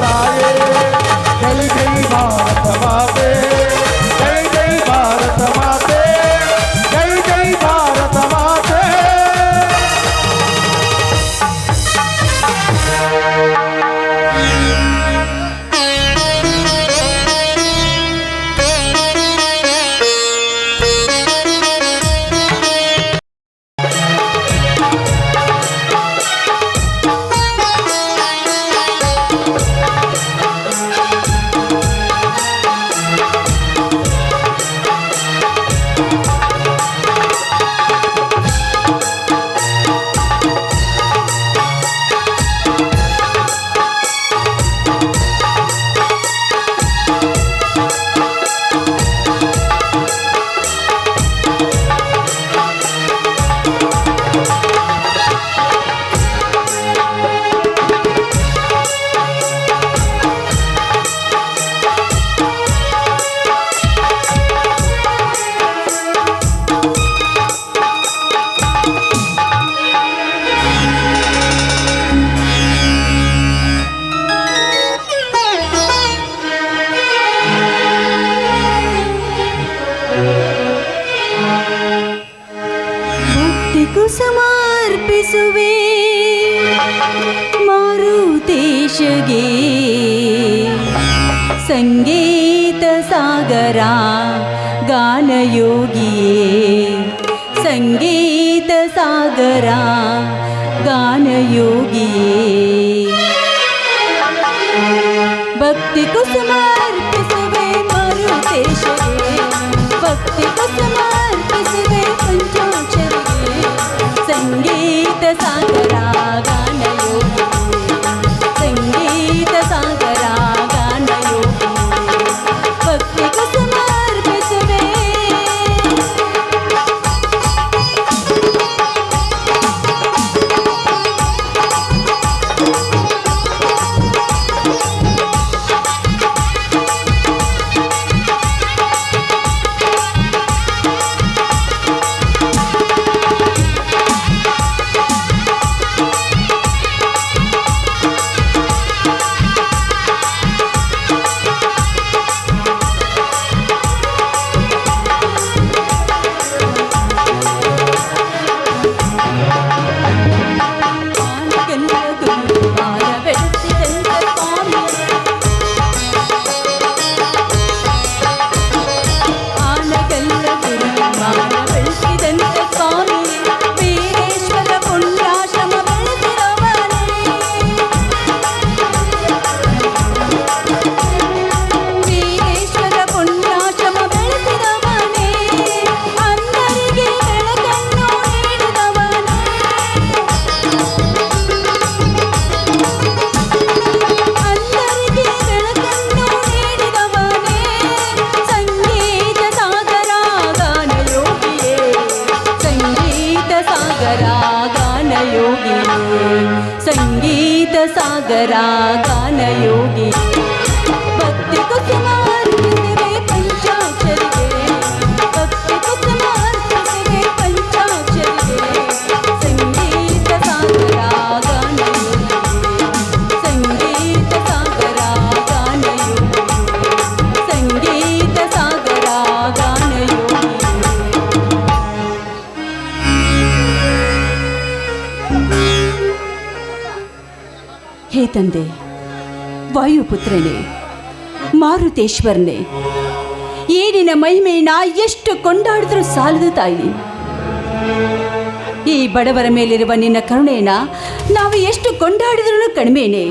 ತಾಯೇ ಜೈ ಜೈ ಭಾರತ ಮಾತೆ ಜೈ ಜೈ ಭಾರತ ಮಾತೆ ಜೈ ಜೈ ಭಾರತ ಮಾತೆ. ಸಮರ್ಪಿಸುವೆ ಮಾರುತೇಶಗೆ ಸಂಗೀತ ಸಾಗರ ಗಾನಯೋಗಿಯೇ ಸಂಗೀತ ಸಾಗರ ಗಾನಯೋಗಿಯೇ ಭಕ್ತಿ ಸಮರ್ಪಿಸುವೆ ಮಾರುತೇಶಗೆ ಭಕ್ತಿ ಸಮರ್ಪಿಸುವೆ ಪಂಚಾಕ್ಷರಿಗೆ ಸಂಗೀತ ಸಾಗರ ಗಾನಯೋಗಿ ಸಂಗೀತ ಸಾಗರ ಗಾನಯೋಗಿ ಭಕ್ತಿ ಸಮರ್ಪಿಸುವೆ. ಸಂಗೀತ ಸಾಗರ ಗಾನಯೋಗಿ ಭಕ್ತಿ ಸಮರ್ಪಿಸುವೆ ಪಂಚಾಕ್ಷರಿಗೆ ಭಕ್ತಿ ಸಮರ್ಪಿಸುವೆ ಪಂಚಾಕ್ಷರಿಗೆ ಸಂಗೀತ ಸಾಗರ ಗಾನಯೋಗಿ ಸಂಗೀತ ಸಾಗರ ಗಾನಯೋಗಿ ಸಂಗೀತ ಸಾಗರ ಗಾನಯೋಗಿ. ಹೇ ತಂದೆ ವಾಯುಪುತ್ರನೇ ಮಾರುತೇಶ್ವರನೇ, ಏನಿನ ಮಹಿಮೆಯನ್ನ ಎಷ್ಟು ಕೊಂಡಾಡಿದ್ರೂ ಸಾಲದು ತಾಯಿ. ಈ ಬಡವರ ಮೇಲಿರುವ ನಿನ್ನ ಕರುಣೆಯನ್ನ ನಾವು ಎಷ್ಟು ಕೊಂಡಾಡಿದ್ರೂ ಕಡಿಮೆನೆ.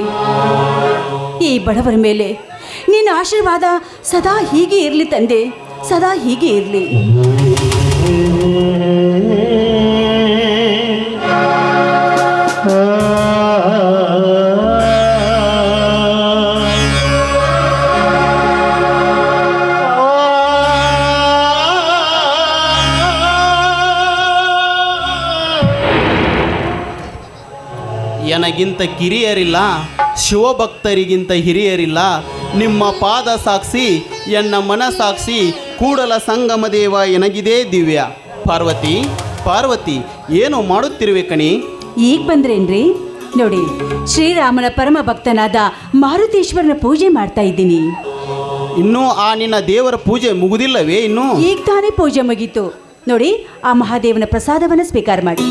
ಈ ಬಡವರ ಮೇಲೆ ನಿನ್ನ ಆಶೀರ್ವಾದ ಸದಾ ಹೀಗೆ ಇರಲಿ ತಂದೆ, ಸದಾ ಹೀಗೆ ಇರಲಿ. ನನಗಿಂತ ಕಿರಿಯರಿಲ್ಲ, ಶಿವಭಕ್ತರಿಗಿಂತ ಹಿರಿಯರಿಲ್ಲ. ನಿಮ್ಮ ಪಾದ ಸಾಕ್ಷಿ, ಎನ್ನ ಮನ ಸಾಕ್ಷಿ, ಕೂಡಲ ಸಂಗಮ ದೇವ ಎನಗಿದೆ ದಿವ್ಯ. ಪಾರ್ವತಿ ಪಾರ್ವತಿ, ಏನು ಮಾಡುತ್ತಿರುವೆ ಕಣಿ? ಈಗ ಬಂದ್ರೇನ್ರಿ? ನೋಡಿ, ಶ್ರೀರಾಮನ ಪರಮ ಭಕ್ತನಾದ ಮಾರುತೇಶ್ವರನ ಪೂಜೆ ಮಾಡ್ತಾ ಇದ್ದೀನಿ. ಇನ್ನೂ ಆ ನಿನ್ನ ದೇವರ ಪೂಜೆ ಮುಗುದಿಲ್ಲವೇ? ಇನ್ನೂ ಈಗ ತಾನೇ ಪೂಜೆ ಮುಗೀತು. ನೋಡಿ, ಆ ಮಹಾದೇವನ ಪ್ರಸಾದವನ್ನು ಸ್ವೀಕಾರ ಮಾಡಿ.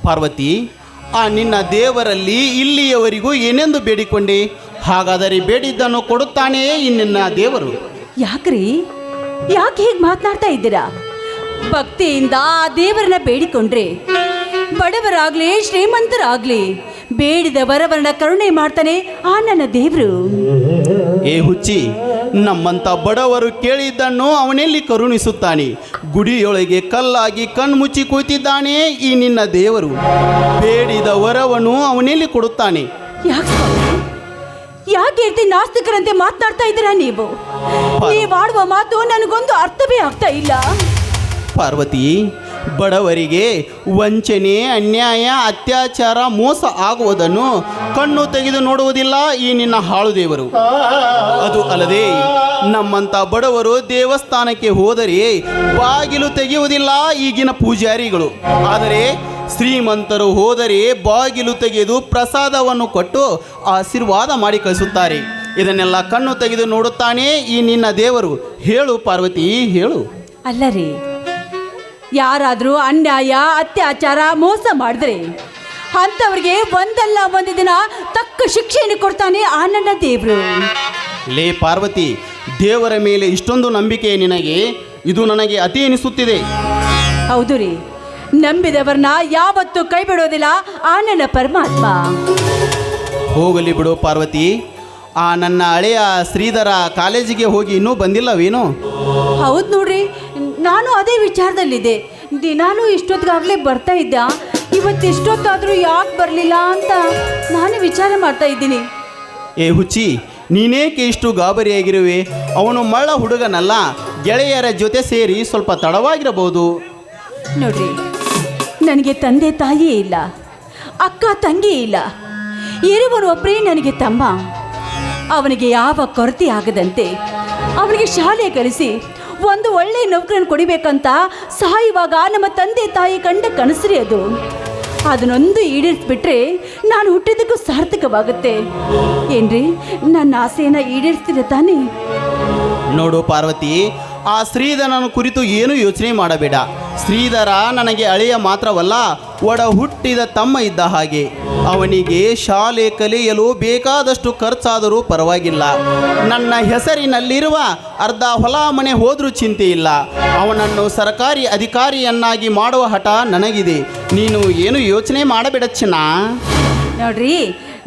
ಪಾರ್ವತಿ, ಆ ನಿನ್ನ ದೇವರಲ್ಲಿ ಇಲ್ಲಿಯವರೆಗೂ ಏನೆಂದು ಬೇಡಿಕೊಂಡೆ? ಹಾಗಾದರೆ ಬೇಡಿದ್ದನ್ನು ಕೊಡುತ್ತಾನೆಯೇ ಈ ನಿನ್ನ ದೇವರು? ಯಾಕ್ರಿ, ಯಾಕೆ ಹೀಗೆ ಮಾತನಾಡ್ತಾ ಇದ್ದೀರಾ? ಭಕ್ತಿಯಿಂದ ಆ ದೇವರನ್ನ ಬೇಡಿಕೊಂಡ್ರೆ ಬಡವರಾಗ್ಲಿ ಶ್ರೀಮಂತರಾಗ್ಲಿ ಬೇಡಿದ ವರವರನ್ನ ಕರುಣೆ ಮಾಡ್ತಾನೆ ಆ ನನ್ನ ದೇವರು. ಏ ಹುಚ್ಚಿ, ನಮ್ಮಂಥ ಬಡವರು ಕೇಳಿದ್ದನ್ನು ಅವನೆಲ್ಲಿ ಕರುಣಿಸುತ್ತಾನೆ? ಗುಡಿಯೊಳಗೆ ಕಲ್ಲಾಗಿ ಕಣ್ಮುಚ್ಚಿ ಕೂತಿದ್ದಾನೆ ಈ ನಿನ್ನ ದೇವರು. ಬೇಡಿದ ವರವನ್ನು ಅವನೆಲ್ಲಿ ಕೊಡುತ್ತಾನೆ? ಯಾಕೆ ರೀತಿ ನಾಸ್ತಿಕರಂತೆ ಮಾತನಾಡ್ತಾ ಇದ್ದೀರಾ ನೀವು? ನೀವಾಡುವ ಮಾತು ನನಗೊಂದು ಅರ್ಥವೇ ಆಗ್ತಾ ಇಲ್ಲ. ಪಾರ್ವತಿ, ಬಡವರಿಗೆ ವಂಚನೆ, ಅನ್ಯಾಯ, ಅತ್ಯಾಚಾರ, ಮೋಸ ಆಗುವುದನ್ನು ಕಣ್ಣು ತೆಗೆದು ನೋಡುವುದಿಲ್ಲ ಈ ನಿನ್ನ ಹಾಳು ದೇವರು. ಅದು ಅಲ್ಲದೆ ನಮ್ಮಂಥ ಬಡವರು ದೇವಸ್ಥಾನಕ್ಕೆ ಹೋದರೆ ಬಾಗಿಲು ತೆಗೆಯುವುದಿಲ್ಲ ಈಗಿನ ಪೂಜಾರಿಗಳು. ಆದರೆ ಶ್ರೀಮಂತರು ಹೋದರೆ ಬಾಗಿಲು ತೆಗೆದು ಪ್ರಸಾದವನ್ನು ಕೊಟ್ಟು ಆಶೀರ್ವಾದ ಮಾಡಿ ಕಳಿಸುತ್ತಾರೆ. ಇದನ್ನೆಲ್ಲ ಕಣ್ಣು ತೆಗೆದು ನೋಡುತ್ತಾನೆ ಈ ನಿನ್ನ ದೇವರು. ಹೇಳು ಪಾರ್ವತಿ, ಹೇಳು. ಅಲ್ಲ ರೀ, ಯಾರಾದರೂ ಅನ್ಯಾಯ, ಅತ್ಯಾಚಾರ, ಮೋಸ ಮಾಡಿದ್ರೆ ಅಂಥವ್ರಿಗೆ ಒಂದಲ್ಲ ಒಂದು ದಿನ ತಕ್ಕ ಶಿಕ್ಷೆಯನ್ನು ಕೊಡ್ತಾನೆ ಆ ನನ್ನ ದೇವರು. ಲೇ ಪಾರ್ವತಿ, ದೇವರ ಮೇಲೆ ಇಷ್ಟೊಂದು ನಂಬಿಕೆ ನಿನಗೆ? ಇದು ನನಗೆ ಅತಿ ಎನಿಸುತ್ತಿದೆ. ಹೌದು ರೀ, ನಂಬಿದವರನ್ನ ಯಾವತ್ತೂ ಕೈ ಬಿಡೋದಿಲ್ಲ ಆ ನನ್ನ ಪರಮಾತ್ಮ. ಹೋಗಲಿ ಬಿಡು ಪಾರ್ವತಿ. ಆ ನನ್ನ ಹಳೆಯ ಶ್ರೀಧರ ಕಾಲೇಜಿಗೆ ಹೋಗಿ ಇನ್ನೂ ಬಂದಿಲ್ಲವೇನು? ಹೌದು ನೋಡ್ರಿ, ನಾನು ಅದೇ ವಿಚಾರದಲ್ಲಿದ್ದೆ. ದಿನಾನು ಇಷ್ಟೊತ್ತಿಗಾಗಲೇ ಬರ್ತಾ ಇದ್ದ, ಇವತ್ತು ಇಷ್ಟೊತ್ತಾದರೂ ಯಾಕೆ ಬರಲಿಲ್ಲ ಅಂತ ನಾನು ವಿಚಾರ ಮಾಡ್ತಾ ಇದ್ದೀನಿ. ಏ ಹುಚ್ಚಿ, ನೀನೇಕೆ ಇಷ್ಟು ಗಾಬರಿಯಾಗಿರುವೆ? ಅವನು ಮಳ್ಳ ಹುಡುಗನಲ್ಲ, ಗೆಳೆಯರ ಜೊತೆ ಸೇರಿ ಸ್ವಲ್ಪ ತಡವಾಗಿರಬಹುದು. ನೋಡ್ರಿ, ನನಗೆ ತಂದೆ ತಾಯಿಯೇ ಇಲ್ಲ, ಅಕ್ಕ ತಂಗಿ ಇಲ್ಲ, ಇರುವನು ಒಬ್ಬರೇ ನನಗೆ ತಮ್ಮ. ಅವನಿಗೆ ಯಾವ ಕೊರತೆ ಆಗದಂತೆ ಅವನಿಗೆ ಶಾಲೆ ಕಲಿಸಿ ಒಂದು ಒಳ್ಳೆ ನೌಕರನ್ನು ಕೊಡಿಬೇಕಂತ ಸಾಯುವಾಗ ನಮ್ಮ ತಂದೆ ತಾಯಿ ಕಂಡ ಕನಸ್ರಿ ಅದು. ಅದನ್ನೊಂದು ಈಡೇರಿಸ್ಬಿಟ್ರೆ ನಾನು ಹುಟ್ಟಿದ್ದಕ್ಕೂ ಸಾರ್ಥಕವಾಗುತ್ತೆ. ಏನ್ರಿ, ನನ್ನ ಆಸೆಯನ್ನು ಈಡೇರಿಸ್ತೀರ ತಾನೇ? ನೋಡು ಪಾರ್ವತಿ, ಆ ಶ್ರೀಧರನ ಕುರಿತು ಏನು ಯೋಚನೆ ಮಾಡಬೇಡ. ಶ್ರೀಧರ ನನಗೆ ಅಳೆಯ ಮಾತ್ರವಲ್ಲ, ಒಡ ಹುಟ್ಟಿದ ತಮ್ಮ ಇದ್ದ ಹಾಗೆ. ಅವನಿಗೆ ಶಾಲೆ ಕಲಿಯಲು ಬೇಕಾದಷ್ಟು ಖರ್ಚಾದರೂ ಪರವಾಗಿಲ್ಲ. ನನ್ನ ಹೆಸರಿನಲ್ಲಿರುವ ಅರ್ಧ ಹೊಲ ಮನೆ ಹೋದರೂ ಚಿಂತೆ ಇಲ್ಲ. ಅವನನ್ನು ಸರ್ಕಾರಿ ಅಧಿಕಾರಿಯನ್ನಾಗಿ ಮಾಡುವ ಹಠ ನನಗಿದೆ. ನೀನು ಏನು ಯೋಚನೆ ಮಾಡಬೇಡ ಚಿನ್ನ. ನೋಡ್ರಿ,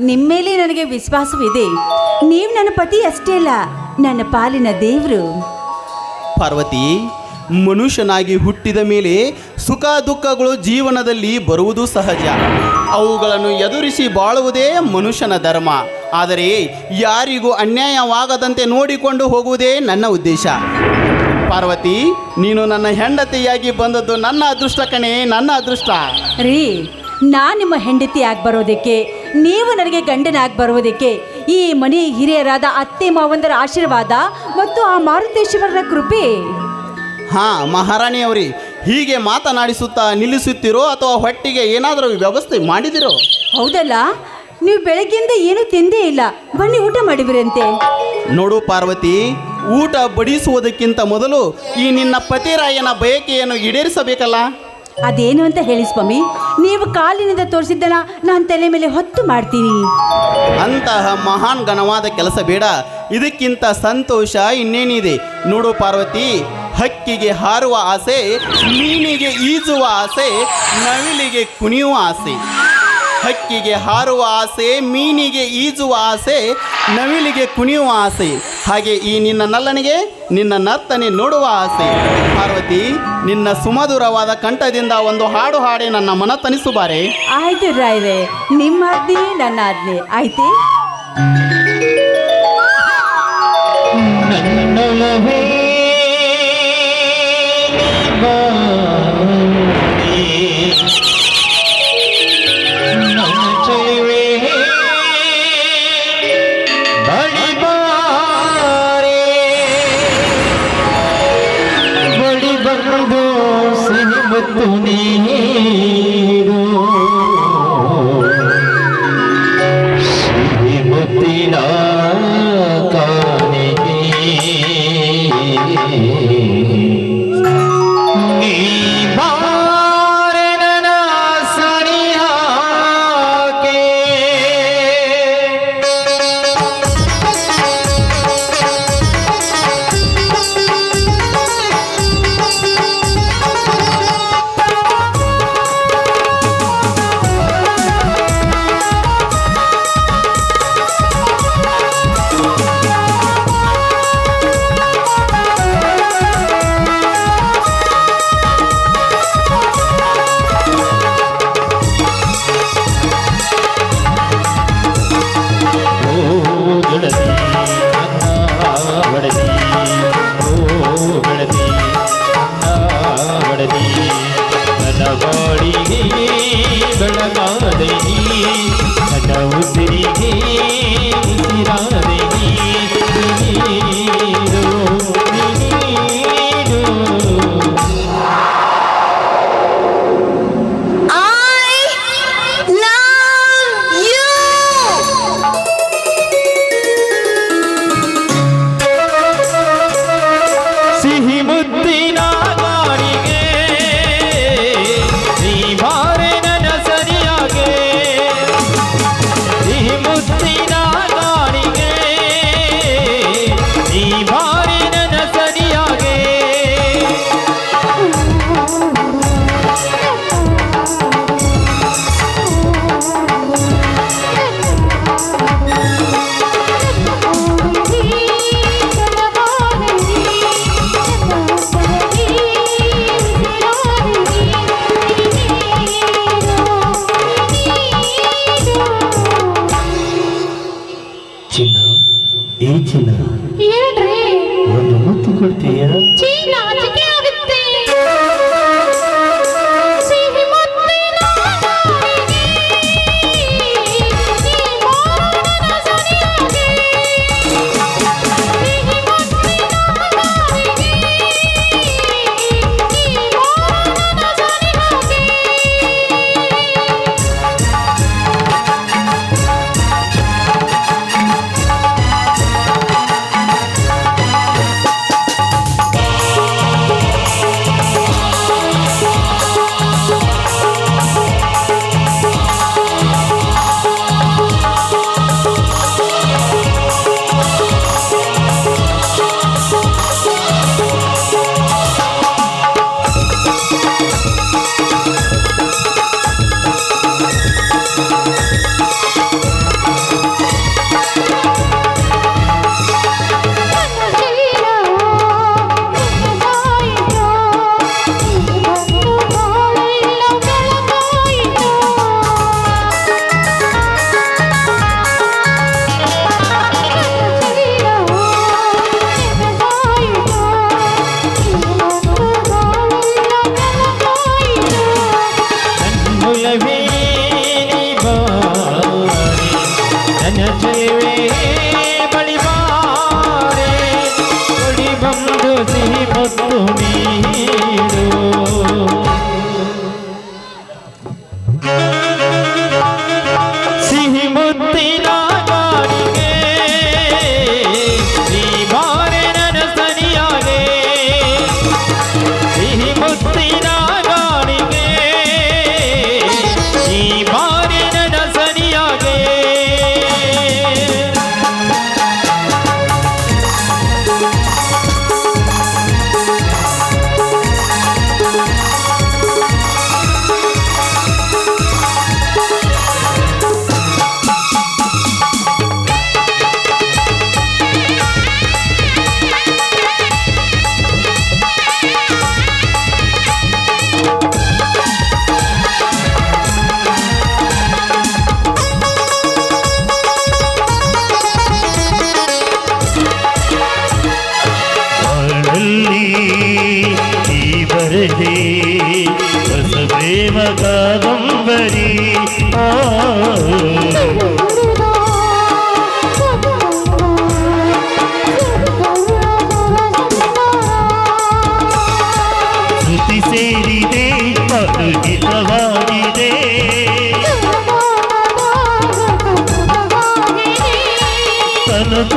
ನಿಮ್ಮ ಮೇಲೆ ನನಗೆ ವಿಶ್ವಾಸವಿದೆ. ನೀವು ನನ್ನ ಪತಿ ಅಷ್ಟೇ ಅಲ್ಲ, ನನ್ನ ಪಾಲಿನ ದೇವರು. ಪಾರ್ವತಿ, ಮನುಷ್ಯನಾಗಿ ಹುಟ್ಟಿದ ಮೇಲೆ ಸುಖ ದುಃಖಗಳು ಜೀವನದಲ್ಲಿ ಬರುವುದು ಸಹಜ. ಅವುಗಳನ್ನು ಎದುರಿಸಿ ಬಾಳುವುದೇ ಮನುಷ್ಯನ ಧರ್ಮ. ಆದರೆ ಯಾರಿಗೂ ಅನ್ಯಾಯವಾಗದಂತೆ ನೋಡಿಕೊಂಡು ಹೋಗುವುದೇ ನನ್ನ ಉದ್ದೇಶ. ಪಾರ್ವತಿ, ನೀನು ನನ್ನ ಹೆಂಡತಿಯಾಗಿ ಬಂದದ್ದು ನನ್ನ ಅದೃಷ್ಟ ಕಣೆ, ನನ್ನ ಅದೃಷ್ಟ. ರೀ, ನಾನು ನಿಮ್ಮ ಹೆಂಡತಿ ಆಗಿ ಬರೋದಕ್ಕೆ, ನೀವು ನನಗೆ ಗಂಡನಾಗಿ ಬರೋದಕ್ಕೆ ಈ ಮನೆ ಹಿರಿಯರಾದ ಅತ್ತೆ ಮಾವಂದರ ಆಶೀರ್ವಾದ ಮತ್ತು ಆ ಮಾರುತೇಶ್ವರನ ಕೃಪೆ. ಹಾಂ ಮಹಾರಾಣಿಯವರೇ, ಹೀಗೆ ಮಾತನಾಡಿಸುತ್ತಾ ನಿಲ್ಲಿಸುತ್ತೀರೋ ಅಥವಾ ಹೊಟ್ಟಿಗೆ ಏನಾದರೂ ವ್ಯವಸ್ಥೆ ಮಾಡಿದಿರೋ? ಹೌದಲ್ಲ, ನೀವು ಬೆಳಗ್ಗೆಯಿಂದ ಏನೂ ತಿಂದೇ ಇಲ್ಲ, ಬನ್ನಿ ಊಟ ಮಾಡಿಬಿರಂತೆ. ನೋಡು ಪಾರ್ವತಿ, ಊಟ ಬಡಿಸುವುದಕ್ಕಿಂತ ಮೊದಲು ಈ ನಿನ್ನ ಪತಿರಾಯನ ಬಯಕೆಯನ್ನು ಈಡೇರಿಸಬೇಕಲ್ಲ. ಅದೇನು ಅಂತ ಹೇಳಿ ಸ್ವಾಮಿ, ನೀವು ಕಾಲಿನಿಂದ ತೋರಿಸಿದ್ದನ್ನ ನಾನು ತಲೆ ಮೇಲೆ ಹೊತ್ತು ಮಾಡ್ತೀನಿ. ಅಂತಹ ಮಹಾನ್ ಘನವಾದ ಕೆಲಸ ಬೇಡ, ಇದಕ್ಕಿಂತ ಸಂತೋಷ ಇನ್ನೇನಿದೆ? ನೋಡು ಪಾರ್ವತಿ, ಹಕ್ಕಿಗೆ ಹಾರುವ ಆಸೆ, ಮೀನಿಗೆ ಈಜುವ ಆಸೆ, ನವಿಲಿಗೆ ಕುಣಿಯುವ ಆಸೆ. ಹಕ್ಕಿಗೆ ಹಾರುವ ಆಸೆ, ಮೀನಿಗೆ ಈಜುವ ಆಸೆ, ನವಿಲಿಗೆ ಕುಣಿಯುವ ಆಸೆ. ಹಾಗೆ ಈ ನಿನ್ನ ನಲ್ಲನಿಗೆ ನಿನ್ನ ನರ್ತನೆ ನೋಡುವ ಆಸೆ. ಪಾರ್ವತಿ, ನಿನ್ನ ಸುಮಧುರವಾದ ಕಂಠದಿಂದ ಒಂದು ಹಾಡು ಹಾಡಿ ನನ್ನ ಮನ ತನಿಸುಬಾರೆ. ಆಯ್ತು ರಾಯ್ರೆ, ನಿಮ್ಮ ಆಜ್ಞೆ ನನ್ನ ಆಜ್ಞೆ. ಆಯ್ತೆ? ಬಡಿ ಬಾರೆ ಬಡಿ ಬಂದು ಸಿಹಿ ಮುತ್ತು ನೀಡು ಸಿಹಿ ಮುತ್ತಿನ ಕಾಣಿಗೆ ನೀ ಬಾರೆ ನನ್ನ ಸನಿಹಕ್ಕೆ ಗೆಳತಿ ಬಡದಿ ಓ ಗೆಳತಿ ಬಡದಿ ನನ್ನ ಬಾಡಿಗೆ ಬೆಳಗಾದೆ ನನ್ನ ಉಸಿರಿಗೆ ಉಸಿರಾದೆ ನೀಡು ನೀಡು ಸಿಹಿ ಮುತ್ತಿನ ಗಾಳಿಗೆ ನೀ ಬಾರೆ ನನ್ನ ಸರಿಯಾಗೆ ಸಿಹಿ ಮುತ್ತಿನ ಗಾಳಿಗೆ ನೀ ಬಾರೆ ನನ್ನ ಸರಿಯಾಗೆ ಚಿನ್ನ ಈ ಚಿನ್ನ ಹೇಳ್ರಿ ಒಂದು ಮುತ್ತು ಕೊಡ್ತೀಯ ನಾಚಿಕೆ ಆಗುತ್ತೆ ಸಿಹಿ ಮುತ್ತಿನ ಗಾಳಿಗೆ ನೀ ಮೋಡನ ಸನಿಯಾಗೆ ಸಿಹಿ ಮುತ್ತಿನ ಗಾಳಿಗೆ ನೀ ಮೋಡನ ಸನಿಯಾಗೆ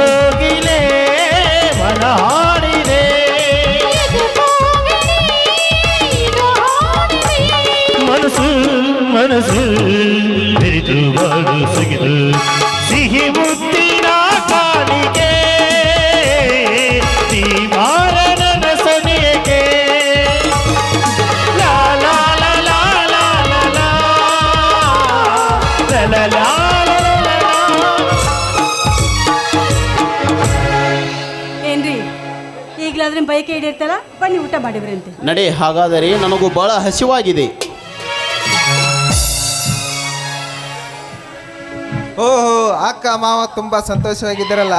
ಕೋಗಿಲೆ ಮನ ಹಾಡಿದೆ ಇದು ಕೋಗಿಲೆ ಇದು ಹಾಡಿದೆ ಮನಸ್ಸು ಮನಸ್ಸು ಬೆರೆತು ಬಾಳು ಸಿಗಿದು ಸಿಹಿ ಮುತ್ತಿನ ಕಾಣಿಕೆ ನೀ ಮಾರನ ಸನಿಯಕ್ಕೆ ಲಾ ಲಾ ಲಾ ಲಾ ಲಾ ಲಾ ಲಾ ಲಾ ಲಾ ಲಾ ಲಾ ಲಾ. ಏನ್ರಿ ಈಗಲಾದ್ರೆ ಬೈಕ್ ಈಡೇರ್ತಲ್ಲ, ಬನ್ನಿ ಊಟ ಮಾಡಿವ್ರಂತೆ. ನಡೆ, ಹಾಗಾದರೆ ನನಗೂ ಬಹಳ ಹಸಿವಾಗಿದೆ. ಓಹೋ, ಅಕ್ಕ ಮಾವ ತುಂಬಾ ಸಂತೋಷವಾಗಿದ್ದೀರಲ್ಲ.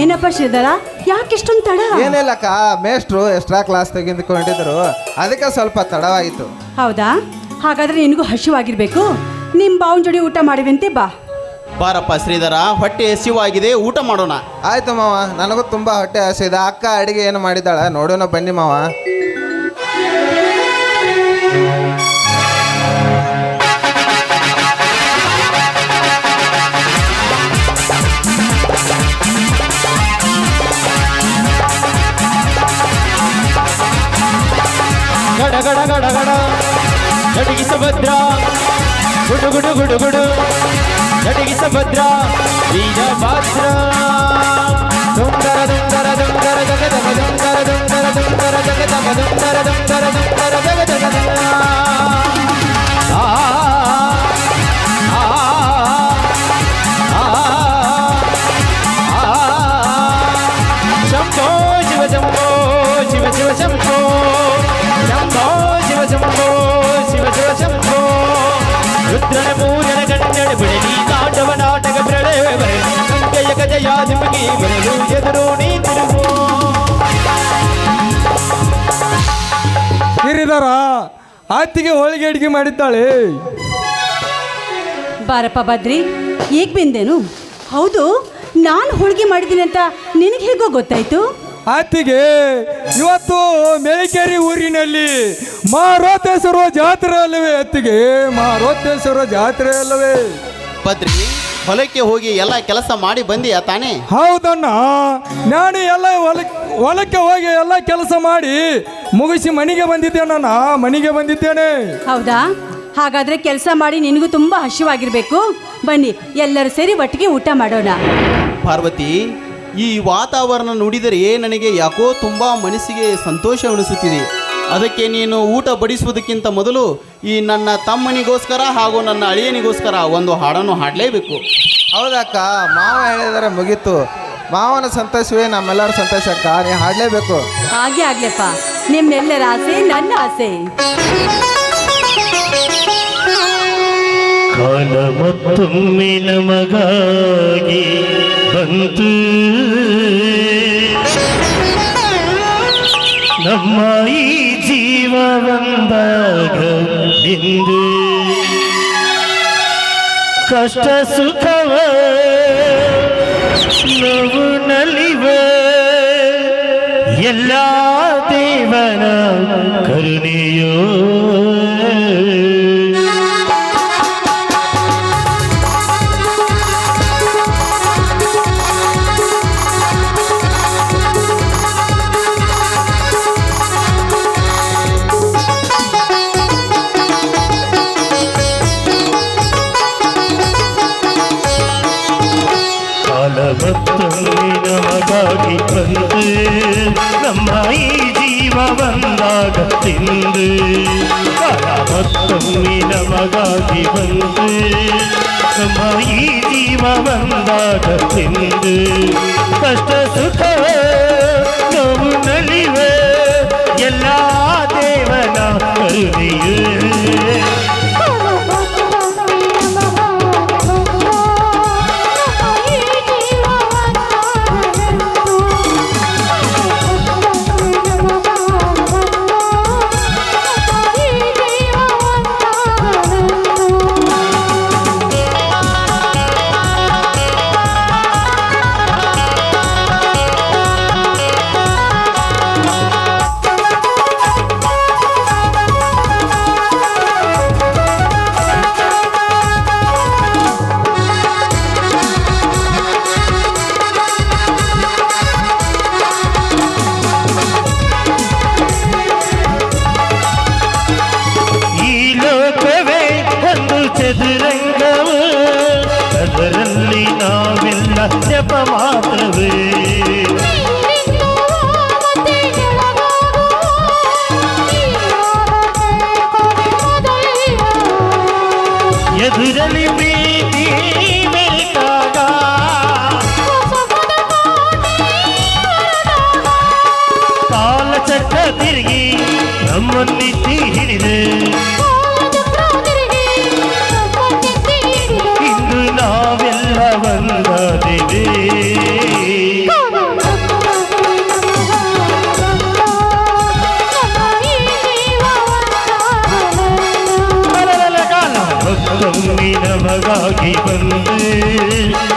ಏನಪ್ಪ ಶ್ರೀಧರ, ಯಾಕೆಷ್ಟೊಂದು ತಡ? ಏನಿಲ್ಲಕ್ಕ, ಮೇಷ್ಟ್ರು ಎಕ್ಸ್ಟ್ರಾ ಕ್ಲಾಸ್ ತೆಗೆದುಕೊಂಡಿದ್ರು, ಅದಕ್ಕೆ ಸ್ವಲ್ಪ ತಡವಾಯಿತು. ಹೌದಾ? ಹಾಗಾದ್ರೆ ನಿನಗೂ ಹಸಿವಾಗಿರ್ಬೇಕು. ನಿಮ್ಮ ಬಾವನ ಜೋಡಿ ಊಟ ಮಾಡಿವಂತೆ, ಬಾ. ಬಾರಪ್ಪ ಶ್ರೀಧರ, ಹೊಟ್ಟೆ ಹಸಿವಾಗಿದೆ, ಊಟ ಮಾಡೋಣ. ಆಯ್ತು ಮಾವ, ನನಗೂ ತುಂಬಾ ಹೊಟ್ಟೆ ಹಸಿದೆ. ಇದೆ. ಅಕ್ಕ ಅಡಿಗೆ ಏನು ಮಾಡಿದಾಳ ನೋಡೋಣ, ಬನ್ನಿ ಮಾವ. ಗಡ ಗಡ ಗಡ ಗಡ ನಟಿಗಿ ಸುಭದ್ರ ಗುಡು ಗುಡು ಗುಡು ಗುಡು ನಟಿಗಿ ಸುಭದ್ರ ವೀರಭದ್ರ ದುಂದರ ದುಂದರ ದುಂದರ ಜಗ ಜಗ ದುಂದರ ದುಂದರ ದುಂದರ ಜಗ ಜಗ ದುಂದರ ದುಂದರ ದುಂದರ ಜಗ ಜಗ ದುಂದರ. ಆ ಆ ಆ ಶಂಭೋ ಶಿವ ಶಂಭೋ ಶಿವ ಶಿವ ಶಂಭೋ ಶಂಭೋ ಶಿವ ಶಂಭೋ ಶಿವ ಶಿವ ಶಂಭೋ ರುದ್ರನ ಪೂಜನ ಕನ್ನಡ ಬಿಡಲಿ ತಾಂಡವ ನಾಟಕ ಪ್ರಳಯ ಬರಲಿ ಗಂಗೆಯ ಗಜಯ ಜಿಮುಗಿ ಬರಲು ಎದುರು ನೀ ತಿರುಗು. ಹಿರಿದರ ಆತಿಗೆ ಹೋಳಿಗೆ ಅಡಿಗೆ ಮಾಡಿದ್ದಾಳೆ. ಬಾರಪ್ಪ ಬದ್ರಿ, ಈಗ ಬಂದೇನು? ಹೌದು, ನಾನು ಹೋಳಿಗೆ ಮಾಡಿದ್ದೀನಿ ಅಂತ ನಿನಗೆ ಹೇಗೋ ಗೊತ್ತಾಯ್ತು? ಆತಿಗೆ ಇವತ್ತು ಮೇಳಿಕೇರಿ ಊರಿನಲ್ಲಿ ಮಾರೋತೇಶ್ವರ ಜಾತ್ರೆ ಅಲ್ಲವೇ? ಅತ್ತಿಗೆ ಮಾರೋತೇಶ್ವರ ಜಾತ್ರೆ ಅಲ್ಲವೇ? ಬದ್ರಿ, ಹೊಲಕ್ಕೆ ಹೋಗಿ ಎಲ್ಲ ಕೆಲಸ ಮಾಡಿ ಬಂದಿಯಾ ತಾನೇ? ಹೌದಣ್ಣ, ನಾನು ಎಲ್ಲ ಹೊಲಕ್ಕೆ ಹೋಗಿ ಎಲ್ಲ ಕೆಲಸ ಮಾಡಿ ಮುಗಿಸಿ ಮನೆಗೆ ಬಂದಿದ್ದೇನೆ. ಮನೆಗೆ ಬಂದಿದ್ದೇನೆ. ಹೌದಾ? ಹಾಗಾದ್ರೆ ಕೆಲಸ ಮಾಡಿ ನಿನಗೂ ತುಂಬ ಹಸಿವಾಗಿರ್ಬೇಕು. ಬನ್ನಿ, ಎಲ್ಲರೂ ಸೇರಿ ಒಟ್ಟಿಗೆ ಊಟ ಮಾಡೋಣ. ಪಾರ್ವತಿ, ಈ ವಾತಾವರಣ ನುಡಿದರೆ ನನಗೆ ಯಾಕೋ ತುಂಬ ಮನಸ್ಸಿಗೆ ಸಂತೋಷವೆನಿಸುತ್ತಿದೆ. ಅದಕ್ಕೆ ನೀನು ಊಟ ಬಡಿಸುವುದಕ್ಕಿಂತ ಮೊದಲು ಈ ನನ್ನ ತಮ್ಮನಿಗೋಸ್ಕರ ಹಾಗೂ ನನ್ನ ಅಳಿಯನಿಗೋಸ್ಕರ ಒಂದು ಹಾಡನ್ನು ಹಾಡಲೇಬೇಕು. ಹೌದಕ್ಕ, ಮಾವ ಹೇಳಿದರೆ ಮುಗೀತು. ಮಾವನ ಸಂತೋಷವೇ ನಮ್ಮೆಲ್ಲರ ಸಂತೋಷ ಅಕ್ಕ, ನೀ ಹಾಡಲೇಬೇಕು. ಹಾಗೆ ಆಗ್ಲಪ್ಪ, ನಿಮ್ಮೆಲ್ಲರ ಆಸೆ ನನ್ನ ಆಸೆ. ಕಾಲ ಮತ್ತೊಮ್ಮೆ ನಮಗಾಗಿ ಬಂತು, ನಮ್ಮ ಈ ಜೀವ ಬಂದಾಗ ನಿಂದು ಕಷ್ಟ ಸುಖವ ನೋವು ನಲಿವ ಎಲ್ಲ ದೇವನ ಕರುಣೆಯೋ. ಮತ್ತೊಮ್ಮೆ ನಮಗಾಗಿ ಬಂದು ನಮ್ಮ ಈ ಜೀವ ಬಂದಾಗ ತಿಂದು ಕಾಲ ಮತ್ತೊಮ್ಮೆ ನಮಗಾಗಿ ಬಂದು ನಮ್ಮ ಈ ಜೀವ ಬಂದಾಗ ತಿಂದು ಕಷ್ಟ ಸುಖ ನೋವು ನಲಿವೆ ಎಲ್ಲ ದೇವನ ಕರುಣೆಯೇ. ಮಾತ್ರವೇ ಎದುರಲ್ಲಿ ಪ್ರೀತಿ ಬೆರೆತಾಗ ಕಾಲ ಚಕ್ರ ತಿರುಗಿ ನಮ್ಮನ್ನಿತ್ತಿ ಹಿಡಿದೆ ಇಂದು ನಾವೆಲ್ಲ ಒಂದಾದಿವೆ ನಮಗಾಗಿ ಬಂದೆ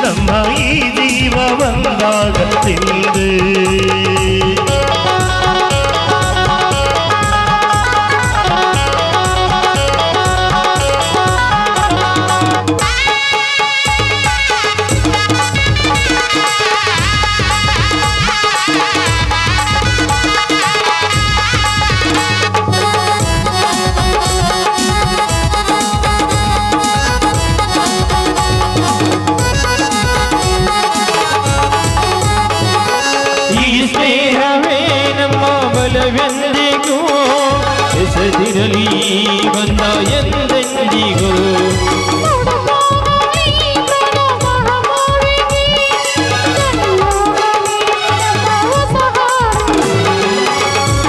ನಮ್ಮ ಈ ಜೀವ ಒಂದಾಗ ತಿಂದೆ ಬಲವೆಂದಿಗೂ ಹೆಸರಿರಲಿ ಬಂದ ಎಂದೆಂದಿಗೂ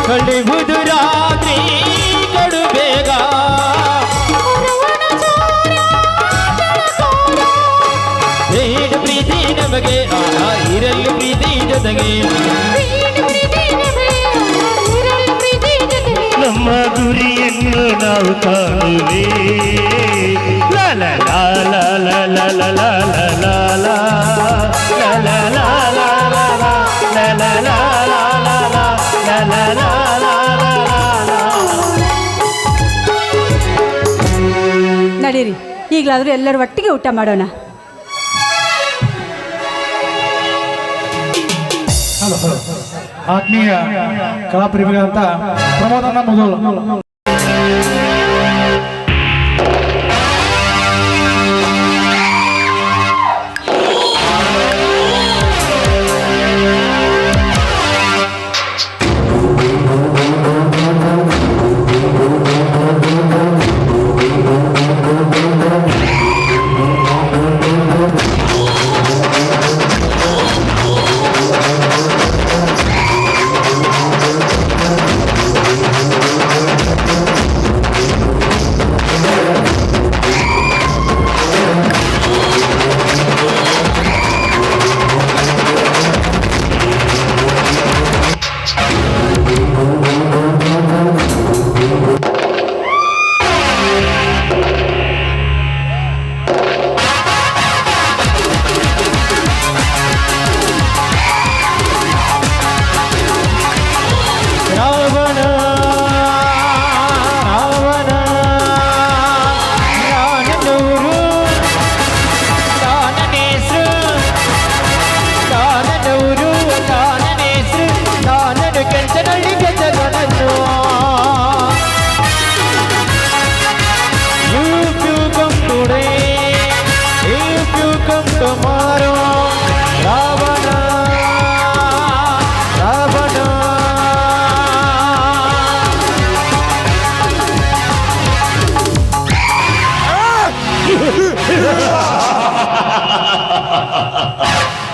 ಕಳೆಯುವುದು ರಾತ್ರಿ ಕಡು ಬೇಗ ಬೇಡ ಪ್ರೀತಿ ನಮಗೆ ಇರಲು ಪ್ರೀತಿ ಜೊತೆಗೆ ನಮ್ಮ ಗುರಿಯನ್ನು ನಾವು ಕಾಣುವೆ ಲ ಲ ಲ ಲ ಲ ಲ ಲ ಲ ಲ ಲ ಲ ಲ ನಡೀರಿ, ಈಗಲಾದರೂ ಎಲ್ಲರೂ ಒಟ್ಟಿಗೆ ಊಟ ಮಾಡೋಣ. ಆತ್ಮೀಯ ಕಲಾಪ್ರೇಮಿಗಳಂತ ಪ್ರಮೋದನ ಮೊದಲು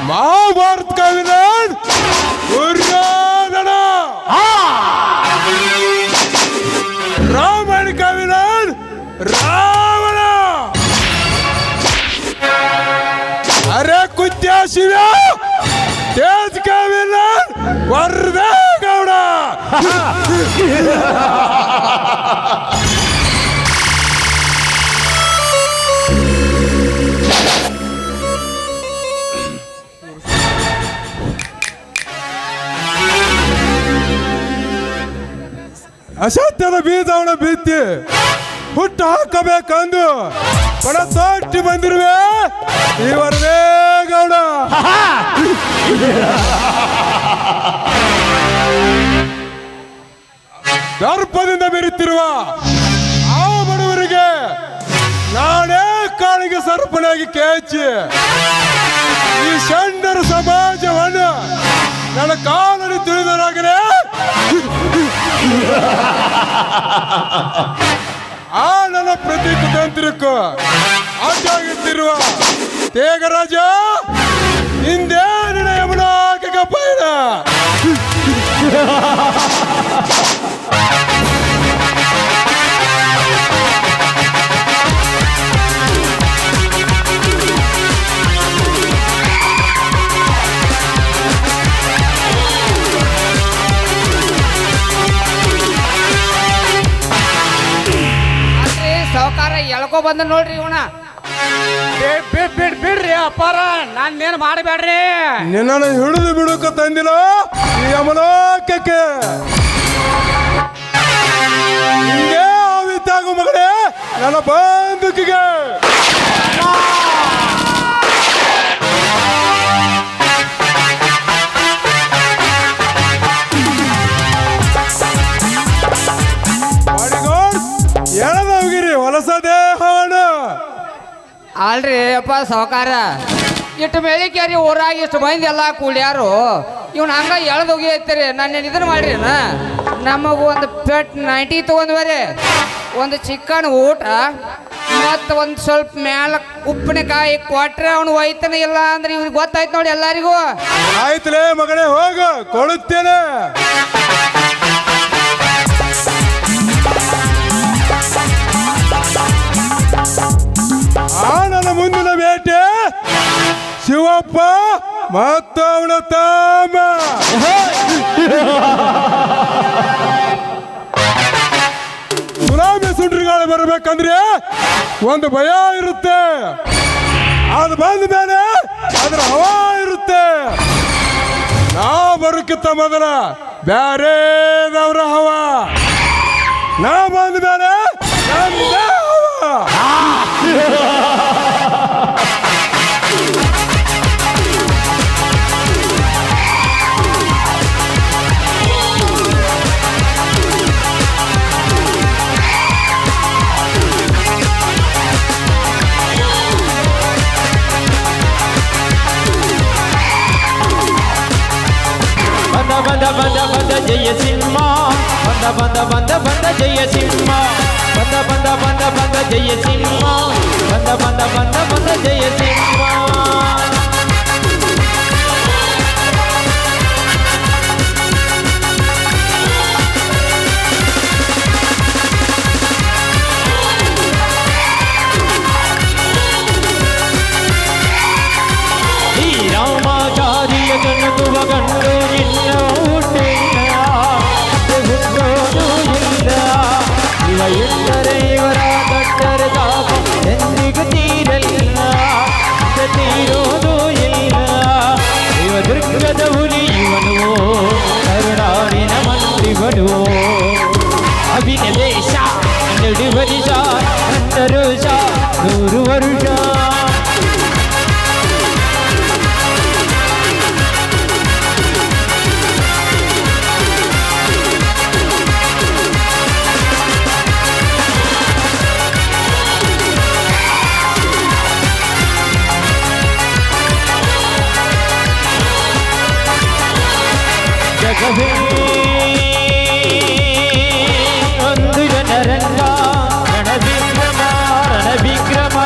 महाभारत का विलन दुर्योधन, रामायण का विलन रावण. अरे कुत्या शिव्या, तेज का विलन वर्धे गौड़ा. ಅಸತ್ಯದ ಬೀಜವನ್ನ ಬಿತ್ತಿ ಹುಟ್ಟು ಹಾಕಬೇಕಂದು ಬಡ ತೊಟ್ಟಿ ಬಂದಿರುವೆ ಇವರದೇ ಗೌಡ. ದರ್ಪದಿಂದ ಬೆರೆತಿರುವ ಆ ಬಡವರಿಗೆ ನಾನೇ ಕಾಳಿಗೆ ಸರ್ಪನಾಗಿ ಕೇಚಿ ಈ ಷಂಡರ ಸಮಾಜವನ್ನು ನನ್ನ ಕಾಲಲ್ಲಿ ತುಳಿದರಾಗಲೇ ಆ ನನ್ನ ಪ್ರತಿ ಕುತಂತ್ರಕ್ಕೂ ಅಡ್ಡಾಗುತ್ತಿರುವ ತೇಗರಾಜ ಹಿಂದೆ ನಿನ್ನ ಯಮುನಾಕ ಪಯಣ. ಸಾವುಕಾರ ಎಳ್ಕೊ ಬಂದ ನೋಡ್ರಿ ಇವನ ಬಿಡ್ರಿ ಅಪ್ಪಾರ ನಾನೇನು ಮಾಡಬೇಡ್ರಿ. ನಿನ್ನನ್ನು ಹಿಡಿದು ಬಿಡುಕ ತಂದಿಲ್ಲ ಈ ಯಮಲೋಕಕ್ಕೆ. ಹಿಂಗೆ ಆವಿತ್ತಾಗು ಮಗಳೇ ನನ್ನ ಬಂದುಕಿಗೆ. ಎಳದ ಹೋಗಿರಿ ಹೊಲಸ ದೇಹವನ್ನು. ಅಲ್ರಿ ಅಪ್ಪ ಸಾವುಕಾರ ಇಟ್ಟು ಮೇಳಿಕೇರಿ ಊರಾಗ ಇಷ್ಟು ಮಂದಿ ಎಲ್ಲ ಕೂಡ್ಯಾರು ಇವ್ನ ಹಂಗ ಎಳ್ದೋಗಿ ಐತಿರಿ. ನಾನು ಇದನ್ನ ಮಾಡ್ರಿ ನಮಗೂ ಒಂದು ಪೆಟ್ 90 ತೊಗೊಂಡ್ಬರಿ, ಒಂದು ಚಿಕನ್ ಊಟ ಮತ್ತು ಒಂದು ಸ್ವಲ್ಪ ಮ್ಯಾಲ ಉಪ್ಪಿನಕಾಯಿ ಕೊಟ್ರೆ ಅವನು ಒಯ್ತಾನೆ. ಇಲ್ಲ ಅಂದ್ರೆ ಇವ್ರಿಗೆ ಗೊತ್ತಾಯ್ತು ನೋಡಿ ಎಲ್ಲರಿಗೂ. ಆಯ್ತಲೇ ಮಗನೇ ಹೋಗು ಕೊಡುತ್ತೇನೆ. ಆ ನನ್ನ ಮುಂದಿನ ಬೇಟೆ ಶಿವಪ್ಪ ಮತ್ತು ಅವನ ತಮ್ಮ. ಸುನಾಮಿ ಸುಂಡ್ರಿಗಾಳಿ ಬರಬೇಕಂದ್ರೆ ಒಂದು ಭಯ ಇರುತ್ತೆ, ಅದು ಬಂದ ಮೇಲೆ ಅದ್ರ ಹವಾ ಇರುತ್ತೆ. ನಾ ಬರೋಕ್ಕಿಂತ ಮೊದಲ ಬ್ಯಾರೇದವ್ರ ಹವಾ, ನಾ ಬಂದ ಮೇಲೆ ನಮ್ದೇ ಹವಾ. ಬಂದ ಬಂದ ಬಂದ ಜಯ ಸಿಂಹ, ಬಂದ ಬಂದ ಬಂದ ಬಂದ ಜಯ ಸಿಂಹ, ಬಂದ ಬಂದ ಬಂದ ಬಂದ ಜಯ ಸಿಂಹ, ಬಂದ ಬಂದ ಬಂದ ಬಂದ ಜಯ ಸಿಂಹ. ಈ ರಾಮಾಚಾರ್ಯ ಗಣಗುವ ಗಂಡು ನಿನ್ನ ಹುಟ್ಟಿಲ್ಲ, ಹುಟ್ಟೋದು ಇಲ್ಲ. ಇವ ಎಂದರೆ ಇವರ ದಟ್ಟರ ತಾಪ ಎಂದಿಗೂ ತೀರಲ್ಲ, ತೀರೋದು ಇಲ್ಲ. ಇವ ದುರ್ಗದ ಹುಲಿ ಇವನು, ಕರುಣಾಡಿನ ಮಂತ್ರಿವನು. ಅಭಿನವೇಶ 2 ವರ್ಷ, 2 ವರ್ಷ 100 ವರ್ಷ. ಜಗವೇ ಒಂದು ಜನರಂಗ, ರಣವಿಕ್ರಮ ರಣವಿಕ್ರಮ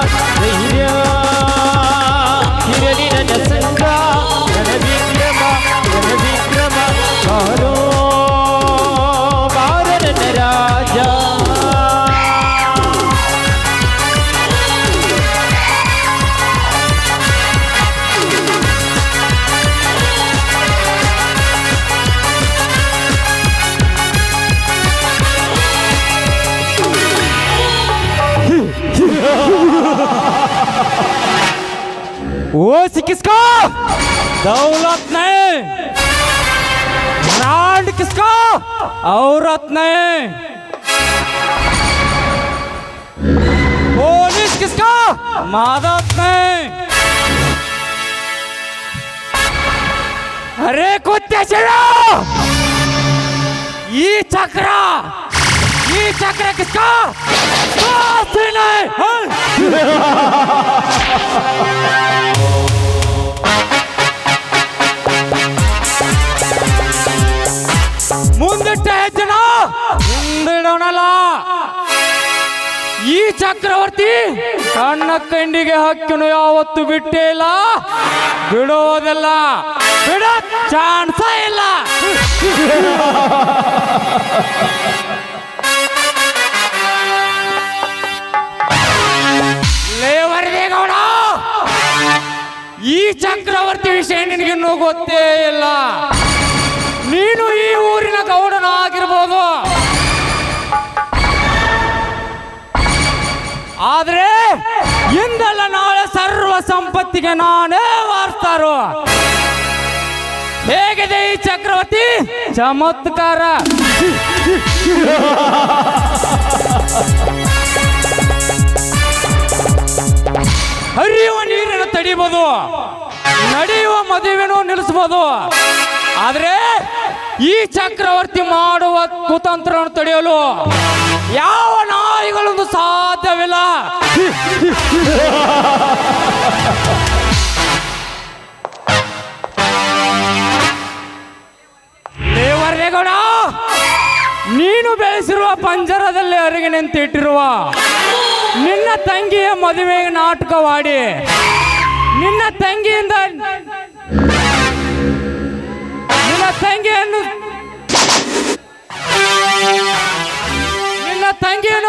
ಧೈರ್ಯ ಇರಲಿ ನನ್ನ ಸಂಗ. ರಣವಿಕ್ರಮ ರಣವಿಕ್ರಮ ಬಾರೋ ಬಾರ ನನ್ನ ರಾಜ. वो किसका दौलत नहीं, ब्रांड किसका औरत नहीं, पुलिस किसका मदद नहीं. अरे कुत्ते चलो, ये चक्र किसका दोस्त नहीं. ಚಕ್ರವರ್ತಿ ಕಣ್ಣ ಕಂಡಿಗೆ ಹಕ್ಕಿನು ಯಾವತ್ತು ಬಿಟ್ಟೇ ಇಲ್ಲ, ಬಿಡೋದಿಲ್ಲ, ಬಿಡೋ ಚಾನ್ಸ ಇಲ್ಲ. ಲೇವರ್ದೇಗೌಡ, ಈ ಚಕ್ರವರ್ತಿ ವಿಷಯ ನಿನಗಿನ್ನೂ ಗೊತ್ತೇ ಇಲ್ಲ. ನೀನು ಈ ಊರಿನ ಗೌಡನಾಗಿರ್ಬೋದು, ಆದ್ರೆ ಇಂದಲ್ಲ ನಾಳೆ ಸರ್ವ ಸಂಪತ್ತಿಗೆ ನಾನೇ ವಾರಿಸ್ತಾರೋ. ಹೇಗಿದೆ ಈ ಚಕ್ರವರ್ತಿ ಚಮತ್ಕಾರ? ಹರಿಯುವ ನೀರನ್ನು ತಡಿಬಹುದು, ನಡೆಯುವ ಮದುವೆನೂ ನಿಲ್ಲಿಸಬಹುದು, ಆದ್ರೆ ಈ ಚಕ್ರವರ್ತಿ ಮಾಡುವ ಕುತಂತ್ರವನ್ನು ತಡೆಯಲು ಯಾವ ನಾಯಿಗಳೊಂದು ಸಾಧ್ಯವಿಲ್ಲ. ಲೇವರ್ದೇಗೌಡ, ನೀನು ಬೆಳೆಸಿರುವ ಪಂಜರದಲ್ಲಿ ಅರಗಿ ನಿಂತಿಟ್ಟಿರುವ ನಿನ್ನ ತಂಗಿಯ ಮದುವೆಗೆ ನಾಟಕವಾಡಿ ನಿನ್ನ ತಂಗಿಯನ್ನು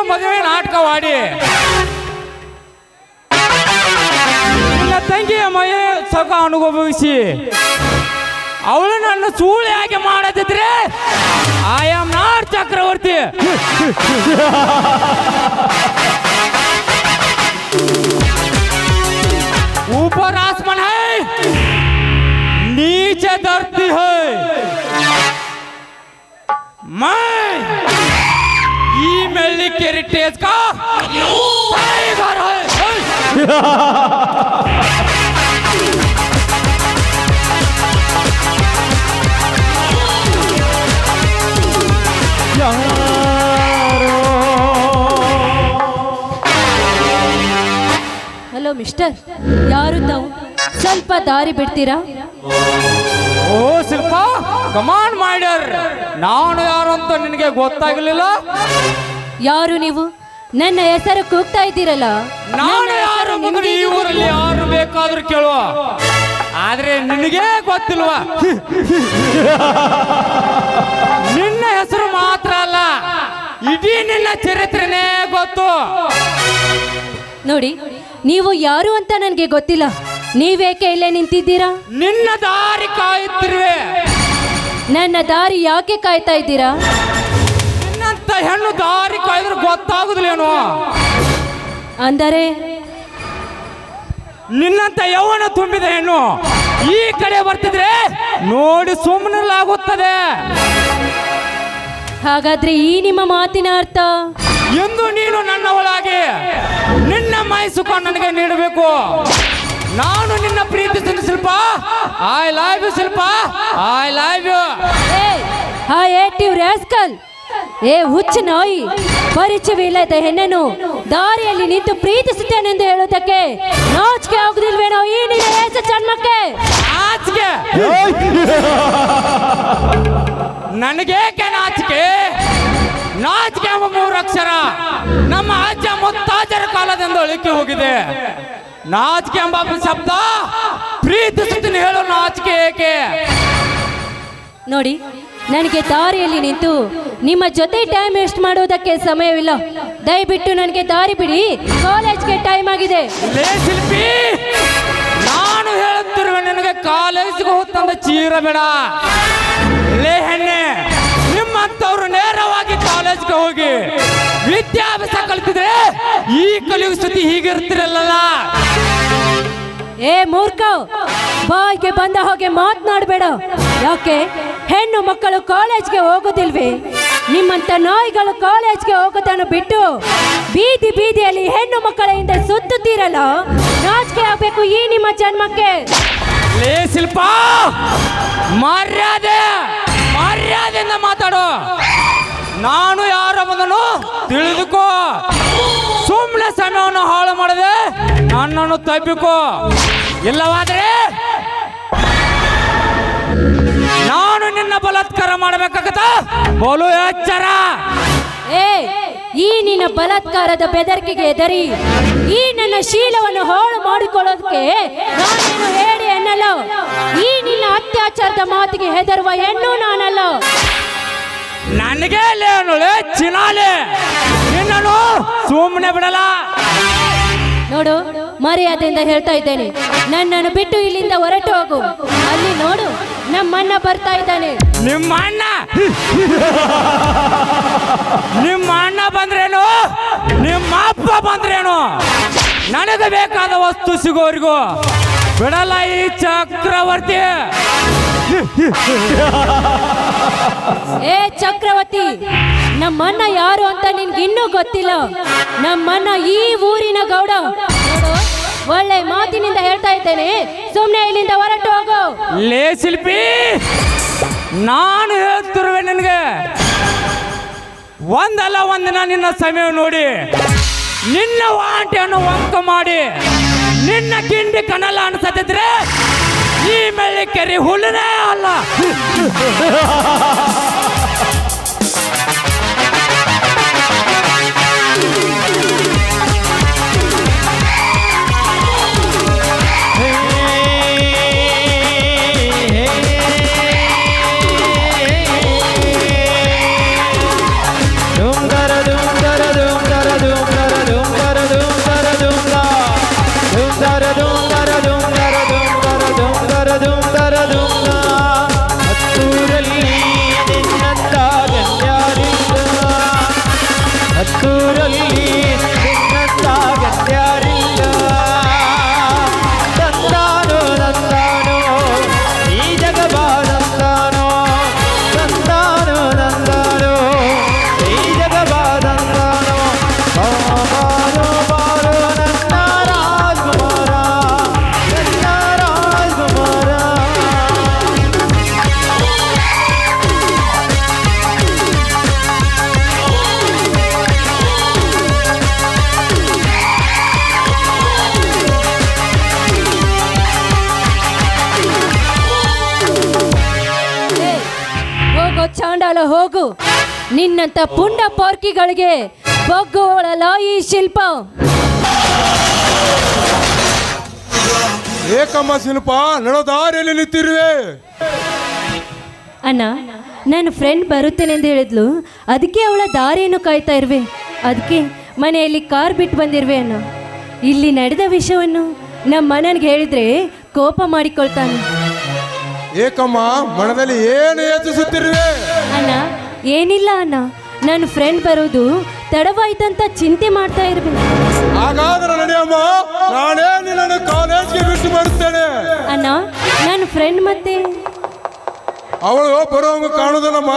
ಮದುವೆ ನಾಟಕವಾಡಿ ನಿನ್ನ ತಂಗಿಯ ಮಯ ಸುಖ ಅನುಭವಿಸಿ ಅವಳು ನನ್ನ ಸೂಳೆಯಾಗಿ ಮಾಡದಿದ್ರೆ ಐ ಆಮ್ ನಾಟ್ ಚಕ್ರವರ್ತಿ. ऊपर आसमान है, नीचे धरती है, मैं ई मेली हेरिटेज का टाइगर है. ಹಲೋ ಮಿಸ್ಟರ್, ಯಾರು ತಾವು? ಸ್ವಲ್ಪ ದಾರಿ ಬಿಡ್ತೀರಾ? ಓ ಶಿಲ್ಪ, ಕಮಾಂಡ್ ಮಾಡರ್, ನಾನು ಯಾರು ಅಂತ ನಿನಗೆ ಗೊತ್ತಾಗಲಿಲ್ಲ? ಯಾರು ನೀವು? ನನ್ನ ಹೆಸರು ಕೂಗ್ತಾ ಇದ್ದೀರಲ್ಲ. ನಾನು ಯಾರು ಮುಂದೆ ಈ ಊರಲ್ಲಿ ಯಾರು ಬೇಕಾದ್ರೂ ಕೇಳುವ, ಆದ್ರೆ ನಿನಗೆ ಗೊತ್ತಿಲ್ವಾ? ನಿನ್ನ ಹೆಸರು ಮಾತ್ರ ಅಲ್ಲ, ಇಡೀ ನಿನ್ನ ಚರಿತ್ರೆನೇ ಗೊತ್ತು. ನೋಡಿ, ನೀವು ಯಾರು ಅಂತ ನನಗೆ ಗೊತ್ತಿಲ್ಲ. ನೀವೇಕೆ ಇಲ್ಲೇ ನಿಂತಿದ್ದೀರಾ? ನಿನ್ನ ದಾರಿ ಕಾಯುತ್ತಿರುವೆ. ನನ್ನ ದಾರಿ ಯಾಕೆ ಕಾಯ್ತಾ ಇದ್ದೀರಾ? ನಿನ್ನಂತ ಹೆಣ್ಣು ದಾರಿ ಕಾಯ್ದ್ರೆ ಗೊತ್ತಾಗುದಿಲ್ಲೇನು? ಅಂದರೆ ನಿನ್ನಂತ ಯೌವನ ತುಂಬಿದ ಹೆಣ್ಣು ಈ ಕಡೆ ಬರ್ತಿದ್ರೆ ನೋಡಿ ಸುಮ್ಮನಿರಲಾಗುತ್ತದೆ. ಹಾಗಾದ್ರೆ ಈ ನಿಮ್ಮ ಮಾತಿನ ಅರ್ಥ? ಎಂದು ನೀನು ನನ್ನವಳಾಗಿ ನಿನ್ನ ಮೈ ಸುಖ ನನಗೆ ನೀಡಬೇಕು. ನಾನು ನಿನ್ನ ಪ್ರೀತಿಸಿದ Shilpa. I love you Shilpa, I love you. I hate you rascal. ಏ ಹುಚ್ಚ ನಾಯಿ, ಪರಿಚಯವಿಲ್ಲದ ಹೆಣ್ಣನ್ನು ದಾರಿಯಲ್ಲಿ ನಿಂತು ಪ್ರೀತಿಸುತ್ತೇನೆಂದು ಹೇಳುವುದಕ್ಕೆ ನಾಚಿಕೆ ಆಗುದಿಲ್ವೇನೋ ಈ ನಿನ್ನ ಏಸ ಜನ್ಮಕ್ಕೆ? ನಾಚಿಕೆ? ನನಗೇಕೆ ನಾಚಿಕೆ? ನಾಚಿಕೆ ಎಂಬ 3 ಅಕ್ಷರ ನಮ್ಮ ಅಜ್ಜ ಮುತ್ತಾಜರ ಕಾಲದಿಂದ ಅಳಿಕೆ ಹೋಗಿದೆ. ನಾಚಿಕೆ ಎಂಬ ಶಬ್ದ ಪ್ರೀತಿಸುತ್ತೀನಿ ಹೇಳೋ ನಾಚಿಕೆ ಏಕೆ? ನೋಡಿ, ನನಗೆ ದಾರಿಯಲ್ಲಿ ನಿಂತು ನಿಮ್ಮ ಜೊತೆ ಟೈಮ್ ವೇಸ್ಟ್ ಮಾಡೋದಕ್ಕೆ ಸಮಯವಿಲ್ಲ. ದಯವಿಟ್ಟು ನನಗೆ ದಾರಿ ಬಿಡಿ, ಕಾಲೇಜ್ಗೆ ಟೈಮ್ ಆಗಿದೆ. ಲೇ ಶಿಲ್ಪಿ, ನಾನು ಹೇಳುತ್ತಿರುವೆ ನಿನಗೆ ಕಾಲೇಜ್ಗೆ ಹೋಗ್ತಂದ ಚೀರ ಬೇಡ. ಲೇ ಹೆಣ್ಣೆ, ನಿಮ್ಮಂತವ್ರು ನೇರವಾಗಿ ಕಾಲೇಜ್ಗೆ ಹೋಗಿ ವಿದ್ಯಾಭ್ಯಾಸ ಕಲಿತಿದ್ರೆ ಈ ಕಲಿಯುವ ಸ್ಥಿತಿ ಹೀಗಿರ್ತಿರಲ್ಲ. ಏ ಮೂರ್ಖ, ಬಾಯಿಗೆ ಬಂದ ಹಾಗೆ ಮಾತನಾಡಬೇಡ. ಯಾಕೆ ಹೆಣ್ಣು ಮಕ್ಕಳು ಕಾಲೇಜ್ಗೆ ಹೋಗೋದಿಲ್ವೇ? ನಿಮ್ಮಂತ ನಾಯಿಗಳು ಕಾಲೇಜ್ಗೆ ಹೋಗೋದನ್ನು ಬಿಟ್ಟು ಬೀದಿ ಬೀದಿಯಲ್ಲಿ ಹೆಣ್ಣು ಮಕ್ಕಳ ಹಿಂದೆ ಸುತ್ತುತ್ತೀರಲ್ಲ, ನಾಚಿಕೆ ಆಗ್ಬೇಕು ಈ ನಿಮ್ಮ ಜನ್ಮಕ್ಕೆ. ಲೇ ಶಿಲ್ಪ, ಮರ್ಯಾದೆಯಿಂದ ಮಾತಾಡು. ನಾನು ಯಾರ ಬಂದನು ತಿಳಿದುಕೋ. ಸುಮ್ಮನೆ ಸಮಯವನ್ನು ಹಾಳು ಮಾಡದೆ ನನ್ನನ್ನು ತಪ್ಪಿಕೋ. ಇಲ್ಲವಾದ್ರೆ ನಾನು ನಿನ್ನ ಬಲಾತ್ಕಾರ ಮಾಡಬೇಕಾಗತ್ತ. ಬೋಲು ಎಚ್ಚರ. ಏ, ಈ ನಿನ್ನ ಬಲಾತ್ಕಾರದ ಬೆದರಿಕೆಗೆ ಎದರಿ ಈ ನನ್ನ ಶೀಲವನ್ನು ಹಾಳು ಮಾಡಿಕೊಳ್ಳೋದಕ್ಕೆ ನಾನೇನು ಹೇಳಿ ಎನ್ನಲ್ಲ. ಈ ನಿನ್ನ ಅತ್ಯಾಚಾರದ ಮಾತಿಗೆ ಹೆದರುವ ಹೆಣ್ಣು ನಾನಲ್ಲ. ನನಗೆ ಚಿನಾಲೆ ನಿನ್ನನು ಸುಮ್ಮನೆ ಬಿಡಲ್ಲ. ನೋಡು, ಮರ್ಯಾದೆಯಿಂದ ಹೇಳ್ತಾ ಇದ್ದೇನೆ, ನನ್ನನ್ನು ಬಿಟ್ಟು ಇಲ್ಲಿಂದ ಹೊರಟು ಹೋಗು. ಅಲ್ಲಿ ನೋಡು, ನಮ್ಮಣ್ಣ ಬರ್ತಾ ಇದ್ದಾನೆ. ನಿಮ್ಮ ಅಣ್ಣ ಬಂದ್ರೇನು, ನಿಮ್ಮ ಅಪ್ಪ ಬಂದ್ರೇನು, ನನಗೆ ಬೇಕಾದ ವಸ್ತು ಸಿಗೋರಿಗೂ ಬಿಡಲ್ಲ ಈ ಚಕ್ರವರ್ತಿ. ಏ ಚಕ್ರವರ್ತಿ, ನಮ್ಮಣ್ಣ ಯಾರು ಅಂತ ನಿನ್ಗೆ ಇನ್ನೂ ಗೊತ್ತಿಲ್ಲ. ನಮ್ಮಣ್ಣ ಈ ಊರಿನ ಗೌಡ. ನೋಡು, ಒಳ್ಳೆ ಮಾತಿನಿಂದ ಹೇಳ್ತಾ ಇದ್ದೇನೆ, ಸುಮ್ಮನೆ ಇಲ್ಲಿಂದ ಹೊರಟು ಹೋಗು. ಲೇ ಶಿಲ್ಪಿ, ನಾನು ಹೇಳ್ತಿರುವೆ ನಿನಗೆ, ಒಂದಲ್ಲ ಒಂದಿನ ನಿನ್ನ ಸಮಯ ನೋಡಿ ನಿನ್ನ ವಾಂಟಿಯನ್ನು ವಂಕ ಮಾಡಿ ನಿನ್ನ ಕಿಂಡಿ ಕನಲ್ಲ ಅನ್ಸತ್ತಿದ್ರೆ ಈ ಮೆಳ್ಳಿ ಕೆರೆ ಹುಲ್ಲನೇ ಅಲ್ಲ. ಚಾಂಡಾಲ ಹೋಗು, ನಿನ್ನಂತ ಪುಂಡ ಪೋರ್ಕಿಗಳಿಗೆ ಬಗ್ಗೋಳಲ್ಲ ಈ ಶಿಲ್ಪ. ಏಕಮ್ಮ ಶಿಲ್ಪ, ನಡೋ ದಾರಿಯಲ್ಲಿ ನಿಂತಿರುವೆ. ಅಣ್ಣ, ನನ್ನ ಫ್ರೆಂಡ್ ಬರುತ್ತೇನೆ ಅಂತ ಹೇಳಿದ್ಲು, ಅದಕ್ಕೆ ಅವಳ ದಾರಿಯನ್ನು ಕಾಯ್ತಾ ಇರುವೆ. ಅದಕ್ಕೆ ಮನೆಯಲ್ಲಿ ಕಾರ್ ಬಿಟ್ಟು ಬಂದಿರುವೆ ಅಣ್ಣ. ಇಲ್ಲಿ ನಡೆದ ವಿಷಯವನ್ನು ನಮ್ಮ ಮನೆಗೆ ಹೇಳಿದ್ರೆ ಕೋಪ ಮಾಡಿಕೊಳ್ತಾನೆ. ಏಕಮ್ಮ, ಮನದಲ್ಲಿ ಏನು ಯೋಚಿಸುತ್ತಿರುವೆ? ಅಣ್ಣ, ಏನಿಲ್ಲ ಅಣ್ಣ, ನನ್ನ ಫ್ರೆಂಡ್ ಬರೋದು ತಡವಾಯ್ತಂತ ಚಿಂತೆ ಮಾಡ್ತಾ ಇರ್ಬೇಕು. ಹಾಗಾದ್ರೆ ನಡೆಯಮ್ಮ, ನಾನೇ ನಿನ್ನನ್ನು ಕಾಲೇಜ್ಗೆ ಬಿಟ್ಟು ಬರುತ್ತೇನೆ. ಅಣ್ಣ, ನನ್ನ ಫ್ರೆಂಡ್ ಮತ್ತೆ ಅವಳು ಬರುವಂಗ ಕಾಣುದಲ್ಲಮ್ಮ,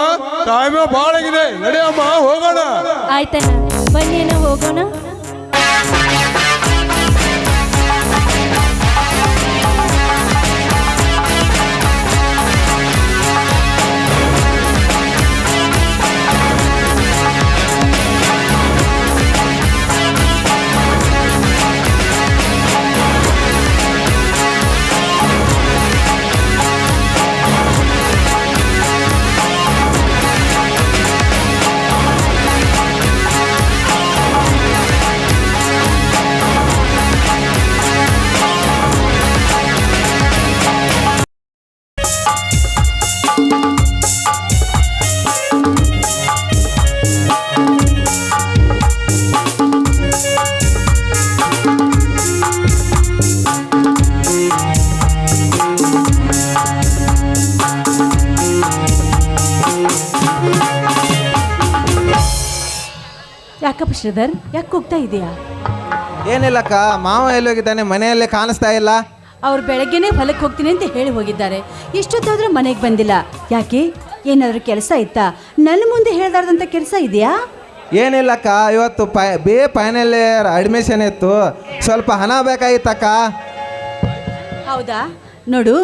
ಟೈಮೇ ಬಾಳಾಗಿದೆ. ನಡೆಯಮ್ಮ, ಹೋಗೋಣ. ಆಯ್ತಣ್ಣ, ಬನ್ನಿ ಅಣ್ಣ, ಹೋಗೋಣ. ಯಾಕಪ್ಪ ಶ್ರೀಧರ್, ಯಾಕೆ ಹೋಗ್ತಾ ಇದೆಯಾ? ಏನಿಲ್ಲಕ್ಕ, ಮಾವ ಎಲ್ಲೋಗಿದ್ದಾನೆ, ಮನೆಯಲ್ಲೇ ಕಾಣಿಸ್ತಾ ಇಲ್ಲ. ಅವ್ರು ಬೆಳಗ್ಗೆನೇ ಹೊಲಕ್ಕೆ ಹೋಗ್ತೀನಿ ಅಂತ ಹೇಳಿ ಹೋಗಿದ್ದಾರೆ. ಇಷ್ಟೊತ್ತಾದ್ರೂ ಮನೆಗೆ ಬಂದಿಲ್ಲ. ಯಾಕೆ, ಏನಾದರೂ ಕೆಲಸ ಇತ್ತಾ? ನನ್ನ ಮುಂದೆ ಹೇಳ್ದಾರ್ದಂಥ ಕೆಲಸ ಇದೆಯಾ? ಏನಿಲ್ಲಕ್ಕ, ಇವತ್ತು ಫೈನಲ್ ಇಯರ್ ಅಡ್ಮಿಷನ್ ಇತ್ತು, ಸ್ವಲ್ಪ ಹಣ ಬೇಕಾಗಿತ್ತಕ್ಕ. ಹೌದಾ? ನೋಡು,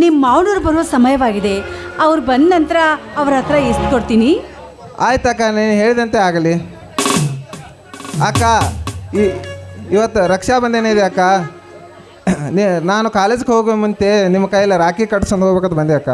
ನಿಮ್ಮ ಮಾವನವ್ರು ಬರುವ ಸಮಯವಾಗಿದೆ. ಅವ್ರು ಬಂದ ನಂತರ ಅವ್ರ ಹತ್ರ ಎಷ್ಟು ಕೊಡ್ತೀನಿ. ಆಯ್ತಕ್ಕ, ನೀನು ಹೇಳಿದಂತೆ ಆಗಲಿ. ಅಕ್ಕ, ಇವತ್ತು ರಕ್ಷಾಬಂಧನ ಇದೆ ಅಕ್ಕ. ನಾನು ಕಾಲೇಜ್ಗೆ ಹೋಗೋ ಮುಂಚೆ ನಿಮ್ಮ ಕೈಯಲ್ಲಿ ರಾಖಿ ಕಟ್ಸ್ಕೊಂಡು ಹೋಗ್ಬೇಕಂತ ಬಂದೆ ಅಕ್ಕ.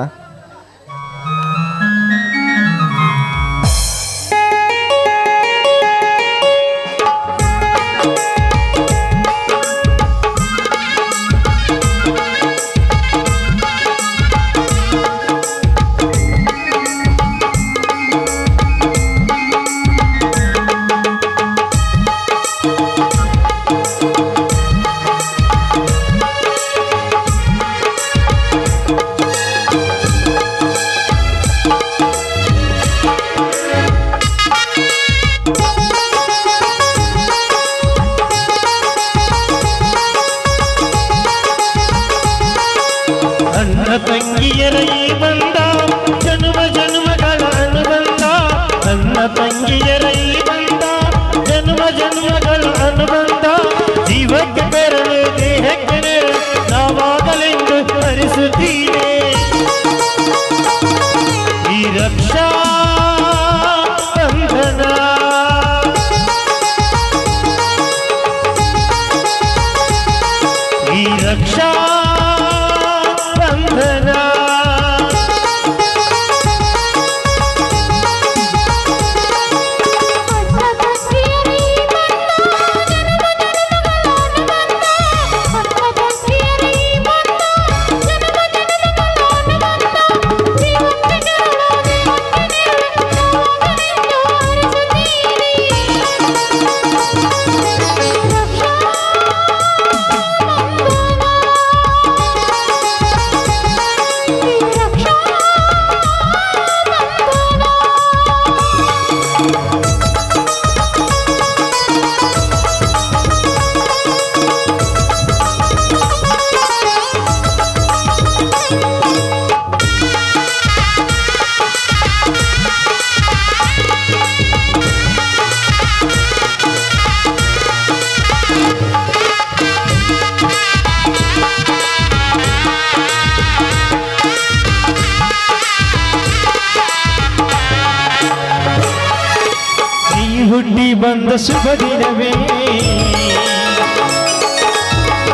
ಬಂದ ಶುಭ ದಿನವೇ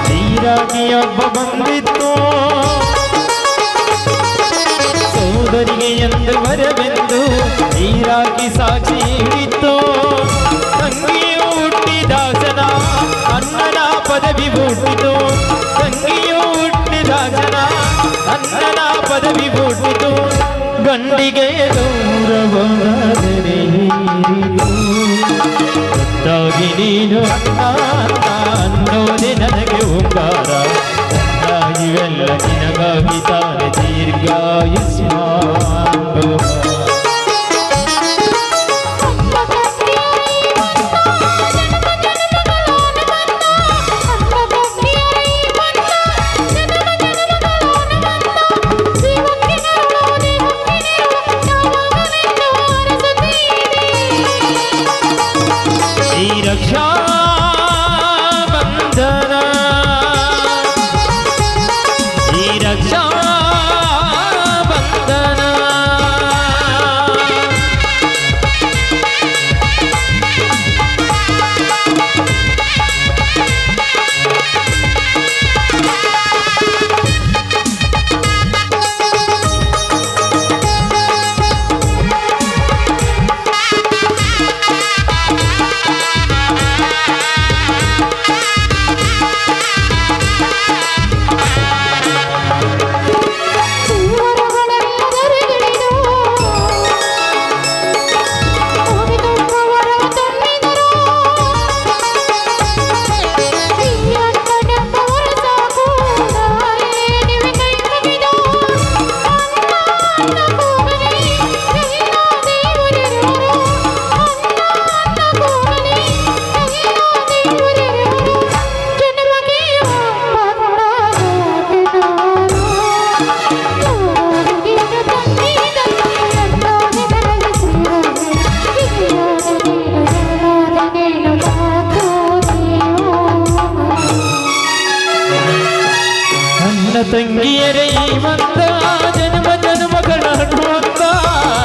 ನೀರಾಗಿ ಹಬ್ಬ ಬಂದಿತ್ತು ಸೋದರಿಗೆ ಎಂದು ವರವೆಂದು ನೀರಾಗಿ ಸಾಕ್ಷಿ ಹಿಡಿತು ತಂಗಿಯು ಹುಟ್ಟಿದಾಸನ ಅಣ್ಣನ ಪದವಿ ಹುಟ್ಟಿತು ತಂಗಿಯು ಹುಟ್ಟಿದಾಸನ ಅಣ್ಣನ ಪದವಿ ಹುಟ್ಟಿತು ಗಂಡಿಗೆ ಗೌರವವಾದರೆ ಗೊತ್ತಾಗಿ ನೀನು ಅಣ್ಣ ಅನ್ನೋದೇ ನನಗೆ ಓಂಕಾರ ಇವೆಲ್ಲ ನಿನಗಾಗಿ ತಾನೆ ದೀರ್ಘಾಯುಷ್ಮಾನ್ ರಕ್ಷಾ ಬಂಧನ ಈ ರಕ್ಷಾ ಬಂಧನ ತಂಗಿಯರೇ ಬಂದ ಜನ್ಮ ಜನ್ಮಗಳಾಡುವಂತ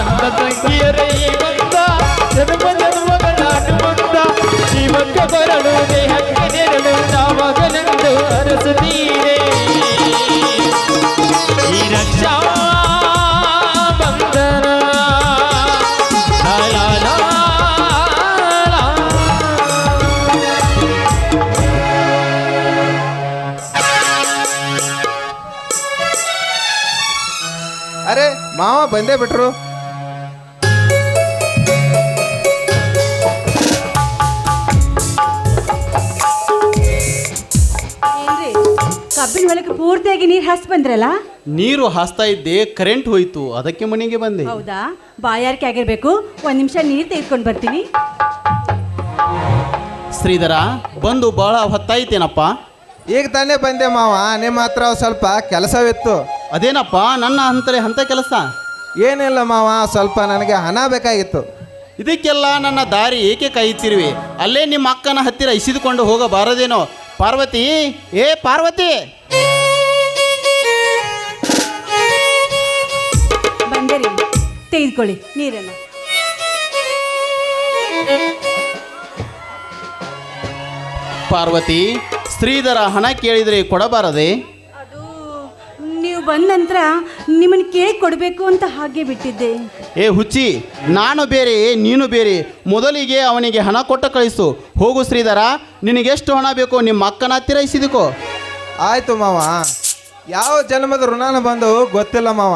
ಅನ್ನ ತಂಗಿಯರೇ ಬಂದ ಜನ್ಮ ಜನ್ಮಗಳಾಡುವಂತ ಶಿವಕ್ಕೆ ಬರಲು ದೇಹಕ್ಕೆ ನೆರಳು ನಾವಾಗಲೆಂದು ಅರಸುತ್ತೀರೆ ಈ ರಕ್ಷಾ ಬಂಧನ ಲಾ ಲಾ ಲಾ. ಅರೆ ಮಾವ ಬಂದೇ ಬಿಟ್ರು. ಏನ್ರಿ ಕಬ್ಬಿನ ಹೊಲಕ್ಕೆ ಪೂರ್ತಿಯಾಗಿ ನೀರು ಹಾಸಿ ಬಂದ್ರಲ್ಲ? ನೀರು ಹಾಸ್ತಾ ಇದ್ದೆ, ಕರೆಂಟ್ ಹೋಯ್ತು, ಅದಕ್ಕೆ ಮನೆಗೆ ಬಂದೆ. ಹೌದಾ? ಬಾಯಾರಿಕೆ ಆಗಿರ್ಬೇಕು, ಒಂದ್ ನಿಮಿಷ ನೀರು ತೆಗೆದುಕೊಂಡು ಬರ್ತೀನಿ. ಶ್ರೀಧರ ಬಂದು ಬಹಳ ಹೊತ್ತಾಯ್ತೇನಪ್ಪ? ಈಗ ತಾನೇ ಬಂದೆ ಮಾವ, ನಿಮ್ಮ ಹತ್ರ ಸ್ವಲ್ಪ ಕೆಲಸವಿತ್ತು. ಅದೇನಪ್ಪ ನನ್ನ ಅಂತ ಕೆಲಸ? ಏನಿಲ್ಲ ಮಾವ, ಸ್ವಲ್ಪ ನನಗೆ ಹಣ ಬೇಕಾಗಿತ್ತು. ಇದಕ್ಕೆಲ್ಲ ನನ್ನ ದಾರಿ ಏಕೆ ಕಾಯುತ್ತಿರುವೆ? ಅಲ್ಲೇ ನಿಮ್ಮ ಅಕ್ಕನ ಹತ್ತಿರ ಇಸಿದುಕೊಂಡು ಹೋಗಬಾರದೇನೋ? ಪಾರ್ವತಿ, ಏ ಪಾರ್ವತಿ! ಬಂದಿರಿ, ತೆಗೆದುಕೊಳ್ಳಿ ನೀರನ್ನು. ಪಾರ್ವತಿ, ಶ್ರೀಧರ ಹಣ ಕೇಳಿದರೆ ಕೊಡಬಾರದೆ? ಅದು ನೀವು ಬಂದ ನಂತರ ನಿಮ್ಮನ್ನು ಕೇಳಿ ಕೊಡಬೇಕು ಅಂತ ಹಾಗೆ ಬಿಟ್ಟಿದ್ದೆ. ಏ ಹುಚ್ಚಿ, ನಾನು ಬೇರೆ ನೀನು ಬೇರೆ. ಮೊದಲಿಗೆ ಅವನಿಗೆ ಹಣ ಕೊಟ್ಟು ಕಳಿಸು. ಹೋಗು ಶ್ರೀಧರ, ನಿನಗೆಷ್ಟು ಹಣ ಬೇಕೋ ನಿಮ್ಮ ಅಕ್ಕನ ಹತ್ತಿರ ಇಸಿದುಕೋ. ಆಯಿತು ಮಾವ. ಯಾವ ಜನ್ಮದ ಋಣನ ಬಂದು ಗೊತ್ತಿಲ್ಲ ಮಾವ.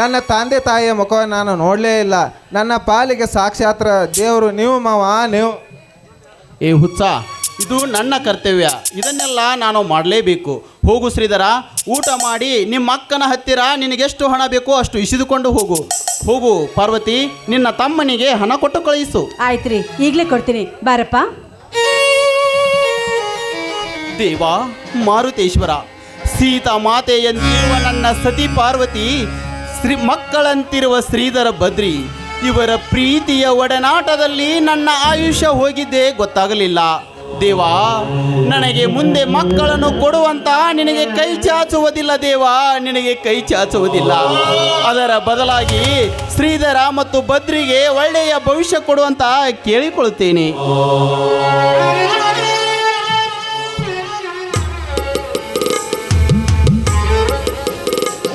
ನನ್ನ ತಂದೆ ತಾಯಿಯ ಮುಖವನ್ನು ನಾನು ನೋಡಲೇ ಇಲ್ಲ. ನನ್ನ ಪಾಲಿಗೆ ಸಾಕ್ಷಾತ್ ದೇವರು ನೀವು ಮಾವ, ನೀವು. ಏ ಹುಚ್ಚ, ಇದು ನನ್ನ ಕರ್ತವ್ಯ, ಇದನ್ನೆಲ್ಲ ನಾನು ಮಾಡಲೇಬೇಕು. ಹೋಗು ಶ್ರೀಧರ, ಊಟ ಮಾಡಿ ನಿಮ್ಮ ಅಕ್ಕನ ಹತ್ತಿರ ನಿನಗೆಷ್ಟು ಹಣ ಬೇಕೋ ಅಷ್ಟು ಇಸಿದುಕೊಂಡು ಹೋಗು. ಹೋಗು ಪಾರ್ವತಿ, ನಿನ್ನ ತಮ್ಮನಿಗೆ ಹಣ ಕೊಟ್ಟು ಕಳುಹಿಸು. ಆಯ್ತು ರೀ, ಈಗಲೇ ಕೊಡ್ತೀನಿ, ಬಾರಪ್ಪ. ದೇವಾ ಮಾರುತೇಶ್ವರ, ಸೀತಾ ಮಾತೆಯಂತಿರುವ ನನ್ನ ಸತಿ ಪಾರ್ವತಿ, ಮಕ್ಕಳಂತಿರುವ ಶ್ರೀಧರ ಬದ್ರಿ, ಇವರ ಪ್ರೀತಿಯ ಒಡನಾಟದಲ್ಲಿ ನನ್ನ ಆಯುಷ್ಯ ಹೋಗಿದ್ದೇ ಗೊತ್ತಾಗಲಿಲ್ಲ. ದೇವಾ, ನನಗೆ ಮುಂದೆ ಮಕ್ಕಳನ್ನು ಕೊಡುವಂತ ನಿನಗೆ ಕೈ ಚಾಚುವುದಿಲ್ಲ ದೇವಾ, ನಿನಗೆ ಕೈ ಚಾಚುವುದಿಲ್ಲ. ಅದರ ಬದಲಾಗಿ ಶ್ರೀಧರ ಮತ್ತು ಬದ್ರಿಗೆ ಒಳ್ಳೆಯ ಭವಿಷ್ಯ ಕೊಡುವಂತ ಕೇಳಿಕೊಳ್ಳುತ್ತೇನೆ.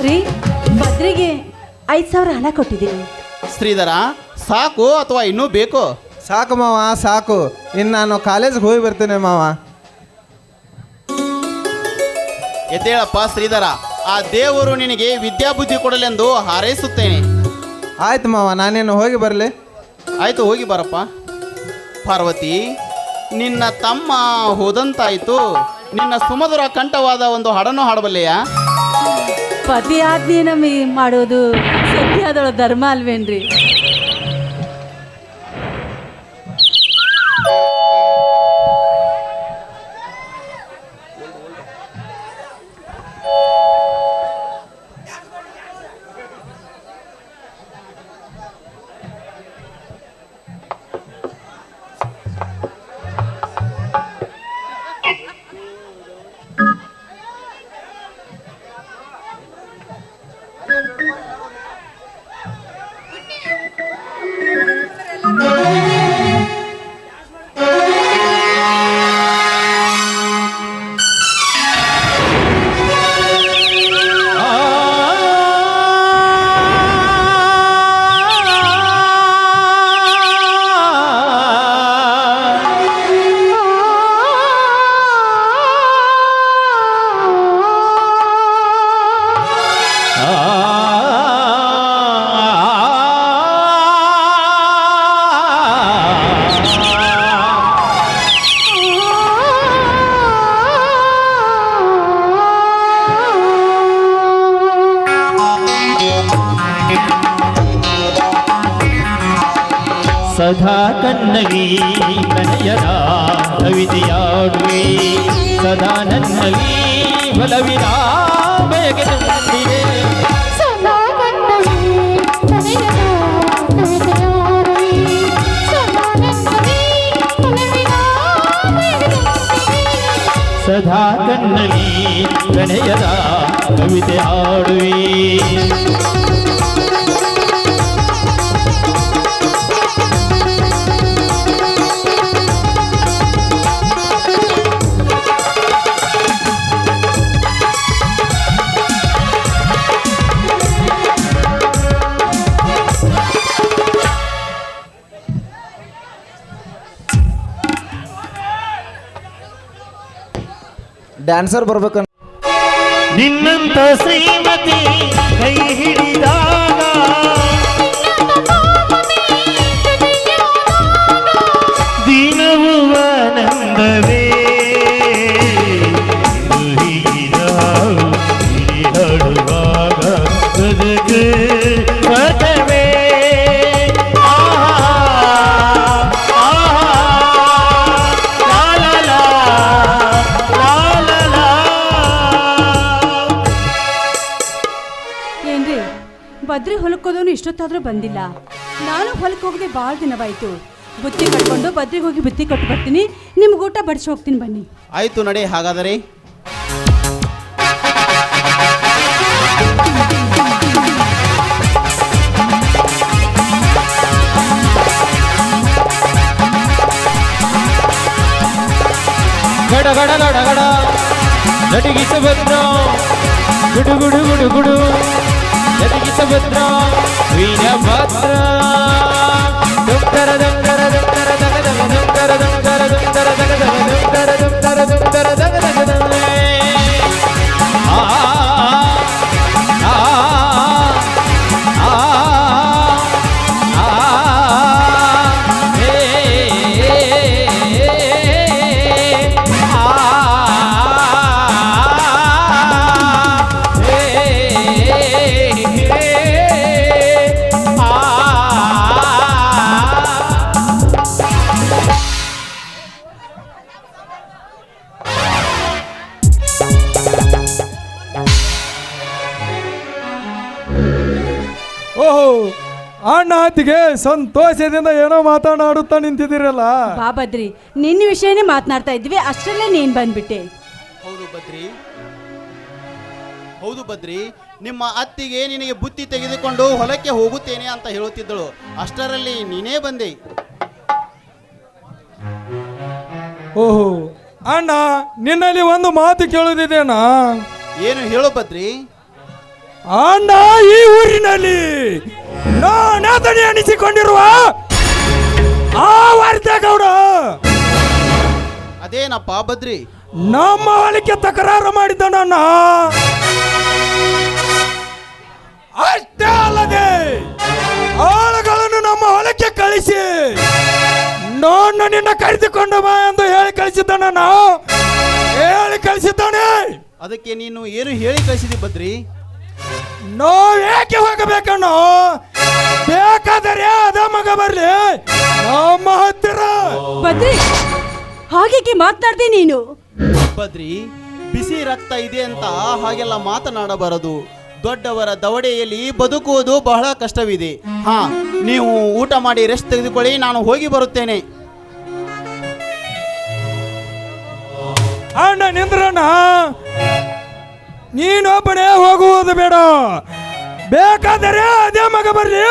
ರೀ, ಬದ್ರಿಗೆ 5,000 ಹಣ ಕೊಟ್ಟಿದ್ದೀನಿ. ಶ್ರೀಧರ, ಸಾಕು ಅಥವಾ ಇನ್ನೂ ಬೇಕು? ಸಾಕು ಮಾವ, ಸಾಕು. ಇನ್ನು ನಾನು ಕಾಲೇಜ್ಗೆ ಹೋಗಿ ಬರ್ತೇನೆ ಮಾವ. ಎದ್ದೇಳಪ್ಪ ಶ್ರೀಧರ, ಆ ದೇವರು ನಿನಗೆ ವಿದ್ಯಾಬುದ್ಧಿ ಕೊಡಲೆಂದು ಹಾರೈಸುತ್ತೇನೆ. ಆಯ್ತು ಮಾವ, ನಾನೇನು ಹೋಗಿ ಬರಲಿ? ಆಯಿತು, ಹೋಗಿ ಬರಪ್ಪ. ಪಾರ್ವತಿ, ನಿನ್ನ ತಮ್ಮ ಹೋದಂತಾಯಿತು. ನಿನ್ನ ಸುಮಧುರ ಕಂಠವಾದ ಒಂದು ಹಾಡನ್ನು ಹಾಡಬಲ್ಲೆಯಾ? ಪತಿ ಆಜ್ಞೆ ನಮಗೆ ಮಾಡೋದು ಸತ್ಯಾದೊಳ ಧರ್ಮ ಅಲ್ವೇನ್ರಿ? ಸದಾ ಕಣ್ಣಲ್ಲಿ ಪ್ರಣಯದ ಕವಿತೆಯಾಡುವೆ, ಸದಾ ನನ್ನಲ್ಲಿ ಬಲವಿನ ಬಯಕೆ ತುಂಬಿದೆ. ಸದಾ ಕಣ್ಣಲ್ಲಿ ಪ್ರಣಯದ ಕವಿತೆಯಾಡುವೆ, ಸದಾ ನನ್ನಲ್ಲಿ ಬಲವಿನ ಬಯಕೆ ತುಂಬಿದೆ. ಸದಾ ಕಣ್ಣಲ್ಲಿ ಪ್ರಣಯದ ಕವಿತೆ ಹಾಡುವೆ. ಡ್ಯಾನ್ಸರ್ ಬರ್ಬೇಕು. ನಿನ್ನಂತ ಶ್ರೀಮತಿ ಕೈ ಹಿಡಿದಾಗ ದಿನವೂ ಆನಂದವೇ. ಹಾಡುವಾಗ ಬದುಕು ಪದವೇ. ಬದ್ರಿ ಹೊಲಕ್ಕೆ ಹೋದವನು ಇಷ್ಟೊತ್ತಾದರೂ ಬಂದಿಲ್ಲ. ನಾನು ಹೊಲಕ್ಕೆ ಹೋಗದೆ ಭಾಳ ದಿನವಾಯಿತು. ಬುತ್ತಿ ಕಟ್ಕೊಂಡು ಬದ್ರಿಗೆ ಹೋಗಿ ಬುತ್ತಿ ಕೊಟ್ಟು ಬರ್ತೀನಿ, ನಿಮ್ಗೆ ಊಟ ಬಡಿಸಿ ಹೋಗ್ತೀನಿ, ಬನ್ನಿ. ಆಯಿತು ನಡೆ ಹಾಗಾದರೆ. ಗಡ ಗಡ ಗಡ ಗಡ ನಟಿಗಿಸ ಭದ್ರ, ಗುಡು ಗುಡು ಗುಡು ಗುಡು ನಟಿಗಿಸ ಭದ್ರ, ವೀರಭದ್ರ. ದುಂತರ ದುಂತರ ದುಂತರ ದಗ ದಗ ದುಂತರ ದುಂತರ ದುಂತರ ದಗ ದಗ ದುಂತರ ದುಂತರ ದುಂತರ ದಗ ದಗ ದಗ. ಆ ಆ ಆ ಅಣ್ಣ ಅತ್ತಿಗೆ ಸಂತೋಷದಿಂದ ಏನೋ ಮಾತನಾಡುತ್ತಾ ನಿಂತಿದ್ದೀರಲ್ಲ. ಬಾ ಬದ್ರಿ, ನಿನ್ನ ವಿಷಯನೇ ಮಾತನಾಡ್ತಾ ಇದ್ವಿ, ಅಷ್ಟರಲ್ಲೇ ನೀನ್ ಬಂದ್ಬಿಟ್ಟೆ. ಹೌದು ಬದ್ರಿ, ನಿಮ್ಮ ಅತ್ತಿಗೆ ನಿನಗೆ ಬುತ್ತಿ ತೆಗೆದುಕೊಂಡು ಹೊಲಕ್ಕೆ ಹೋಗುತ್ತೇನೆ ಅಂತ ಹೇಳುತ್ತಿದ್ದಳು, ಅಷ್ಟರಲ್ಲಿ ನೀನೇ ಬಂದೆ. ಓಹೋ ಅಣ್ಣ, ನಿನ್ನಲ್ಲಿ ಒಂದು ಮಾತು ಕೇಳುವುದಿದೇನಾ? ಏನು ಹೇಳು ಬದ್ರಿ? ಅಣ್ಣ, ಈ ಊರಿನಲ್ಲಿ ನಾನಾದನೆ ಅನಿಸಿಕೊಂಡಿರುವ ಆ ವಾರ್ತೆಗೌಡ ಅದೇನಪ್ಪ ಬದ್ರಿ? ನಮ್ಮ ಹೊಲಕ್ಕೆ ತಕರಾರು ಮಾಡಿದ್ದಣ್ಣ. ಅಷ್ಟೇ ಅಲ್ಲದೆ ಆಳುಗಳನ್ನು ನಮ್ಮ ಹೊಲಕ್ಕೆ ಕಳಿಸಿ ನಾನು ನಿನ್ನ ಕರೆದುಕೊಂಡು ಬಾ ಎಂದು ಹೇಳಿ ಕಳಿಸಿದ್ದಾನ. ಹೇಳಿ ಕಳಿಸಿದ್ದಾನೆ. ಅದಕ್ಕೆ ನೀನು ಏನು ಹೇಳಿ ಕಳಿಸಿದಿ ಬದ್ರಿ? ಏಕೆ ಹೋಗಬೇಕಣ್ಣ? ಬೇಕಾದರೆ ಅದ ಮಗ ಬರ್ಲಿ ನಮ್ಮ ಹತ್ತಿರ. ಬದ್ರಿ, ಹಾಗೆ ಮಾತನಾಡ್ದೆ ನೀನು. ಬದ್ರಿ, ಬಿಸಿ ರಕ್ತ ಇದೆ ಅಂತ ಹಾಗೆಲ್ಲ ಮಾತನಾಡಬಾರದು. ದೊಡ್ಡವರ ದವಡೆಯಲ್ಲಿ ಬದುಕುವುದು ಬಹಳ ಕಷ್ಟವಿದೆ. ಹಾ, ನೀವು ಊಟ ಮಾಡಿ ರೆಸ್ಟ್ ತೆಗೆದುಕೊಳ್ಳಿ, ನಾನು ಹೋಗಿ ಬರುತ್ತೇನೆ. ಅಣ್ಣ ನಿಂದ್ರಣ್ಣ, ನೀನೊಬ್ಬನೇ ಹೋಗುವುದು ಬೇಡ. ಬೇಕಾದರೆ ಅದೇ ಮಗ ಬರ್ಲಿ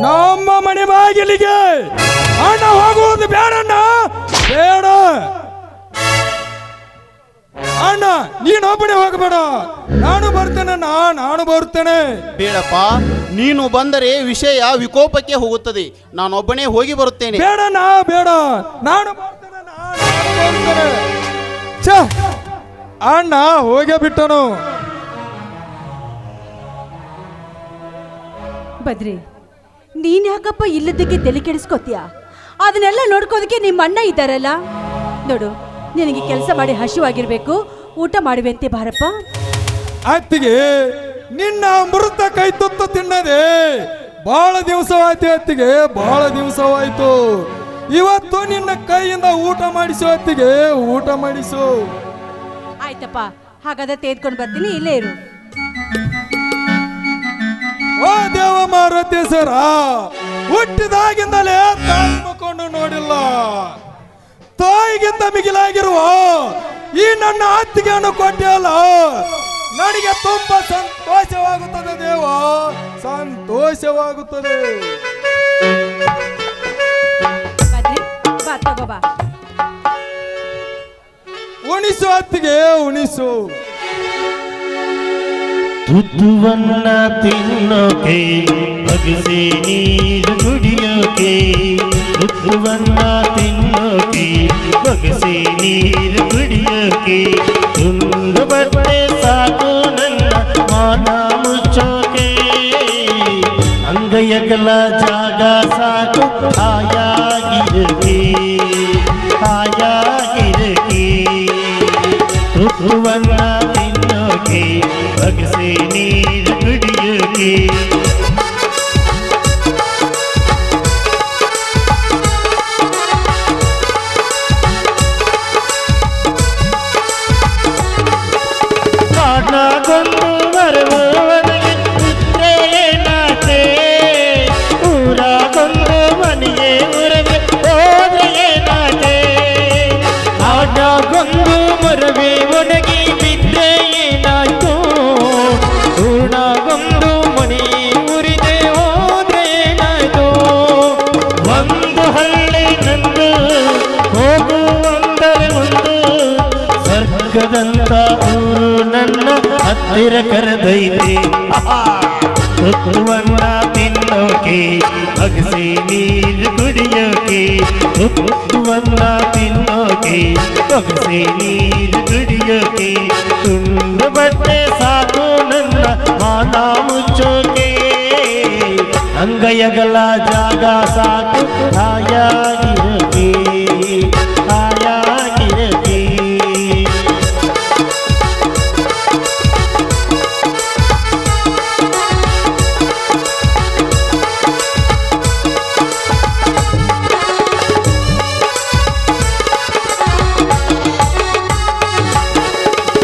ನಮ್ಮ ಮನೆ ಬಾಗಿಲಿಗೆ. ಅಣ್ಣ ಹೋಗುವುದು ಬೇಡಣ್ಣ, ಬೇಡ ಅಣ್ಣ, ನೀನೊಬ್ಬನೇ ಹೋಗಬೇಡ. ನಾನು ಬರ್ತೇನಣ್ಣ, ನಾನು ಬರ್ತೇನೆ. ಬೇಡಪ್ಪ, ನೀನು ಬಂದರೆ ವಿಷಯ ವಿಕೋಪಕ್ಕೆ ಹೋಗುತ್ತದೆ. ನಾನೊಬ್ಬನೇ ಹೋಗಿ ಬರುತ್ತೇನೆ. ಬೇಡಣ್ಣ, ಬೇಡ, ನಾನು ಬರ್ತೇನಣ್ಣ, ನಾನು ಬರ್ತೇನೆ. ಛ, ಅಣ್ಣ ಹೋಗೇ ಬಿಟ್ಟನು. ಬದ್ರಿ, ನೀನ್ ಯಾಕಪ್ಪ ಇಲ್ಲದಕ್ಕೆ ತಲೆ ಕೆಡಿಸ್ಕೋತೀಯ? ಅದನ್ನೆಲ್ಲ ನೋಡ್ಕೋದಕ್ಕೆ ನಿಮ್ಮ ಅಣ್ಣ ಇದ್ದಾರಲ್ಲ. ನೋಡು, ನಿನಗೆ ಕೆಲಸ ಮಾಡಿ ಹಸಿವಾಗಿರ್ಬೇಕು, ಊಟ ಮಾಡುವಂತೆ ಬಾರಪ್ಪ. ಅತ್ತಿಗೆ, ನಿನ್ನ ಮೃತ ಕೈ ತುತ್ತು ತಿನ್ನದೆ ಬಹಳ ದಿವಸವಾಯ್ತು ಅತ್ತಿಗೆ, ಬಹಳ ದಿವಸವಾಯ್ತು. ಇವತ್ತು ನಿನ್ನ ಕೈಯಿಂದ ಊಟ ಮಾಡಿಸು ಅತ್ತಿಗೆ, ಊಟ ಮಾಡಿಸು. ಆಯ್ತಪ್ಪ, ಹಾಗಾದ್ರೆ ತೆಗೆದುಕೊಂಡು ಬರ್ತೀನಿ, ಇಲ್ಲೇ ಇರು. ಓ ದೇವ ಮಾರುತೇಶ್ವರ, ಹುಟ್ಟಿದಾಗಿಂದಲೇ ತಾಯಿ ಮುಖಂಡು ನೋಡಿಲ್ಲ. ತಾಯಿಗಿಂತ ಮಿಗಿಲಾಗಿರುವ ಈ ನನ್ನ ಅತ್ತಿಗೆಯನ್ನು ಕೊಟ್ಟಿಯಲ್ಲ, ನನಗೆ ತುಂಬಾ ಸಂತೋಷವಾಗುತ್ತದೆ ದೇವ, ಸಂತೋಷವಾಗುತ್ತದೆ. ಬದ್ರಿ, ಬಾ ತಗೋ ಬಾ. ಉಣಿಸು ಅತ್ತಿಗೆ, ಉಣಿಸು. ತುತ್ತುವನ್ನ ತಿನ್ನೋಕೆ ಬಗಸೆ ನೀರು ಕುಡಿಯೋಕೆ, ತುತ್ತುವನ್ನ ತಿನ್ನೋಕೆ ಬಗಸೆ ನೀರು ಕುಡಿಯೋಕೆ, ತುಂಡು ಬಟ್ಟೆ ಸಾಕು ನನ್ನ ಮಾನ ಮುಚ್ಚೋಕೆ, ಅಂಗೈಯಗಲ ಜಾಗ ಸಾಕು ಹಾಯಾಗಿರಕೆ, ಹಾಯಾಗಿರಕೆ, ತುತ್ತುವನ್ನ ತಿನ್ನೋಕೆ ಬಗಸೆ ನೀರು ಕುಡಿಯೋಕೆ. ಕಾಡ್ನಾಗೊಂದು ಬರುವವನಿಗೆ ಏನಾತೆ, ಊರಾಗೊಂದು ಮನೆಯೇ ಉರವೆ ಹೋದ್ರೆ ಏನಾತೆ, ಕಾಡ್ನಾಗೊಂದು ಮರವೇ ಒಣಗಿ ಬಿದ್ದೆ ಏನಾಯ್ತು, ಊರಾಗೊಂದು ಮನೆ ಉರಿದೆ ಹೋದ್ರೆ ಏನಾಯ್ತು, ಒಂದು ಹಳ್ಳಿ ನಂದು ಹೋಗುವಂದರೆ ಒಂದು ಸ್ವರ್ಗದಂತ ಊರು ನನ್ನ ಹತ್ತಿರ ಕರೆದೈತೆ. ತುತ್ತುವನ್ನ ತಿನ್ನೋಕೆ ಬಗಸೆ ನೀರು ಕುಡಿಯೋಕೆ, ತುತ್ತುವನ್ನ ತಿನ್ನೋಕೆ ಬಗಸೆ ನೀರು ಕುಡಿಯೋಕೆ, ತುಂಡು ಬಟ್ಟೆ ಸಾಕು ನನ್ನ ಮಾನ ಮುಚ್ಚೋಕೆ, ಅಂಗೈಯಗಲ ಜಾಗ ಸಾಕು ಹಾಯಾಗಿರಕೆ, ಹಾಯಾಗಿರಕೆ.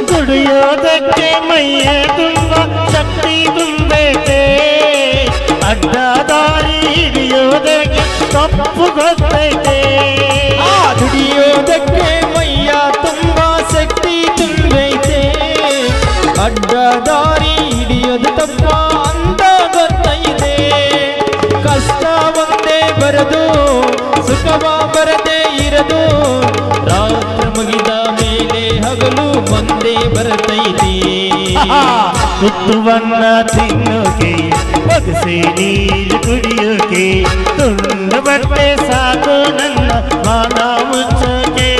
ದುಡಿಯೋದಕ್ಕೆ ಮೈಯ ತುಂಬ ಶಕ್ತಿ ತುಂಬೈತೆ, ಅಡ್ಡ ದಾರಿ ತಪ್ಪು ಗೊತ್ತೈತೆ ಆ ದುಡಿಯೋದಕ್ಕೆ ಮೈಯ ತುಂಬಾ ಶಕ್ತಿ ತುಂಬೈತೆ ಅಡ್ಡ ದಾರಿ ಹಿಡಿಯೋದು ತಪ್ಪ ಅಂತ ಗೊತ್ತೈತೆ ಕಷ್ಟ ಒಂದೇ ಬರದು ಸುಖವ ಬರದೇ ಇರದು ರಾತ್ರಿ ಮುಗಿದ ಮೇಲೆ ಹಗಲು ಬಂದೇ ಬರ್ತೈತಿ ತುತ್ತುವನ್ನ ತಿನ್ನೋಕೆ ಬಗಸೆ ನೀರು ಕುಡಿಯೋಕೆ ತುಂಡು ಬಟ್ಟೆ ಸಾಕು ನನ್ನ ಮಾನ ಮುಚ್ಚೋಕೆ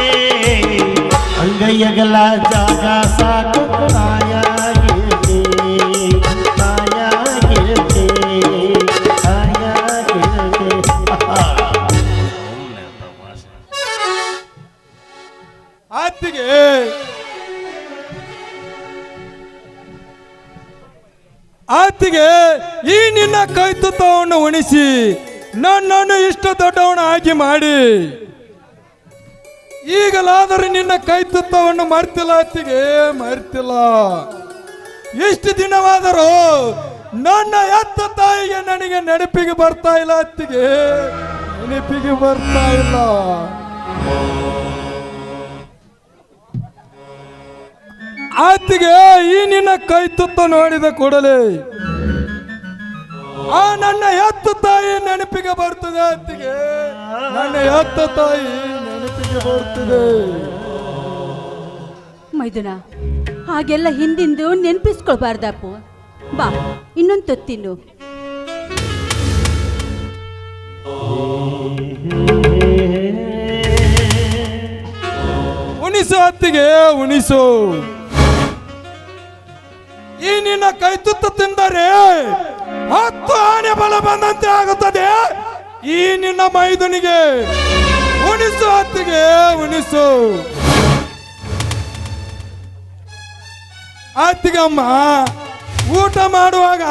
ಅಂಗೈಯಗಲ ಜಾಗ ಸಾಕು ಆಯಾಗಿರುತ್ತೆ ಆಯಾಗಿರುತ್ತೆ ಆಯಾಗಿರುತ್ತೆ ಅತ್ತಿಗೆ ಆತಿಗೆ ಈ ನಿನ್ನ ಕೈತುತ್ತವನ್ನು ಉಣಿಸಿ ನನ್ನನ್ನು ಇಷ್ಟು ದೊಡ್ಡವನ ಆಗಿ ಮಾಡಿ ಈಗಲಾದರೂ ನಿನ್ನ ಕೈತುತ್ತವನ್ನು ಮರ್ತಿಲ್ಲ ಅತ್ತಿಗೆ ಮರ್ತಿಲ್ಲ. ಇಷ್ಟು ದಿನವಾದರೂ ನನ್ನ ಎತ್ತ ತಾಯಿಗೆ ನನಗೆ ನೆನಪಿಗೆ ಬರ್ತಾ ಇಲ್ಲ ಅತ್ತಿಗೆ ನೆನಪಿಗೆ ಬರ್ತಾ ಇಲ್ಲ. ಆತಿಗೆ ಈ ನಿನ್ನ ಕೈ ತುತ್ತ ನೋಡಿದ ಕೂಡಲೇ ಆ ನನ್ನ ಎತ್ತ ತಾಯಿ ನೆನಪಿಗೆ ಬರ್ತದೆ ಆತಿಗೆ ನನ್ನ ಎತ್ತ ತಾಯಿ ನೆನಪಿಗೆ ಬರ್ತದೆ. ಮೈದುನ ಹಾಗೆಲ್ಲ ಹಿಂದಿಂದು ನೆನಪಿಸ್ಕೊಳ್ಬಾರ್ದಪ್ಪು. ಬಾ ಇನ್ನೊಂದು ತೊತ್ತಿನ್ನು. ಉಣಿಸು ಅತ್ತಿಗೆ ಉಣಿಸು. ಈ ನಿನ್ನ ಕೈ ತುತ್ತ ತಿಂದರೆ 10 ಆನೆ ಬಲ ಬಂದಂತೆ ಆಗುತ್ತದೆ ಈ ನಿನ್ನ ಮೈದುನಿಗೆ. ಉಣಿಸು ಅತ್ತಿಗೆ ಉಣಿಸು. ಅತ್ತಿಗಮ್ಮ ಊಟ ಮಾಡುವಾಗ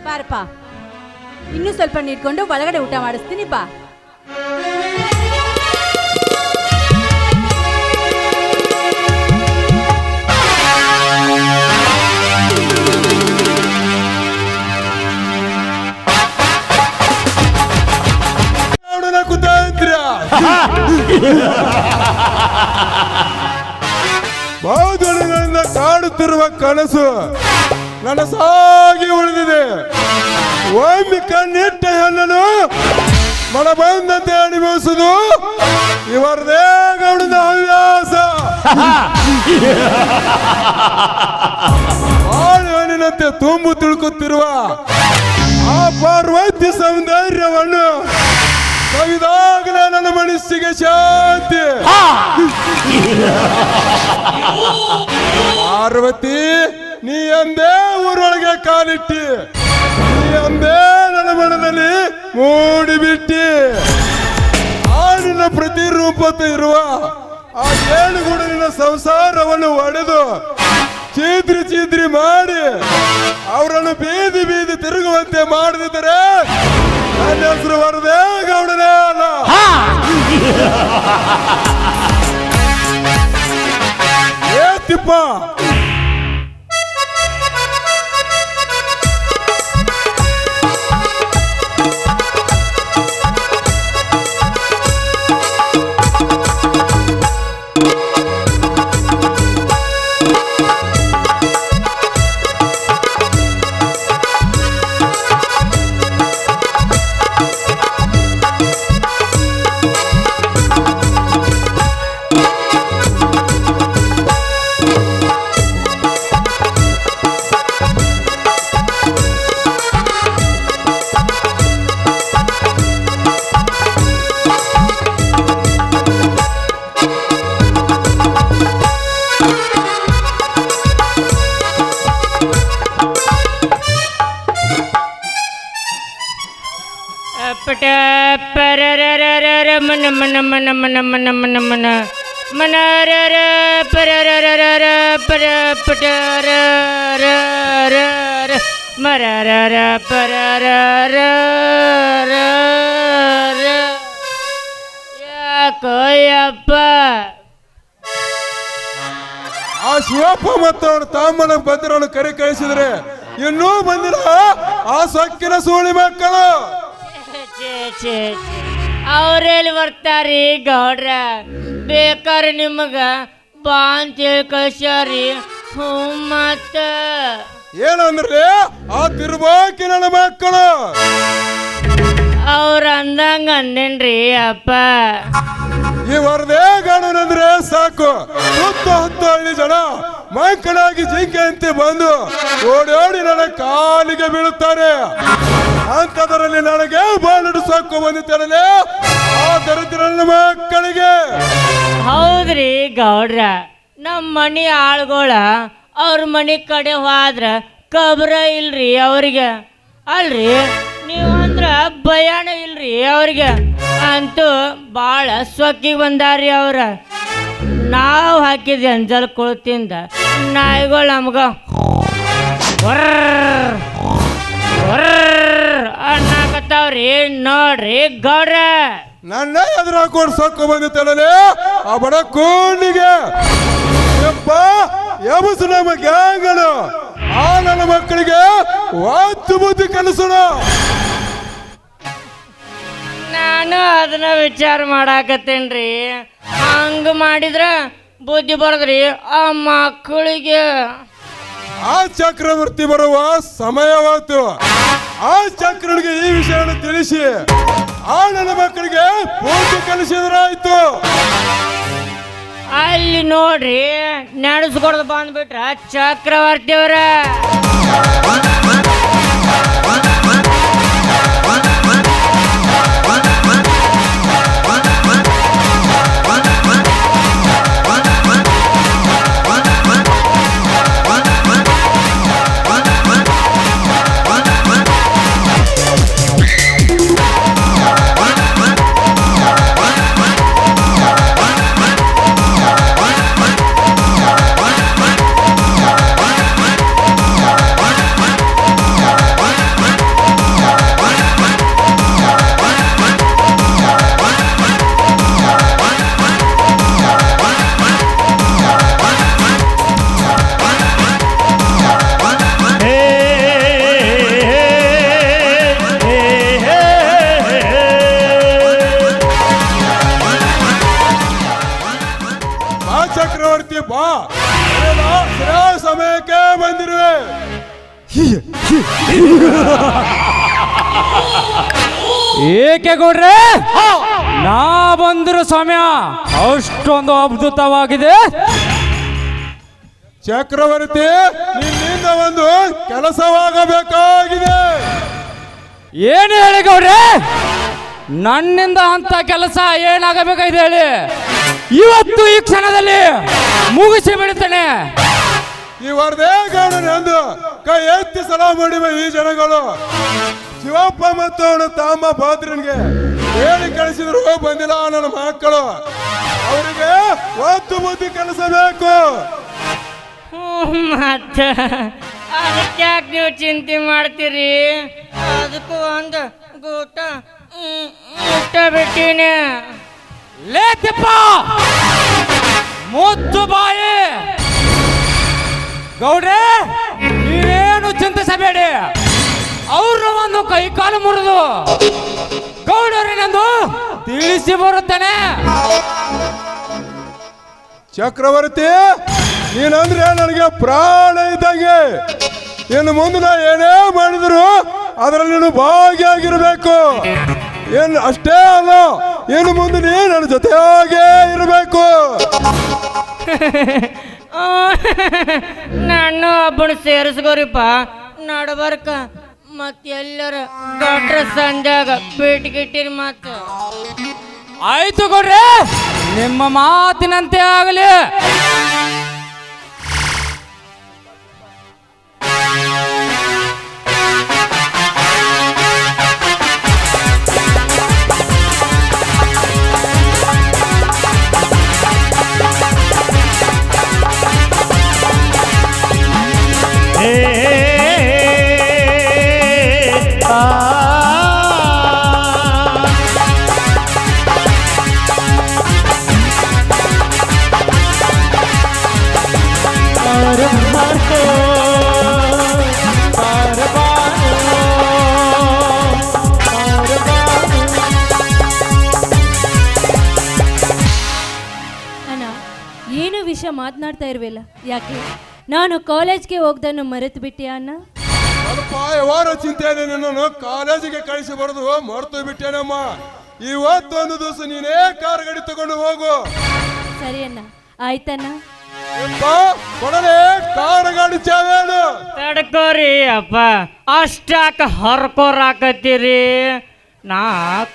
ಬಾರಪ್ಪ ಇನ್ನೂ ಸ್ವಲ್ಪ ನೀಡ್ಕೊಂಡು ಒಳಗಡೆ ಊಟ ಮಾಡಿಸ್ತೀನಿ ಬಾ. ಬಹುದಿನಗಳಿಂದ ಕಾಡುತ್ತಿರುವ ಕನಸು ನನಸಾಗಿ ಉಳಿದಿದೆ. ಒಮ್ಮೆ ಕಣ್ಣಿಟ್ಟ ಹೆಣ್ಣನು ಮನ ಬಂದಂತೆ ಅನುಭವಿಸುವುದು ಇವರದೇ ಗೌಡನ ಹವ್ಯಾಸ. ಆಳುವನಿನಂತೆ ತುಂಬು ತಿಳ್ಕುತ್ತಿರುವ ಆ ಪಾರ್ವತಿ ಸೌಂದರ್ಯವನ್ನು ಕವಿದಾಗಲೇ ನನ್ನ ಮನಸ್ಸಿಗೆ ಶಾಂತಿ. ಪಾರ್ವತಿ ನೀ ಅಂದೇ ಊರೊಳಗೆ ಕಾಲಿಟ್ಟಿ, ನೀ ಅಂದೇ ನನ್ನ ಮನದಲ್ಲಿ ಮೂಡಿಬಿಟ್ಟಿ. ಆ ನಿನ್ನ ಪ್ರತಿರೂಪತೆ ಇರುವ ಆ ಏಳುಗೂಡಿನ ಸಂಸಾರವನ್ನು ಒಡೆದು ಚೀದ್ರಿ ಚೀದ್ರಿ ಮಾಡಿ ಅವರನ್ನು ಬೀದಿ ಬೀದಿ ತಿರುಗುವಂತೆ ಮಾಡದಿದ್ದರೆ ನನ್ನ ಹೆಸರು ವರದೇ ಗೌಡನೇ ಅಲ್ಲ. ಏ ತಿಪ್ಪ, ಮನ ಮನ ಮನ ಮನ ಮನ ಮನ ಮನ ಮನ ರ ರ ಪರ ರ ರ ರ ರ ಪರ ಪಟ ರ ರ ರ ರ ಮರ ರ ರ ಪರ ರ ರ ರ ರ ಯಾಕೋಯಪ್ಪ ಆ ಶಿವಪ್ಪ ಮತ್ತು ಅವನ ತಮ್ಮನ ಬಂದಿರೋನು ಕರೆ ಕಳಿಸಿದ್ರೆ ಇನ್ನೂ ಬಂದಿಲ್ಲ ಆ ಸೊಕ್ಕಿನ ಸೂಳಿ ಮಕ್ಕಳು. ಅವ್ರೆಲ್ಲಿ ಬರ್ತಾರಿ ಗೌಡ್ರ, ಬೇಕಾರೆ ನಿಮಗ ಬಾ ಅಂತ ಹೇಳಿ ಕಳ್ಸ್ಯಾರಿ. ಹ್ಞೂ ಮತ್ತ ಏನಂದ್ರಿ ಆ ತಿರುಬಾಕಿ ನನ್ನ ಮಕ್ಕಳು? ಅವ್ರ ಅಂದಂಗ ಅಂದೇನ್ರಿ ಅಪ್ಪ. ಈ ವರದೇ ಕಾನೂನಂದ್ರೆ ಸಾಕು, ಹತ್ತು ಹಳ್ಳಿ ಜನ ಮಕ್ಕಳಾಗಿ ಜಿಂಕೆಯಂತೆ ಬಂದು ಓಡೋಡಿ ನನ್ನ ಕಾಲಿಗೆ ಬೀಳುತ್ತಾರೆ. ಅಂಥದರಲ್ಲಿ ನನಗೆ ಬಾಲಡು ಸಾಕು ಬಂದಿದ್ದಾರಲ್ಲ ಆ ದರಿದ್ರ ನನ್ನ ಮಕ್ಕಳಿಗೆ. ಹೌದ್ರಿ ಗೌಡ್ರ, ನಮ್ಮ ಮನೆ ಆಳುಗಳ ಅವ್ರ ಮನೆ ಕಡೆ ಹೋದ್ರ ಕಬ್ರ ಇಲ್ರಿ ಅವ್ರಿಗೆ. ಅಲ್ರಿ ನೀವಂದ್ರ ಭಯಾನ ಇಲ್ರಿ ಅವ್ರಿಗೆ. ಅಂತೂ ಭಾಳ ಸೊಕ್ಕಿಗೆ ಬಂದಾರಿ ಅವ್ರ. ನಾವು ಹಾಕಿದ ಅಂಜಲ್ ಕೊಳ್ತಿಂದ ನಾಯಿಗಳು ನಮ್ಗ ಅನ್ನಕತ್ತಾವ್ರಿ. ನೋಡ್ರಿ ಗೌಡ್ರ, ನನ್ನ ಎದುರು ಹಾಕೊಂಡು ಸಾಕು ಬಂದಿದ್ದಾರಲ್ಲ ಆ ಬಡ ಕೂಣಿಗೆ ಯಪ್ಪ ಯಬಸು ನಮ್ಮ ಗ್ಯಾಂಗಳು. ಆ ನನ್ನ ಮಕ್ಕಳಿಗೆ ವಾತು ಬುದ್ಧಿ ಕಲಿಸೋಣ. ನಾನು ಅದನ್ನ ವಿಚಾರ ಮಾಡಾಕತ್ತೇನ್ರಿ. ಹಂಗ ಮಾಡಿದ್ರ ಬುದ್ಧಿ ಬರದ್ರಿ ಆ ಮಕ್ಕಳಿಗೆ. ಆ ಚಕ್ರವರ್ತಿ ಬರುವ ಸಮಯವಾಯ್ತು. ಆ ಚಕ್ರನಿಗೆ ಈ ವಿಷಯವನ್ನು ತಿಳಿಸಿ ಆ ನನ್ನ ಮಕ್ಕಳಿಗೆ ಬುದ್ಧಿ ಕಲಿಸಿದ್ರಾಯ್ತು. ಅಲ್ಲಿ ನೋಡ್ರಿ ನಡೆಸ್ಕೊಡ್ದು ಬಂದ್ಬಿಟ್ರ ಚಕ್ರವರ್ತಿ ಅವ್ರ. ಚಕ್ರವರ್ತಿ ಬಾ, ಸಮಯಕ್ಕೆ ಬಂದಿರುವೆ. ಏಕೆ ಗೌಡ್ರೆ, ನಾ ಬಂದಿರೋ ಸಮಯ ಅಷ್ಟೊಂದು ಅದ್ಭುತವಾಗಿದೆ. ಚಕ್ರವರ್ತಿ ನಿನ್ನಿಂದ ಒಂದು ಕೆಲಸವಾಗಬೇಕಾಗಿದೆ. ಏನು ಹೇಳಿ ಗೌಡ್ರೆ, ನನ್ನಿಂದ ಅಂತ ಕೆಲಸ ಏನಾಗಬೇಕಾಗಿದೆ ಹೇಳಿ. ಇವತ್ತು ಈ ಕ್ಷಣದಲ್ಲಿ ಮುಗಿಸಿ ಬಿಡುತ್ತೇನೆ. ಈ ವರದೇ ಕಾನೂನೆಂದು ಕೈ ಎತ್ತಿ ಸಲಾ ಮಾಡಿವ ಈ ಜನಗಳು ಶಿವಪ್ಪ ಮತ್ತು ಅವನ ತಾಮ ಭದ್ರನಿಗೆ ಹೇಳಿ ಕಳಿಸಿದ್ರು ಬಂದಿಲ್ಲ ನನ್ನ ಮಕ್ಕಳು. ಅವರಿಗೆ ಒತ್ತು ಬುದ್ಧಿ ಕಲಿಸಬೇಕು. ಮತ್ತ ಅದಕ್ಕೆ ಯಾಕೆ ನೀವು ಚಿಂತೆ ಮಾಡ್ತೀರಿ? ಅದಕ್ಕೂ ಒಂದು ಗೂಟ ಊಟ ಬಿಟ್ಟಿನಿ. ಲೇತಿಪ್ಪ ಮುದ್ದು ಬಾಯಿ ಗೌಡ್ರೆ, ನೀವೇನು ಚಿಂತಿಸಬೇಡಿ. ಅವ್ರನ್ನ ಒಂದು ಕೈ ಕಾಲು ಮುರಿದು ಗೌಡರೇನೆಂದು ತಿಳಿಸಿ ಬರುತ್ತೇನೆ. ಚಕ್ರವರ್ತಿ ನೀನಂದ್ರೆ ನನಗೆ ಪ್ರಾಣ ಇದ್ದಂಗೆ. ಇನ್ನು ಮುಂದೆ ನಾ ಏನೇ ಮಾಡಿದ್ರು ಅದರಲ್ಲಿ ನೀನು ಭಾಗಿಯಾಗಿರ್ಬೇಕು. ಏನು ಅಷ್ಟೇ ಅಲ್ಲ, ಇನ್ನು ಮುಂದೆ ನೀ ನನ್ನ ಜೊತೆಯಾಗೇ ಇರಬೇಕು. ನಾನು ಒಬ್ಬನು ಸೇರಿಸ್ಕೋರಿಪ್ಪ ನಡ್ಬರ್ಕ. ಮತ್ತೆಲ್ಲರ ಗಟ್ರ ಸಂಜಾಗ ಬಿಟ್ಗಿಟ್ಟಿರಿ ಮತ್ತು. ಆಯ್ತು ಗೌಡ್ರೆ, ನಿಮ್ಮ ಮಾತಿನಂತೆ ಆಗಲಿ. ಮಾತನಾಡ್ತಾ ಇರುವೆಲ್ಲ ಯಾಕೆ? ನಾನು ಕಾಲೇಜ್ಗೆ ಹೋಗ್ದನ್ನು ಮರೆತು ಬಿಟ್ಟೆ ಅಣ್ಣ? ಸ್ವಲ್ಪ ವ್ಯವಹಾರ ಚಿಂತೆಯನ್ನು ನಿನ್ನನ್ನು ಕಾಲೇಜಿಗೆ ಕಳಿಸಿ ಬರೋದು ಮರೆತು ಬಿಟ್ಟೇನಮ್ಮ. ಇವತ್ತೊಂದು ದಿವಸ ನೀನೇ ಕಾರ್ ಗಾಡಿ ತಗೊಂಡು ಹೋಗು. ಸರಿ ಅಣ್ಣ, ಆಯ್ತಣ್ಣ. ಕೊಡಲೇ ಕಾರ್ ಗಾಡಿ ಚಾವೇನು? ತಡ್ಕೋರಿ ಅಪ್ಪ, ಅಷ್ಟಾಕ ಹರ್ಕೋರಾಕತ್ತೀರಿ. ನಾ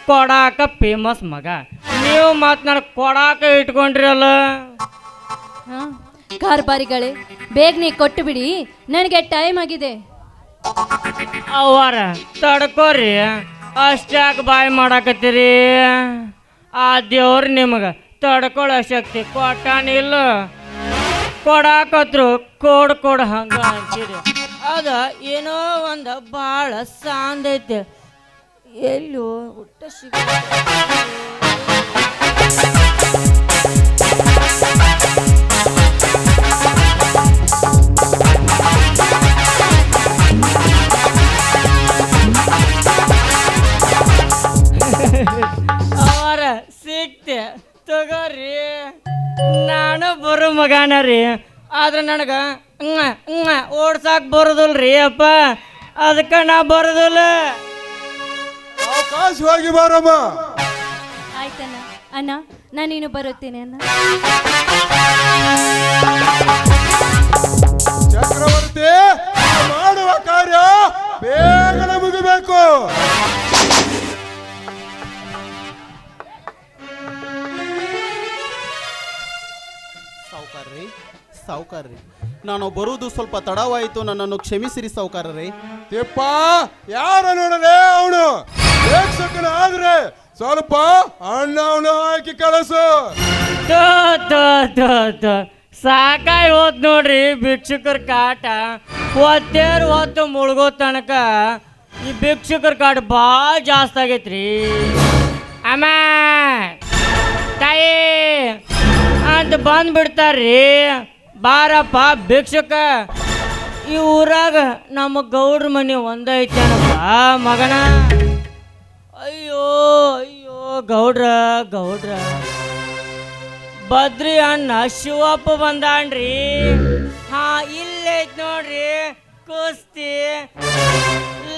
ಕೊಡಾಕ ಫೇಮಸ್ ಮಗ, ನೀವು ಮಾತನಾಡ ಕೊಡಾಕ ಇಟ್ಕೊಂಡ್ರಲ್ಲ. ಹಾಂ, ಕಾರ್ಬಾರಿಗಳೇ, ಬೇಗ ನೀ ಕೊಟ್ಟು ಬಿಡಿ, ನನಗೆ ಟೈಮ್ ಆಗಿದೆ. ಅವರ ತಡ್ಕೋರಿ, ಅಷ್ಟಾಕ ಬಾಯ್ ಮಾಡಾಕತ್ತೀರಿ. ಆ ದೇವ್ರು ನಿಮಗೆ ತಡ್ಕೊಳ್ಳೋ ಶಕ್ತಿ ಕೊಟ್ಟಾನಿಲ್ಲ. ಕೊಡಾಕತ್ರು ಕೊಡ್ ಹಂಗ ಅಂತೀರಿ. ಅದ ಏನೋ ಒಂದು ಭಾಳ ಸಾಂದೈತೆ, ಎಲ್ಲೋ ಊಟ ಸಿಗ. ಅವರ ಸಿಕ್ತೆ ತಗೋರಿ. ನಾನು ಬರೋ ಮಗನ ರೀ, ಆದ್ರೆ ನನಗೆ ಓಡ್ಸಾಕ್ ಬರೋದಿಲ್ರಿ ಅಪ್ಪ, ಅದಕ್ಕೆ ನಾ ಬರೋದಿಲ್ಲ. ಅವಕಾಶವಾಗಿ ಬಾರಮ್ಮ. ಆಯ್ತಣ್ಣ. ಅಣ್ಣ, ನಾನಿನ್ನು ಬರುತ್ತೇನೆ ಅಣ್ಣ. ಚಕ್ರವರ್ತಿ, ಮಾಡುವ ಕಾರ್ಯ ಬೇಗನೆ ಮುಗಿಬೇಕು. ಸಾವುಕಾರ್ರಿ, ನಾನು ಬರುವುದು ಸ್ವಲ್ಪ ತಡವಾಯಿತು, ನನ್ನನ್ನು ಕ್ಷಮಿಸಿರಿ ಸಾವುಕಾರರೇ. ತಿಪ್ಪ, ಯಾರ ನೋಡಲೇ ಅವನು ಪ್ರೇಕ್ಷಕನ ಆದ್ರೆ ಸ್ವಲ್ಪ ಅಣ್ಣವನು ಹಾಕಿ ಕಳಿಸು. ಸಾಕಾಗಿ ಹೋದ್ ನೋಡ್ರಿ ಭಿಕ್ಷುಕರ ಕಾಟ. ಒತ್ತೇರು ಹೊತ್ತು ಮುಳುಗೋ ತನಕ ಈ ಭಿಕ್ಷುಕರ ಕಾಟ ಭಾಳ ಜಾಸ್ತಿ ಆಗೈತ್ರಿ. ಅಮ್ಮ ತಾಯಿ ಅಂತ ಬಂದ್ಬಿಡ್ತಾರ್ರಿ. ಬಾರಪ್ಪ ಭಿಕ್ಷುಕ, ಈ ಊರಾಗ ನಮ್ಮ ಗೌಡ್ರ ಮನೆ ಒಂದೈತೇನಪ್ಪ ಮಗನ. ಅಯ್ಯೋ ಅಯ್ಯೋ ಗೌಡ್ರ ಗೌಡ್ರ, ಬದ್ರಿ ಅಣ್ಣ ಶಿವಪ್ಪ ಬಂದಾನ್ರಿ. ಹಾ, ಇಲ್ಲೈತ್ ನೋಡ್ರಿ ಕುಸ್ತಿ.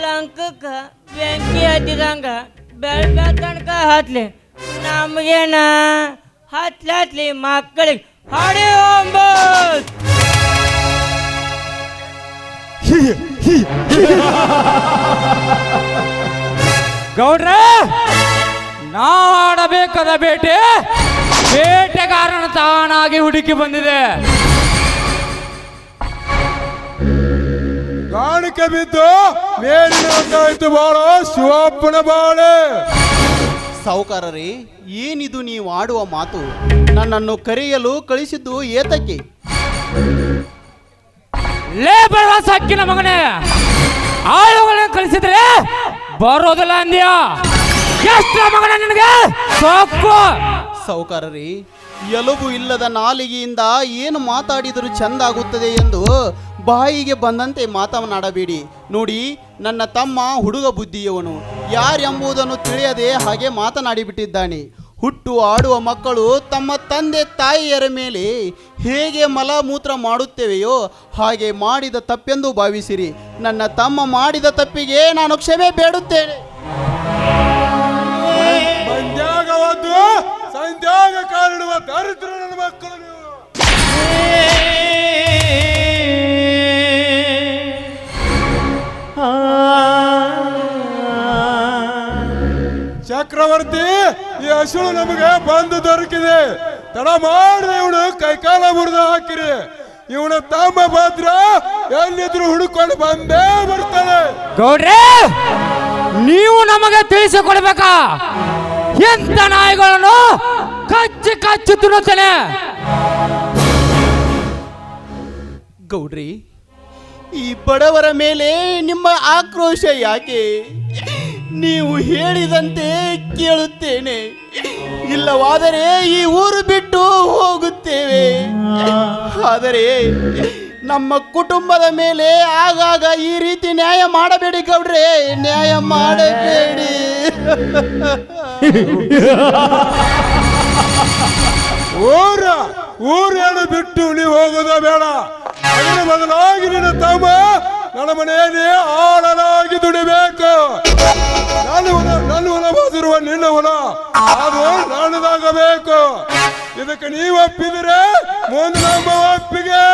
ಲಂಕಕ್ಕ ಬೆಂಕಿ ಹತ್ತಿದಂಗ ಬೆಳ್ಬ ತನಕ ಹತ್ಲಿ, ನಮಗೇನ ಹತ್ಲಿ ಮಕ್ಕಳಿಗೆ ಹಾಡಿ ಒಂಬತ್ತು. ಗೌಡ್ರ, ನಾ ಆಡಬೇಕಾದ ಬೇಟೆಗಾರನ ತಾನಾಗಿ ಹುಡುಕಿ ಬಂದಿದೆ. ಕಾಣಿಕೆ ಬಿದ್ದು ಮೇಲಿನ ಬಾಳ ಶಿವಪ್ಪನ ಬಾಳೆ. ಸಾವುಕಾರರೇ, ಏನಿದು ನೀವು ಆಡುವ ಮಾತು? ನನ್ನನ್ನು ಕರೆಯಲು ಕಳಿಸಿದ್ದು ಏತಕ್ಕೆ? ಲೇ ಬಡವಾಸ ಹಕ್ಕಿನ ಮಗನೇ, ಆಳುಗಳನ್ನ ಕಳಿಸಿದ್ರೆ ಬರೋದಿಲ್ಲ ಅಂದ್ಯಾ? ಎಷ್ಟು ಮಗನ ನಿನಗೆ ಸೊಕ್ಕು? ಸಾವುಕಾರರೇ, ಎಲುಬು ಇಲ್ಲದ ನಾಲಿಗೆಯಿಂದ ಏನು ಮಾತಾಡಿದರೂ ಚೆಂದಾಗುತ್ತದೆ ಎಂದು ಬಾಯಿಗೆ ಬಂದಂತೆ ಮಾತನಾಡಬೇಡಿ. ನೋಡಿ, ನನ್ನ ತಮ್ಮ ಹುಡುಗ ಬುದ್ಧಿಯವನು, ಯಾರೆಂಬುದನ್ನು ತಿಳಿಯದೆ ಹಾಗೆ ಮಾತನಾಡಿಬಿಟ್ಟಿದ್ದಾನೆ. ಹುಟ್ಟು ಆಡುವ ಮಕ್ಕಳು ತಮ್ಮ ತಂದೆ ತಾಯಿಯರ ಮೇಲೆ ಹೇಗೆ ಮಲಮೂತ್ರ ಮಾಡುತ್ತೇವೆಯೋ ಹಾಗೆ ಮಾಡಿದ ತಪ್ಪೆಂದು ಭಾವಿಸಿರಿ. ನನ್ನ ತಮ್ಮ ಮಾಡಿದ ತಪ್ಪಿಗೆ ನಾನು ಕ್ಷಮೆ ಬೇಡುತ್ತೇನೆ. ಮಂದ್ಯಾಗವದ್ದು ಸಂಧ್ಯಾಗ ಕಾಲಿಡುವ ದರಿದ್ರ ನನ್ನ ಮಕ್ಕಳು ನೀವು. ಚಕ್ರವರ್ತಿ, ಈ ಹಸುಳು ನಮಗೆ ಬಂದು ದೊರಕಿದೆ. ತಡ ಮಾಡಿದ ಇವನು ಕೈಕಾಲ ಮುರಿದು ಹಾಕಿರಿ. ಇವನ ತಮ್ಮ ಭದ್ರ ಎಲ್ಲಿದ್ರು ಹುಡುಕೊಂಡು ಬಂದೇ ಬರ್ತಾನೆ. ಗೌಡ್ರೆ, ನೀವು ನಮಗೆ ತಿಳಿಸಿಕೊಡ್ಬೇಕಾ? ಎಂತ ನಾಯಿಗಳನ್ನು ಕಚ್ಚಿ ಕಚ್ಚಿ ತಿನ್ನುತ್ತೇನೆ. ಗೌಡ್ರಿ, ಈ ಬಡವರ ಮೇಲೆ ನಿಮ್ಮ ಆಕ್ರೋಶ ಯಾಕೆ? ನೀವು ಹೇಳಿದಂತೆ ಕೇಳುತ್ತೇನೆ, ಇಲ್ಲವಾದರೆ ಈ ಊರು ಬಿಟ್ಟು ಹೋಗುತ್ತೇವೆ. ಆದರೆ ನಮ್ಮ ಕುಟುಂಬದ ಮೇಲೆ ಆಗಾಗ ಈ ರೀತಿ ನ್ಯಾಯ ಮಾಡಬೇಡಿ ಗೌಡ್ರೆ, ನ್ಯಾಯ ಮಾಡಬೇಡಿ. ಊರ ಊರೇನು ಬಿಟ್ಟು ನೀವು ಹೋಗೋದ ಬೇಡ. ಅದರ ಬದಲಾಗಿ ನಿನ್ನ ತಮ್ಮ ನನ್ನ ಮನೆಯಲ್ಲಿ ಆಳಲಾಗಿ ದುಡಿಬೇಕು. ನನ್ನ ಹೊಲ ಬಾದಿರುವ ನಿನ್ನ ಹೊಲ ಅದು ನನ್ನದಾಗಬೇಕು. ಇದಕ್ಕೆ ನೀವು ಒಪ್ಪಿದ್ರೆ ಮುಂದೆ ನಮ್ಮ ಒಪ್ಪಿಗೆ.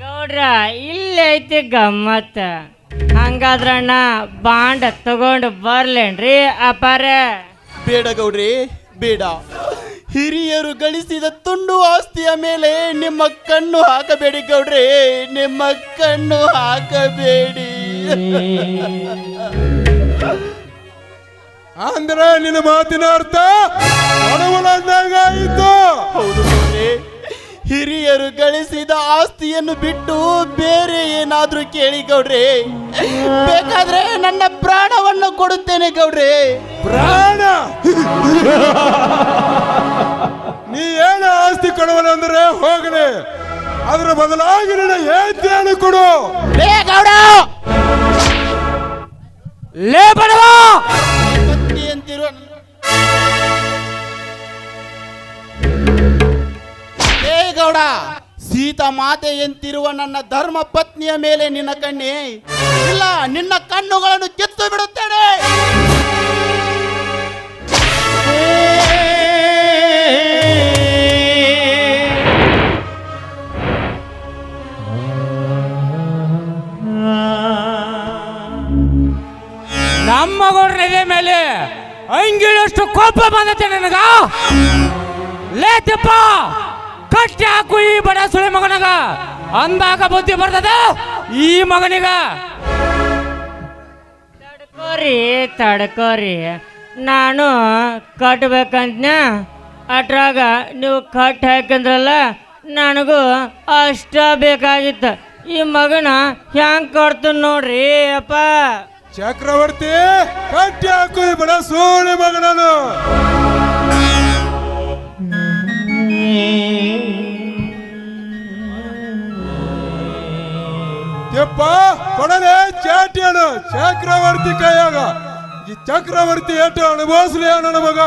ಗೌಡ್ರ ಇಲ್ಲೇ ಐತಿ ಗಮ್ಮತ್ತ. ಹಂಗಾದ್ರಣ್ಣ ಬಾಂಡ್ ತಗೊಂಡು ಬರ್ಲೇನ್ರಿ ಅಪಾರ? ಬೇಡ ಗೌಡ್ರಿ, ಬೇಡ. ಹಿರಿಯರು ಗಳಿಸಿದ ತುಂಡು ಆಸ್ತಿಯ ಮೇಲೆ ನಿಮ್ಮ ಕಣ್ಣು ಹಾಕಬೇಡಿ ಗೌಡ್ರಿ, ನಿಮ್ಮ ಕಣ್ಣು ಹಾಕಬೇಡಿ. ಅಂದ್ರೆ ನಿನ್ನ ಮಾತಿನ ಅರ್ಥ ಅಂದಂಗಾಯಿತು. ಹೌದು ಗೌಡ್ರಿ, ಹಿರಿಯರು ಗಳಿಸಿದ ಆಸ್ತಿಯನ್ನು ಬಿಟ್ಟು ಬೇರೆ ಏನಾದ್ರೂ ಕೇಳಿ ಗೌಡ್ರಿ, ಬೇಕಾದ್ರೆ ನನ್ನ ಪ್ರಾಣವನ್ನು ಕೊಡುತ್ತೇನೆ ಗೌಡ್ರಿ. ಪ್ರಾಣ? ನೀ ಏನು ಆಸ್ತಿ ಕೊಡುವನಂದ್ರೆ ಹೋಗಲಿ, ಅದರ ಬದಲಾಗಿ ನಿನ್ನ ಹೇಳ್ತೇನೆ ಕೊಡು. ಲೇ ಗೌಡ, ಲೇ ಬಡವ, ಪತ್ನಿ ಅಂತಿರುವ ಲೇ ಗೌಡ, ಸೀತಾ ಮಾತೆ ಎಂತಿರುವ ನನ್ನ ಧರ್ಮ ಪತ್ನಿಯ ಮೇಲೆ ನಿನ್ನ ಕಣ್ಣೆ ಇಲ್ಲ, ನಿನ್ನ ಕಣ್ಣುಗಳನ್ನು ಕಿತ್ತು ಬಿಡುತ್ತೇನೆ. ನಮ್ಮ ಗೌಡ್ರ ಎದೆ ಮೇಲೆ ಅಂಗಿಳಷ್ಟು ಕೋಪ ಬಂದತೆ ನನಗ. ಲೇ ತಿಪ್ಪ, ಕಟ್ಟಿ ಹಾಕು ಈ ಬಡ ಸುಳಿ ಮಗನಗ, ಅಂದಾಗ ಬುದ್ಧಿ ಬರ್ತದ ಈ ಮಗನಿಗ. ತಡ್ಕೋರಿ, ನಾನು ಕಟ್ಬೇಕಂತ ಅಟ್ರಾಗ ನೀವು ಕಟ್ ಹಾಕಂದ್ರಲ್ಲ, ನನಗೂ ಅಷ್ಟ ಬೇಕಾಗಿತ್ತು. ಈ ಮಗನ ಹ್ಯಾಂಗ್ ಕೊಡ್ತೀನಿ ನೋಡ್ರಿ ಅಪ್ಪ. ಚಕ್ರವರ್ತಿ, ಕಟ್ಟಿ ಹಾಕು ಈ ಬಡ ಸೋಳಿ ಮಗನನು. ಯಪ್ಪ ಕೊಡಲೆ ಚಾಟಿಯನು ಚಕ್ರವರ್ತಿ ಕೈಯಾಗ. ಈ ಚಕ್ರವರ್ತಿ ಎಷ್ಟು ಅನುಭವಿಸ್ಲಿ ನನ್ನ ಮಗ.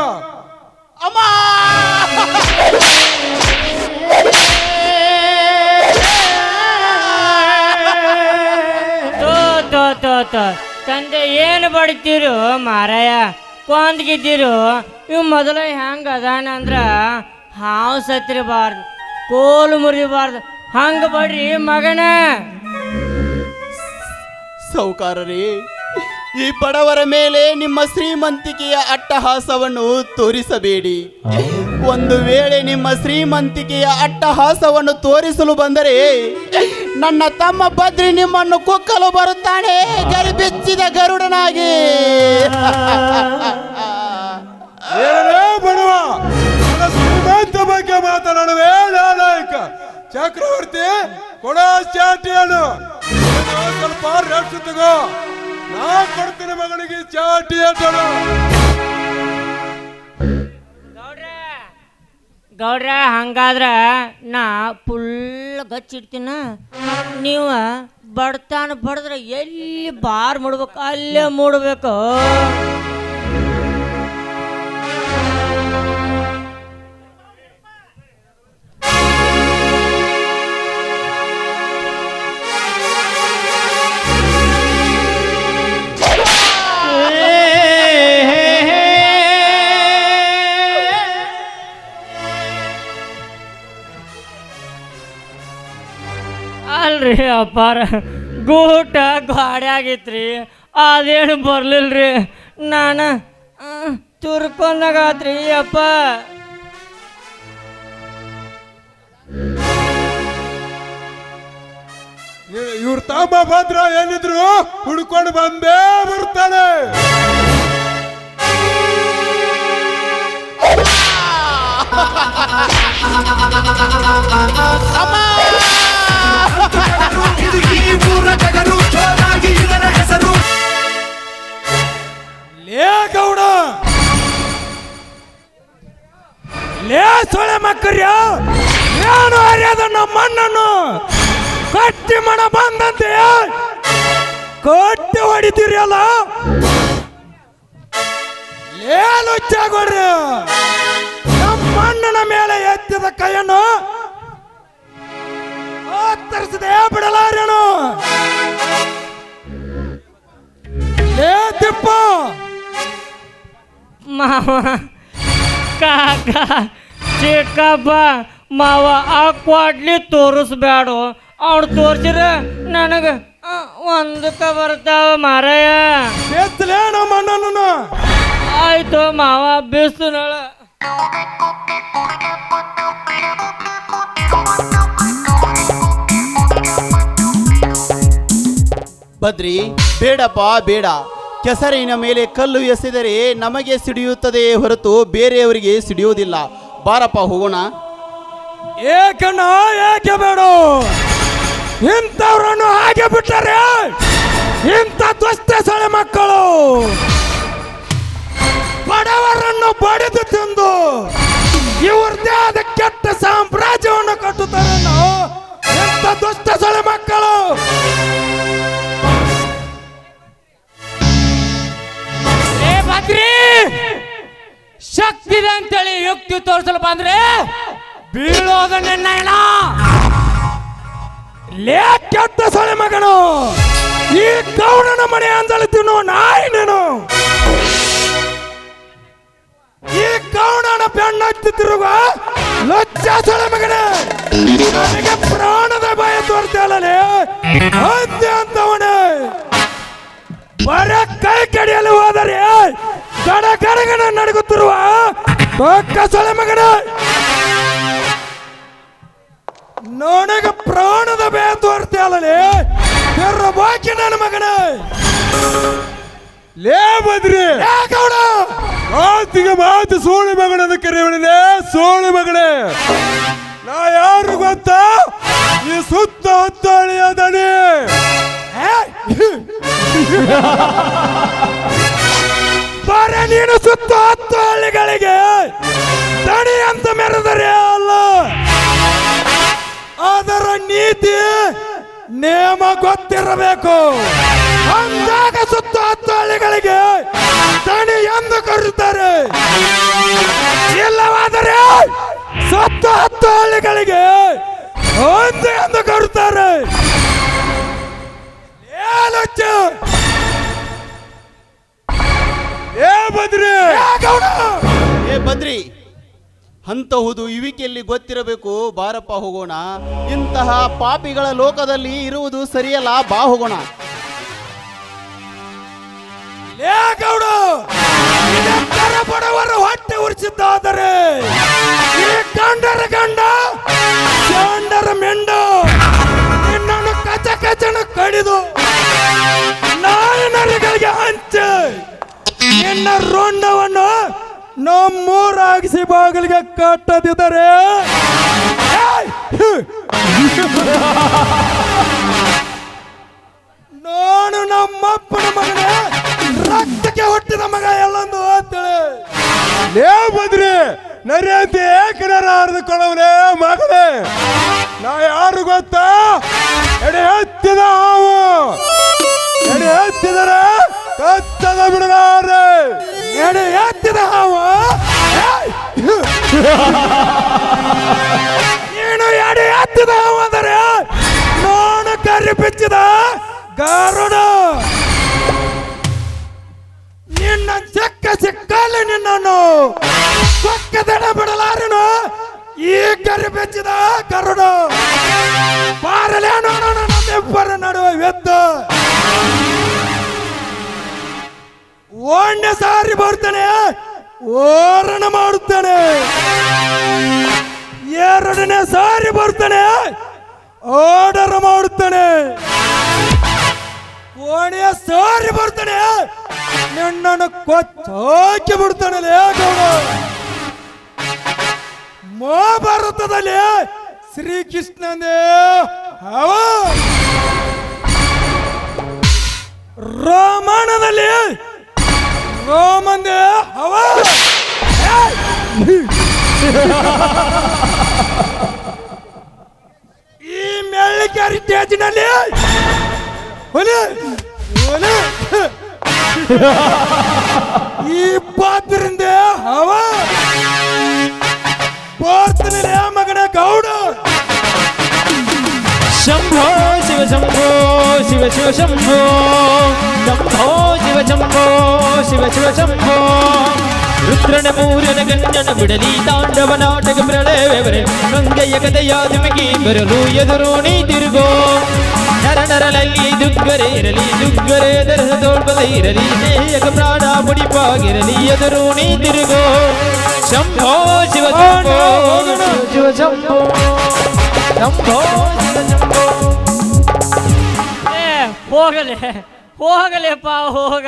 ಅಮ್ಮ, ತಂದೆ ಏನು ಬಡಿತೀರು ಮಾರಾಯ, ಕೊಂದ್ಗಿದ್ದೀರು. ಇವ್ ಮೊದಲ ಹೆಂಗ ಅದಾನ ಅಂದ್ರ ಹಾವು ಸತ್ತಿರಬಾರ್ದು, ಕೋಲು ಮುರಿಬಾರ್ದು, ಹಂಗ ಬಡ್ರಿ ಮಗನ. ಸೌಕಾರರೇ, ಈ ಬಡವರ ಮೇಲೆ ನಿಮ್ಮ ಶ್ರೀಮಂತಿಕೆಯ ಅಟ್ಟಹಾಸವನ್ನು ತೋರಿಸಬೇಡಿ. ಒಂದು ವೇಳೆ ನಿಮ್ಮ ಶ್ರೀಮಂತಿಕೆಯ ಅಟ್ಟಹಾಸವನ್ನು ತೋರಿಸಲು ಬಂದರೆ ನನ್ನ ತಮ್ಮ ಬದ್ರಿ ನಿಮ್ಮನ್ನು ಕುಕ್ಕಲು ಬರುತ್ತಾನೆ, ಗರಿಬಿಚ್ಚಿದ ಗರುಡನಾಗಿ. ಏನೇ ಬಡವ, ನನ್ನ ಶ್ರೀಮಂತ ಬಗ್ಗೆ ಮಾತನಾಡುವೆ ನಾಯಕ. ಚಕ್ರವರ್ತಿ ಕೊಡ ಚಾಟಿಯನು, ಸ್ವಲ್ಪ ರೆಸ್ಟ್ ತಗೋ, ನಾ ಕೊಡ್ತೀನಿ ಮಗನಿಗೆ ಚಾಟಿ ಅಂತನು. ಗೌಡ್ರ ಹಂಗಾದ್ರ ನಾ ಫುಲ್ ಗಚ್ಚಿಡ್ತೀನ. ನೀವು ಬಡ್ತಾನ ಬಡದ್ರ ಎಲ್ಲಿ ಬಾರ್ ಮುಡ್ಬೇಕು ಅಲ್ಲೇ ಮೂಡ್ಬೇಕು. ಅಲ್ರಿ ಅಪ್ಪಾರ, ಗೂಟ ಗಾಡಿ ಆಗಿತ್ರಿ, ಅದೇನು ಬರ್ಲಿಲ್ರಿ. ನಾನು ತುರ್ಕೊಂಡಾಗಾತ್ರಿ ಅಪ್ಪ. ಇವ್ರ ತಮ್ಮ ಭದ್ರ ಏನಿದ್ರು ಹುಡ್ಕೊಂಡು ಬಂದೇ ಬರ್ತಾನೆ. ಲೇ ಗೌಡ, ಲೇ ಸೊಳೆ ಮಕ್ಕರ್ಯ, ಏನು ಅರ್ಯದ ನಮ್ಮ ಅಣ್ಣನ್ನು ಕಟ್ಟಿ ಮಣ ಬಂದಂತೆ ಕಟ್ಟಿ ಹೊಡಿತೀರಿ ಅಲ್ಲ. ಲೇ ಲುಚ್ಚಾಗೋಡ್ರಿ, ನಮ್ಮ ಮಣ್ಣನ ಮೇಲೆ ಎತ್ತಿದ ಕೈಯನ್ನು ತರಿಸದೆ ಬಿಡಲಾರೇನು? ಏ ತಿಪ್ಪ, ಮಾವ, ಕಾಕ, ಚಿಕ್ಕಪ್ಪ, ಮಾವ ಆ ಕ್ವಾಡ್ಲಿ ತೋರಿಸ್ಬೇಡು. ಅವ್ನು ತೋರಿಸಿದ್ರೆ ನನಗೆ ಒಂದಕ್ಕೆ ಬರ್ತಾವ ಮಾರಾಯ. ಎತ್ತಲೇನು ಮಣ್ಣನ್ನು? ಆಯ್ತು ಮಾವ, ಬಿಸ್ನಳ. ಬದ್ರಿ, ಬೇಡಪ್ಪ ಬೇಡ. ಕೆಸರಿನ ಮೇಲೆ ಕಲ್ಲು ಎಸೆದರೆ ನಮಗೆ ಸಿಡಿಯುತ್ತದೆ ಹೊರತು ಬೇರೆಯವರಿಗೆ ಸಿಡಿಯುವುದಿಲ್ಲ. ಬಾರಪ್ಪ ಹೋಗೋಣ. ಏಕಣ್ಣ, ಏಕೆ ಬೇಡ? ಇಂಥವ್ರನ್ನು ಹಾಗೆ ಬಿಟ್ಟರೆ ಇಂಥ ದುಷ್ಟ ಸಳೆ ಮಕ್ಕಳು ಬಡವರನ್ನು ಬಡಿದು ತಿಂದು ಇವ್ರದ್ದೇ ಆದ ಕೆಟ್ಟ ಸಾಮ್ರಾಜ್ಯವನ್ನು ಕಟ್ಟುತ್ತಾರೆ. ಇಂಥ ದುಷ್ಟ ಸಳೆ ಮಕ್ಕಳು. ಶಕ್ತಿ ಇದೆ ಅಂತೇಳಿ ಯುಕ್ತಿ ತೋರಿಸಲು ಬಂದ್ರೆ ಬೀಳೋದು ನಿನ್ನ. ಲೇ ಕೆಟ್ಟ ಸೊಳೆ ಮಗನು, ಈ ಗೌಡನ ಮನೆ ಅಂದಳು ತಿನ್ನುವ ನಾಯಿ ನೀನು. ಈ ಗೌಡನ ಬೆನ್ನತ್ತಿ ತಿರುವ ಲಜ್ಜ ಸೊಳೆ ಮಗನೇ, ನನಗೆ ಪ್ರಾಣದ ಭಯ ತೋರಿಸ್ತೇಳಲೇ ಅಂತೆ ಅಂತವನೇ. ಬರ ಕೈ ಕಡಿಯಲು ಹೋದರೆ ಗಡ ಗಡಗನ ನಡುಗುತ್ತಿರುವ ಪಕ್ಕ ಸೊಳೆ ಮಗನ, ನನಗೆ ಪ್ರಾಣದ ಭಯ ತೋರಿಸ್ತೇಳಲೇ ಬಾಕಿ ನನ್ನ ಮಗನ. ಲೇ ಬದ್ರಿ, ಗೌಡ ಮಾತಿಗೆ ಮಾತು ಸೋಳಿ ಮಗನದ ಕರೆಯವಳೇ, ಸೋಳಿ ಮಗನೇ. ನಾ ಯಾರು ಗೊತ್ತಾ? ಈ ಸುತ್ತ ಹತ್ತಾಳಿಯ ದಣಿ. ಬರ ನೀನು ಸುತ್ತ 10 ಹಳ್ಳಿಗಳಿಗೆ ದಣಿ ಅಂತ ಮೆರೆದರೆ ಅಲ್ಲ, ಅದರ ನೀತಿ ನೇಮ ಗೊತ್ತಿರಬೇಕು. ಅಂದಾಗ ಸುತ್ತ 10 ಹಳ್ಳಿಗಳಿಗೆ ದಣಿ ಎಂದು ಕರೆಯುತ್ತಾರೆ. ಇಲ್ಲವಾದರೆ ಸುತ್ತ 10 ಹಳ್ಳಿಗಳಿಗೆ ಒಂದು ಎಂದು ಕರೆಯುತ್ತಾರೆ. ಏ ಬದ್ರಿ, ಅಂತಹುದು ಇವಿಕೆಯಲ್ಲಿ ಗೊತ್ತಿರಬೇಕು. ಬಾರಪ್ಪ ಹೋಗೋಣ. ಇಂತಹ ಪಾಪಿಗಳ ಲೋಕದಲ್ಲಿ ಇರುವುದು ಸರಿಯಲ್ಲ. ಬಾ ಹೋಗೋಣ. ಲೇ ಗೌಡ, ಬಡವರು ಹೊಟ್ಟೆ ಉರಿಸಿದ್ದಾದರೆ ಈ ಗಂಡರ ಗಂಡ ಗಂಡರ ಮೆಂಡ ನಿನ್ನನ್ನು ಕಚ ಕಚನ ಕಡಿದು ನಾಯಿನರಿಗಳಿಗೆ ಹಂಚೆ ನಿನ್ನ ರುಂಡವನ್ನು ನಮ್ಮೂರಾಗಿಸಿ ಬಾಗಿಲಿಗೆ ಕಟ್ಟದಿದ್ದರೆ ನಾನು ನಮ್ಮಪ್ಪನ ಮಗನೇ, ರಕ್ತಕ್ಕೆ ಹುಟ್ಟಿದ ಮಗ ಎಲ್ಲೊಂದು ಅಂತೇಳಿ. ಲೇ ಬದ್ರಿ, ನರಿಯಂತೆ ಏಕನರ ಹರಿದುಕೊಳ್ಳವನೇ ಮಗನೇ. ನಾ ಯಾರು ಗೊತ್ತಾ? ಎಡೆ ಹತ್ತಿದ ಹಾವು, ಎಡೆ ಹತ್ತಿದರೆ ಕತ್ತದ ಬಿಡಲಾರೆ. ಎಡೆ ಎತ್ತಿದ ಹಾವು, ನೀನು ಎಡೆ ಎತ್ತಿದ ಹಾವು ಅಂದರೆ ನಾನು ಕರಿ ಬಿಚ್ಚಿದ ಗರುಡ. ನಿನ್ನ ಸಿಕ್ಕ ಸಿಕ್ಕಲ್ಲಿ ನಿನ್ನನ್ನು ಪಕ್ಕದಡ ಬಿಡಲಾರನು ಈ ಕರಿ ಬೆಚ್ಚಿದ ಗರುಡ. ಬಾರಲೇ ನೋಡೋಣ ನಮ್ಮಿಬ್ಬರ ನಡುವೆ ಯುದ್ಧ. ಒಂದೇ ಸಾರಿ ಬರ್ತಾನೆ, ಓರಣ ಮಾಡುತ್ತಾನೆ. ಎರಡನೇ ಸಾರಿ ಬರ್ತಾನೆ, ಆರ್ಡರ್ ಮಾಡುತ್ತಾನೆ. ಕೋಣೆಯ ಸಾರಿ ಬರ್ತಾನೆ, ನಿನ್ನನ್ನು ಕೊಚ್ಚಾಕಿ ಬಿಡ್ತಾನೆ. ಗೌಡ, ಮಹಾಭಾರತದಲ್ಲಿ ಶ್ರೀಕೃಷ್ಣನೇ ಹವ, ರಾಮಾಯಣದಲ್ಲಿ ರೋಮಂದೇ ಹವ. ಈ ಮೆಳ್ಳಿಕೆರೆ ಸ್ಟೇಜಿನಲ್ಲಿ ಈ ಪಾತ್ರಿಂದ ಹವ. ಬರ್ತೀನಿ ಮಗನ ಗೌಡ. ಶಂಭೋ ಶಿವ ಶಂಭೋ ಶಿವ ಶಿವ ಶಂಭೋ ಶಂಭೋ ಶಿವ ಶಂಭೋ ಶಿವ ಶಿವ ಶಂಭೋ ರುದ್ರನ ಮೂರನ ಗಂಜನ ಬಿಡಲಿ ತಾಂಡವ ನಾಟಕ ಪ್ರಳಯವರೆ ಗಂಗೆಯ ಕಥೆಯ ಧುಮುಕಿ ಬರಲು ಎದುರು ನೀ ತಿರುಗೋ ನರ ನರಲಲ್ಲಿ ದುಗ್ಗರೆ ಇರಲಿ ದುಗ್ಗರೆ ದರಸ ತೋಳ್ಬದ ಇರಲಿ ದೇಹಕ ಪ್ರಾಣ ಮುಡಿಪಾಗಿರಲಿ ಎದುರು ನೀ ತಿರುಗೋ ಶಂಭೋ ಶಿವ ಶಂಭೋ ಶಿವ ಶಂಭೋ ಶಂಭೋ ಶಿವ ಶಂಭೋ. ಹೋಗಲೆ ಹೋಗಲೆಪ್ಪ ಹೋಗ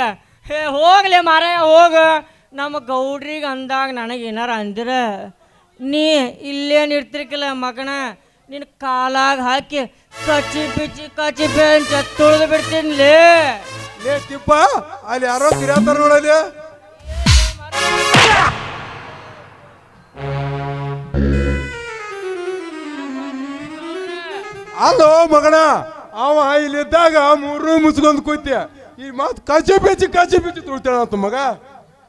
ಹೋಗಲೆ ಮಾರಾಯ ಹೋಗ. ನಮ್ಮ ಗೌಡ್ರಿಗೆ ಅಂದಾಗ ನನಗೆ ಏನಾರ ಅಂದಿರ ನೀ ಇಲ್ಲೇನು ಇರ್ತಿರ್ಕಿಲ್ಲ ಮಗನ ನಿನ್ನ ಕಾಲಾಗ ಹಾಕಿ ಕಚ್ಚಿ ಪಿಚ್ಚಿ ಅಂತ ತುಳಿದು ಬಿಡ್ತೀನಿ ಲೇ ತಿಪ್ಪ ಅಲ್ಲಿ ಯಾರೋ ಕಿರಾತಾರ ನೋಡಲಿ. ಅಲ್ಲೋ ಮಗನ ಅವ ಇಲ್ಲಿದ್ದಾಗ ಮೂರು ಮುಚ್ಕೊಂಡ್ ಕೂತ್ಯ ಈ ಮಾತು ಕಚ್ಚಿ ಪಿಚ್ಚಿ ತುಳ್ತಾಳಂತ ಮಗ.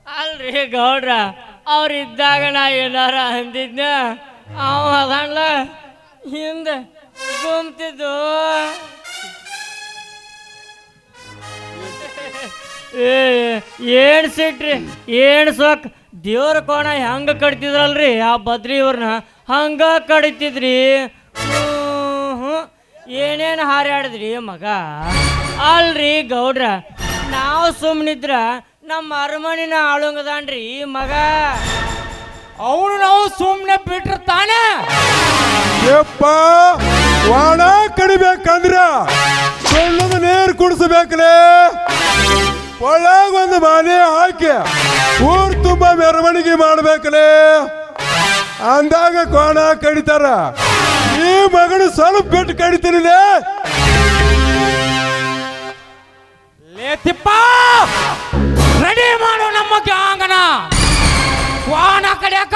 ಅಲ್ರಿ ಗೌಡ್ರ ಅವ್ರಿದ್ದಾಗ ನಾ ಏನಾರ ಅಂದಿದ್ನ ಅವ ಅದಲ್ಲ ಹಿಂದೆ ಗುಮ್ತಿದ್ದು ಏನ್ ಸಿಟ್ರಿ ಏನ್ ಸೊಕ್ ದೇವ್ರ ಕೋಣ ಹೆಂಗ ಕಡಿತಿದ್ರಲ್ರಿ ಆ ಬದ್ರಿ ಇವ್ರನ್ನ ಹಂಗ ಕಡಿತಿದ್ರಿ. ಏನೇನು ಹಾರಾಡಿದ್ರಿ ಮಗ. ಅಲ್ರಿ ಗೌಡ್ರ ನಾವು ಸುಮ್ಮನಿದ್ರ ನಮ್ಮ ಅರಮನಿನ ಆಳುಂಗದಾನ್ರಿ ಮಗ. ಅವನು ನಾವು ಸುಮ್ಮನೆ ಬಿಟ್ರೆ ತಾನೇ ಯಪ್ಪ ವಾಣ ಕಡಿಬೇಕಂದ್ರ ಸೊಳ್ಳದ ನೀರು ಕುಡಿಸ್ಬೇಕಲೇ. ಒಳಗ ಒಂದು ಮನೆ ಹಾಕಿ ಊರ್ ತುಂಬಾ ಮೆರವಣಿಗೆ ಮಾಡ್ಬೇಕಲೇ. ಅಂದಾಗ ಕೋಣ ಕಡಿತಾರ. ಈ ಮಗನು ಸ್ವಲ್ಪ ಬಿಟ್ಟು ಕಡಿತೀನಿ. ತಿಪ್ಪ ರೆಡಿ ಮಾಡು ನಮ್ಮ ಗ್ಯಾಂಗನ ವಾಣ ಕಡಿಯಾಕ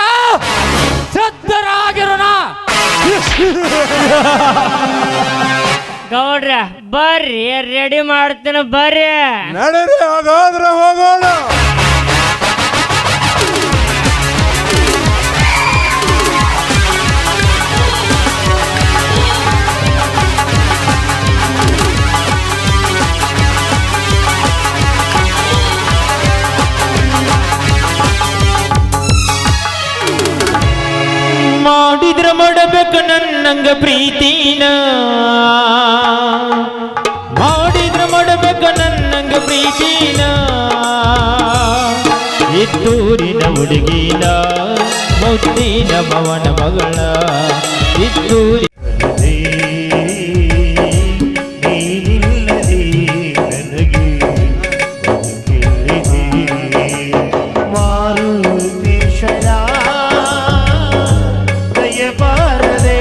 ಸಿದ್ಧರಾಗಿರೋಣ. ಗೌಡ್ರ ಬರ್ರಿ ರೆಡಿ ಮಾಡ್ತೀನಿ ಬರ್ರಿ. ನಡೀರಿ ಹಾಗಾದ್ರೆ ಹೋಗೋಣ. ಮಾಡಿದ್ರ ಮಾಡಬೇಕ ನನ್ನಂಗ ಪ್ರೀತಿನ ಮಾಡಿದ್ರ ಮಾಡಬೇಕ ನನ್ನಂಗ ಪ್ರೀತಿನ ಇದ್ದೂರಿನ ಹುಡುಗಿನ ಮುದ್ದಿನ ಮವನ ಮಗಳ ಇದ್ದೂರಿ ನೀನಿಲ್ಲದೆ ನನಗೆ ಮಾರುತೇಶ್ವರ ದಯಬಾರದೆ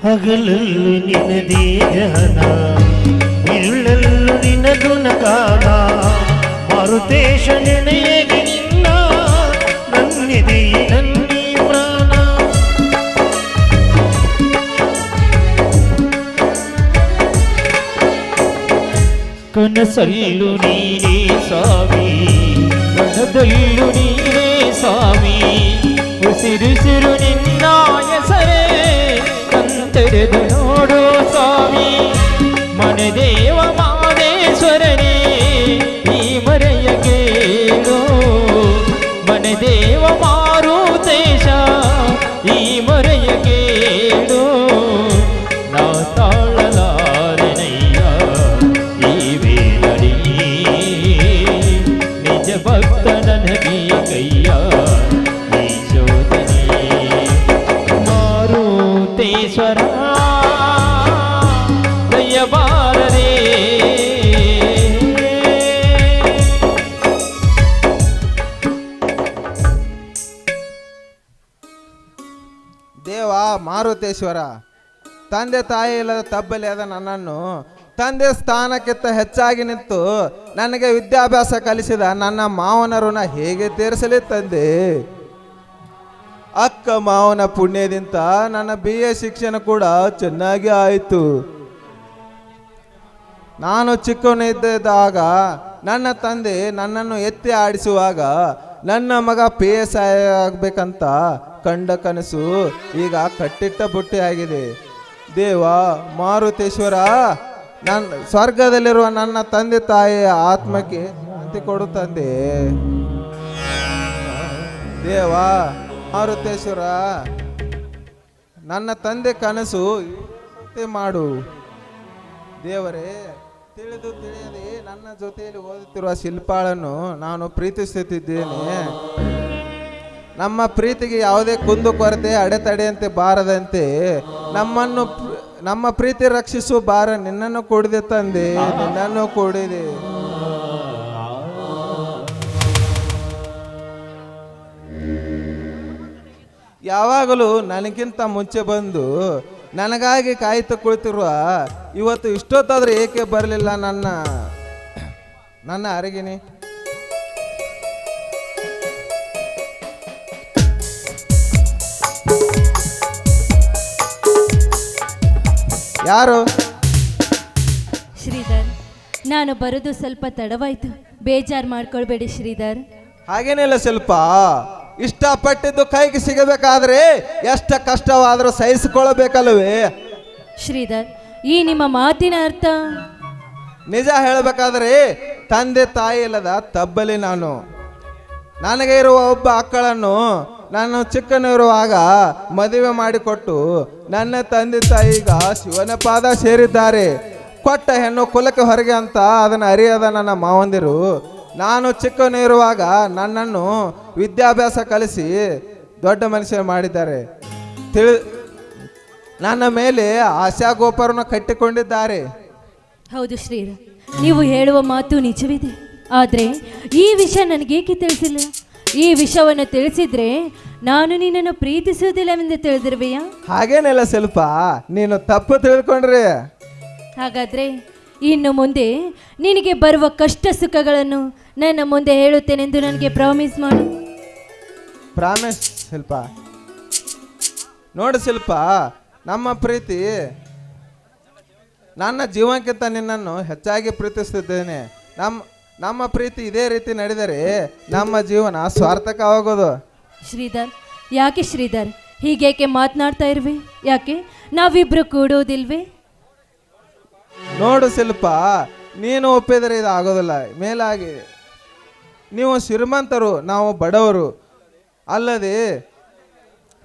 ಹಗಲಲ್ಲೂ ನಿನದೇ ಧ್ಯಾನ ಇರುಳಲ್ಲೂ ನಿನ ಗುಣಗಾನ ಮಾರುತೇಶ ನೆನೆಯಗೆ ನಿನ್ನ ನನ್ನಿದೆ ನನ್ನಿ ಪ್ರಾಣ ಕನಸಲ್ಲೂ ನೀನೇ ಸ್ವಾಮಿ ಮನದಲ್ಲೂ ನೀನೇ ಸ್ವಾಮಿ ಉಸಿರುಸಿರು ನಿನ್ನ ಹೆಸರೇ ತೆರೆದು ನೋಡು ಸ್ವಾಮಿ ಮನದೇವ ಮಾದೇಶ್ವರನೇ ಈ ಮರೆಯ ಕೇಳು ಮನದೇವ ಮಾರುತೇಶ ಈ ಮರೆಯ ಕೇಳು ನಾ ತಾಳಲಾರೆನಯ್ಯ ಈ ವೇಳಲಿ ನಿಜ ಭಕ್ತ ನನಗೆ ಕೈಯ ಈ ಶೋಧನೆ ಮಾರುತೇಶ್ವರ ಮಾರುತೇಶ್ವರ, ತಂದೆ ತಾಯಿ ಇಲ್ಲದ ತಬ್ಬಲಿ ಆದ ನನ್ನನ್ನು ತಂದೆ ಸ್ಥಾನಕ್ಕಿಂತ ಹೆಚ್ಚಾಗಿ ನಿಂತು ನನಗೆ ವಿದ್ಯಾಭ್ಯಾಸ ಕಲಿಸಿದ ನನ್ನ ಮಾವನ ಋಣ ಹೇಗೆ ತೀರಿಸಲಿ ತಂದೆ? ಅಕ್ಕ ಮಾವನ ಪುಣ್ಯದಿಂದ ನನ್ನ BA ಶಿಕ್ಷಣ ಕೂಡ ಚೆನ್ನಾಗಿ ಆಯಿತು. ನಾನು ಚಿಕ್ಕವನಿದ್ದಾಗ ನನ್ನ ತಂದೆ ನನ್ನನ್ನು ಎತ್ತಿ ಆಡಿಸುವಾಗ ನನ್ನ ಮಗ PSI ಆಗಬೇಕಂತ ಕಂಡ ಕನಸು ಈಗ ಕಟ್ಟಿಟ್ಟ ಬುಟ್ಟಿಯಾಗಿದೆ. ದೇವ ಮಾರುತೇಶ್ವರ, ನನ್ನ ಸ್ವರ್ಗದಲ್ಲಿರುವ ನನ್ನ ತಂದೆ ತಾಯಿಯ ಆತ್ಮಕ್ಕೆ ಶಾಂತಿ ಕೊಡು ತಂದೆ. ದೇವ ಮಾರುತೇಶ್ವರ, ನನ್ನ ತಂದೆ ಕನಸು ಈಡೇರಿಸುವಂತೆ ಮಾಡು. ದೇವರೇ, ತಿಳಿದು ತಿಳಿಯದೆ ನನ್ನ ಜೊತೆಯಲ್ಲಿ ಓದುತ್ತಿರುವ ಶಿಲ್ಪಾಳನ್ನು ನಾನು ಪ್ರೀತಿಸುತ್ತಿದ್ದೇನೆ. ನಮ್ಮ ಪ್ರೀತಿಗೆ ಯಾವುದೇ ಕುಂದು ಕೊರತೆ ಅಡೆತಡೆಯಂತೆ ಬಾರದಂತೆ ನಮ್ಮ ಪ್ರೀತಿ ರಕ್ಷಿಸುವ ಭಾರ ನಿನ್ನನ್ನು ಕೂಡಿದೆ ತಂದೆ, ನಿನ್ನನ್ನು ಕೂಡಿದೆ. ಯಾವಾಗಲೂ ನನಗಿಂತ ಮುಂಚೆ ಬಂದು ನನಗಾಗಿ ಕಾಯ್ತು ಕುಳಿತಿರುವ ಇವತ್ತು ಇಷ್ಟೊತ್ತಾದ್ರೆ ಏಕೆ ಬರಲಿಲ್ಲ ನನ್ನ ಅರಗಿನಿ? ಯಾರು? ಶ್ರೀಧರ್, ನಾನು ಬರೋದು ಸ್ವಲ್ಪ ತಡವಾಯ್ತು, ಬೇಜಾರು ಮಾಡ್ಕೊಳ್ಬೇಡಿ ಶ್ರೀಧರ್. ಹಾಗೇನಿಲ್ಲ ಸ್ವಲ್ಪ, ಇಷ್ಟಪಟ್ಟಿದ್ದು ಕೈಗೆ ಸಿಗಬೇಕಾದ್ರೆ ಎಷ್ಟ ಕಷ್ಟವಾದರೂ ಸಹಿಸಿಕೊಳ್ಳಬೇಕಲ್ವೇ? ಶ್ರೀಧರ್, ಈ ನಿಮ್ಮ ಮಾತಿನ ಅರ್ಥ? ನಿಜ ಹೇಳಬೇಕಾದ್ರೆ ತಂದೆ ತಾಯಿ ಇಲ್ಲದ ತಬ್ಬಲಿ ನಾನು. ನನಗೆ ಇರುವ ಒಬ್ಬ ಅಕ್ಕಳನ್ನು ನಾನು ಚಿಕ್ಕನಿರುವಾಗ ಮದುವೆ ಮಾಡಿಕೊಟ್ಟು ನನ್ನ ತಂದೆ ತಾಯಿ ಈಗ ಶಿವನ ಪಾದ ಸೇರಿದ್ದಾರೆ. ಕೊಟ್ಟ ಹೆಣ್ಣು ಕುಲಕ್ಕೆ ಹೊರಗೆ ಅಂತ ಅದನ್ನು ಅರಿಯದ ನನ್ನ ಮಾವಂದಿರು ನಾನು ಚಿಕ್ಕನಿರುವಾಗ ನನ್ನನ್ನು ವಿದ್ಯಾಭ್ಯಾಸ ಕಲಿಸಿ ದೊಡ್ಡ ಮನುಷ್ಯ ಮಾಡಿದ್ದಾರೆ. ನನ್ನ ಮೇಲೆ ಆಶಾ ಗೋಪುರವನ್ನು ಕಟ್ಟಿಕೊಂಡಿದ್ದಾರೆ. ಹೌದು ಶ್ರೀಧರ್, ನೀವು ಹೇಳುವ ಮಾತು ನಿಜವಿದೆ. ಆದರೆ ಈ ವಿಷಯ ನನಗೇಕೆ ತಿಳಿಸಿಲ್ಲ? ಈ ವಿಷಯವನ್ನು ತಿಳಿಸಿದ್ರೆ ನಾನು ನಿನ್ನನ್ನು ಪ್ರೀತಿಸುವುದಿಲ್ಲವೆಂದು ತಿಳಿದಿರುವೆಯಾ? ಹಾಗೇನಿಲ್ಲ ಸ್ವಲ್ಪ, ನೀನು ತಪ್ಪು ತಿಳ್ಕೊಂಡ್ರಿ. ಹಾಗಾದ್ರೆ ಇನ್ನು ಮುಂದೆ ನಿನಗೆ ಬರುವ ಕಷ್ಟ ಸುಖಗಳನ್ನು ನನ್ನ ಮುಂದೆ ಹೇಳುತ್ತೇನೆಂದು ನನಗೆ ಪ್ರಾಮಿಸ್ ಮಾಡು. ಪ್ರಾಮಿಸ್ ಶಿಲ್ಪ. ನೋಡು ಶಿಲ್ಪ, ನಮ್ಮ ಪ್ರೀತಿ, ನನ್ನ ಜೀವನಕ್ಕಿಂತ ನಿನ್ನನ್ನು ಹೆಚ್ಚಾಗಿ ಪ್ರೀತಿಸುತ್ತಿದ್ದೇನೆ. ನಮ್ಮ ಪ್ರೀತಿ ಇದೇ ರೀತಿ ನಡೆದರೆ ನಮ್ಮ ಜೀವನ ಸ್ವಾರ್ಥಕವಾಗೋದು. ಶ್ರೀಧರ್, ಯಾಕೆ ಶ್ರೀಧರ್ ಹೀಗೇಕೆ ಮಾತನಾಡ್ತಾ ಇರುವೆ? ಯಾಕೆ ನಾವಿಬ್ರು ಕೂಡುವುದಿಲ್ವೇ? ನೋಡು ಶಿಲ್ಪ, ನೀನು ಒಪ್ಪಿದರೆ ಇದು ಆಗೋದಿಲ್ಲ. ಮೇಲಾಗಿ ನೀವು ಶ್ರೀಮಂತರು, ನಾವು ಬಡವರು. ಅಲ್ಲದೆ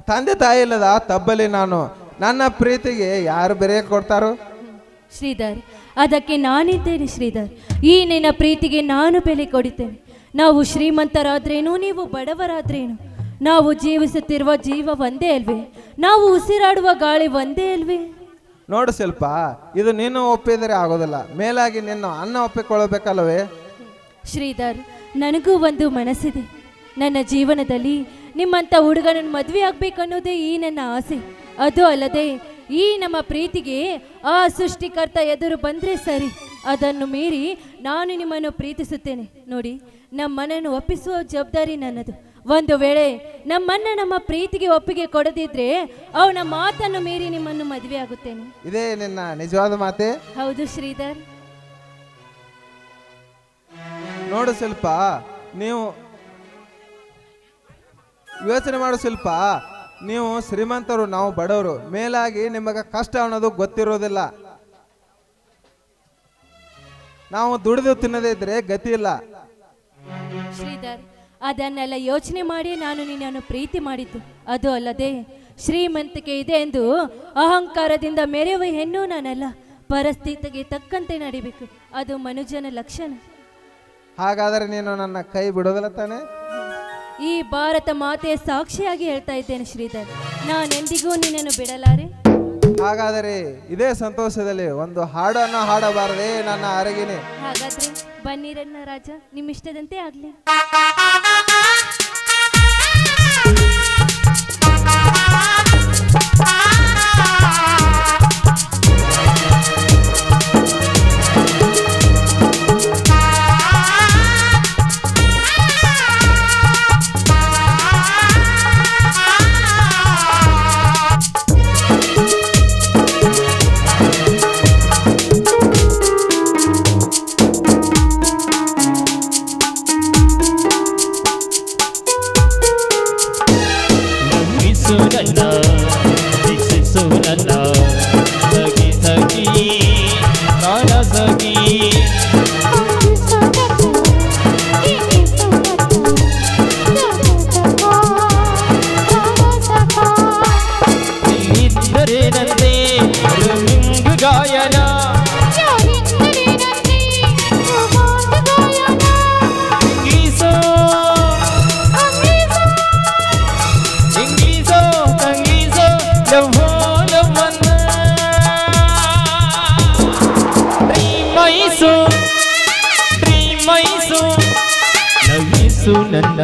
ತಂದೆ ತಾಯಿ ಇಲ್ಲದ ತಬ್ಬಲಿ ನಾನು. ನನ್ನ ಪ್ರೀತಿಗೆ ಯಾರು ಬೆಲೆ ಕೊಡ್ತಾರೋ? ಶ್ರೀಧರ್, ಅದಕ್ಕೆ ನಾನಿದ್ದೇನೆ ಶ್ರೀಧರ್. ಈ ನಿನ್ನ ಪ್ರೀತಿಗೆ ನಾನು ಬೆಲೆ ಕೊಡುತ್ತೇನೆ. ನಾವು ಶ್ರೀಮಂತರಾದ್ರೇನು, ನೀವು ಬಡವರಾದ್ರೇನು, ನಾವು ಜೀವಿಸುತ್ತಿರುವ ಜೀವ ಒಂದೇ ಅಲ್ವೇ? ನಾವು ಉಸಿರಾಡುವ ಗಾಳಿ ಒಂದೇ ಅಲ್ವೇ? ನೋಡು ಶಿಲ್ಪ, ಇದು ನೀನು ಒಪ್ಪಿದರೆ ಆಗೋದಿಲ್ಲ. ಮೇಲಾಗಿ ನಿನ್ನ ಅನ್ನ ಒಪ್ಪಿಕೊಳ್ಳಬೇಕಲ್ಲವೇ? ಶ್ರೀಧರ್, ನನಗೂ ಒಂದು ಮನಸ್ಸಿದೆ. ನನ್ನ ಜೀವನದಲ್ಲಿ ನಿಮ್ಮಂಥ ಹುಡುಗನನ್ನು ಮದುವೆ ಆಗಬೇಕನ್ನೋದೇ ಈ ನನ್ನ ಆಸೆ. ಅದು ಅಲ್ಲದೆ ಈ ನಮ್ಮ ಪ್ರೀತಿಗೆ ಆ ಸೃಷ್ಟಿಕರ್ತ ಎದುರು ಬಂದರೆ ಸರಿ, ಅದನ್ನು ಮೀರಿ ನಾನು ನಿಮ್ಮನ್ನು ಪ್ರೀತಿಸುತ್ತೇನೆ. ನೋಡಿ, ನಮ್ಮನನ್ನು ಒಪ್ಪಿಸುವ ಜವಾಬ್ದಾರಿ ನನ್ನದು. ಒಂದು ವೇಳೆ ನಮ್ಮ ಪ್ರೀತಿಗೆ ಒಪ್ಪಿಗೆ ಕೊಡದಿದ್ರೆ ಅವನ ಮಾತನ್ನು ಮೀರಿ ನಿಮ್ಮನ್ನು ಮದುವೆ ಆಗುತ್ತೇನೆ. ಇದೇ ನಿನ್ನ ನಿಜವಾದ ಮಾತೆ? ಹೌದು ಶ್ರೀಧರ್. ನೋಡು ಶಿಲ್ಪ, ನೀವು ಯೋಚನೆ ಮಾಡು ಶಿಲ್ಪ. ನೀವು ಶ್ರೀಮಂತರು, ನಾವು ಬಡವರು. ಮೇಲಾಗಿ ನಿಮಗೆ ಕಷ್ಟ ಅನ್ನೋದು ಗೊತ್ತಿರೋದಿಲ್ಲ. ನಾವು ದುಡಿದು ತಿನ್ನದೇ ಇದ್ರೆ ಗತಿ ಇಲ್ಲ. ಶ್ರೀಧರ್, ಅದನ್ನೆಲ್ಲ ಯೋಚನೆ ಮಾಡಿ ನಾನು ನಿನ್ನನ್ನು ಪ್ರೀತಿ ಮಾಡಿದ್ದು. ಅದು ಅಲ್ಲದೆ ಶ್ರೀಮಂತಿಕೆ ಇದೆ ಎಂದು ಅಹಂಕಾರದಿಂದ ಮೆರೆಯುವ ಹೆಣ್ಣು ನಾನಲ್ಲ. ಪರಿಸ್ಥಿತಿಗೆ ತಕ್ಕಂತೆ ನಡಿಬೇಕು, ಅದು ಮನುಜನ ಲಕ್ಷಣ. ಹಾಗಾದರೆ ನೀನು ನನ್ನ ಕೈ ಬಿಡೋದಿಲ್ಲ ತಾನೆ? ಈ ಭಾರತ ಮಾತೆಯ ಸಾಕ್ಷಿಯಾಗಿ ಹೇಳ್ತಾ ಇದ್ದೇನೆ ಶ್ರೀಧರ್, ನಾನೆಂದಿಗೂ ನಿನ್ನನ್ನು ಬಿಡಲಾರೆ. ಹಾಗಾದರೆ ಇದೇ ಸಂತೋಷದಲ್ಲಿ ಒಂದು ಹಾಡನ್ನು ಹಾಡಬಾರದೆ ನನ್ನ ಅರಗಿನಿ? ಹಾಗಾದ್ರೆ ಬನ್ನಿರನ್ನ ರಾಜ, ನಿಮ್ಮಿಷ್ಟದಂತೆ ಆಗ್ಲಿ. ನನ್ನ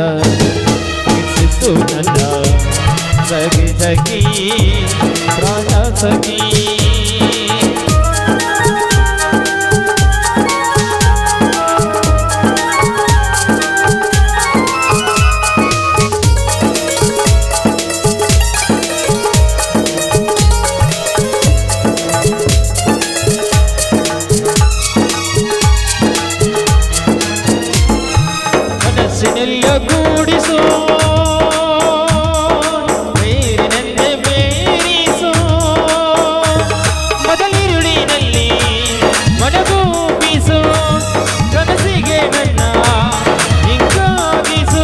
ಇಸಿಸು ನನ್ನ ಸಗಿ ಸಗಿ ಪ್ರಾಣ ಸಗಿ ಗೂಡಿಸು ಬೇರಿನಂತೆ ಬೇರಿಸು ಮೊದಲಿರುಳಿನಲ್ಲಿ ಮನಗು ಬೀಸು ಕನಸಿಗೆ ನನ್ನ ಹಿಂಗಾಗಿಸು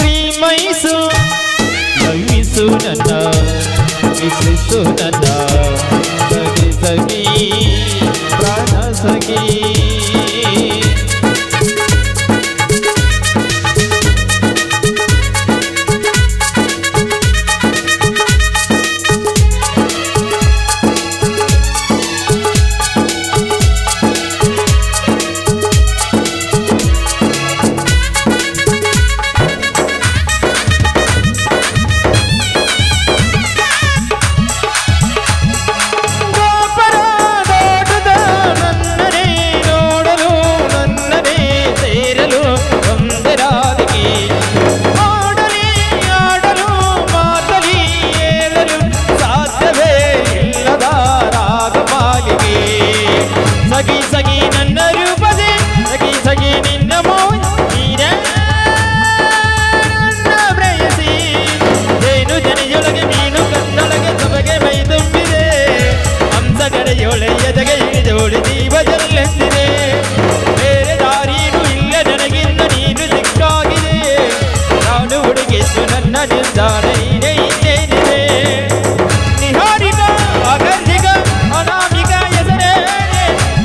ಡ್ರೀಮೈಸು ನಗಿಸು ನನ್ನ ವಿಸಿಸು ನನ್ನ ಸಗಿ ಸಗಿ ಪ್ರಾಣ ಸಗಿ ಸಗಿ ಸಗಿ ನನ್ನ ರೂಪದೆ ಸಗಿ ಸಗಿ ನಿನ್ನ ಮೋಹಿನ ಪ್ರೇಯಸಿ ಜೇನು ಜನಿಯೊಳಗೆ ಮೀನು ಕಣ್ಣೊಳಗೆ ಸೊಬಗೆ ಮೈ ತುಂಬಿದೆ ಹಂಸಗಡೆಯೊಳೆ ಎದೆಗೆ ಇಳಿದೋಡಿ ಜೀವ ಜಲ್ಲೆಂದಿದೆ ಬೇರೆ ದಾರಿಯೂ ಇಲ್ಲ ನನಗಿನ್ನು ನೀನು ಸಿಕ್ಕಾಗಿದೆ ನಾನು ಹುಡುಗಿದ್ದು ನನ್ನ ನಿರ್ಧಾರ ನೀನೇ ಇನ್ನೇನಿದೆ ನಿಹಾರಿಕ ಅಗರ್ಜಿಗ ಅನಾಮಿಕ ಹೆಸರೇ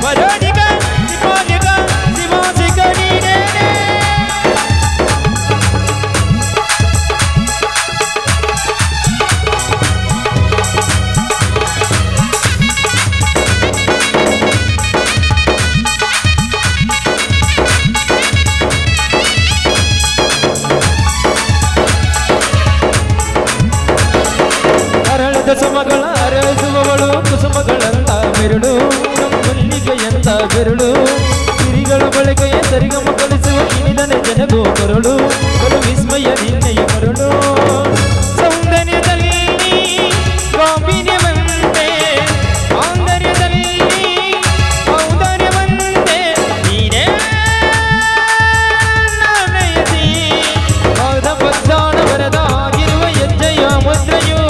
ವರೋಡಿಗ ಸಿಪಾಲಿಗ ಸಿಮಾಸಿಗ ನೀನೇನೆ ಅರಳದ ಸುಮಗಳ ಅರಳಿಸುವವಳು ಕುಸುಮಗಳಂತ ಬೆರಳು ಮಲ್ಲಿಗೆಯಂತ ಬೆರಳು ಕಿರಿಗಳ ಬಳಕೆಯ ಸರಿಗಮ ಕಲಿಸುವ ಕಿಣಿದನೆ ಜನಗೋ ಕರುಳು ಕರು ವಿಸ್ಮಯ ನಿನ್ನಯ ಕರುಳು ಸೌಂದರ್ಯದಲ್ಲಿ ಗಾಂಭೀರ್ಯವಂತೆ ಸೌಂದರ್ಯದಲ್ಲಿ ಔದಾರ್ಯವಂತೆ ನೀನೇ ನಯಸಿ ಪಾದ ಪದ್ದಾಣ ಬರದಾಗಿರುವ ಹೆಜ್ಜೆಯ ಮುದ್ರೆಯು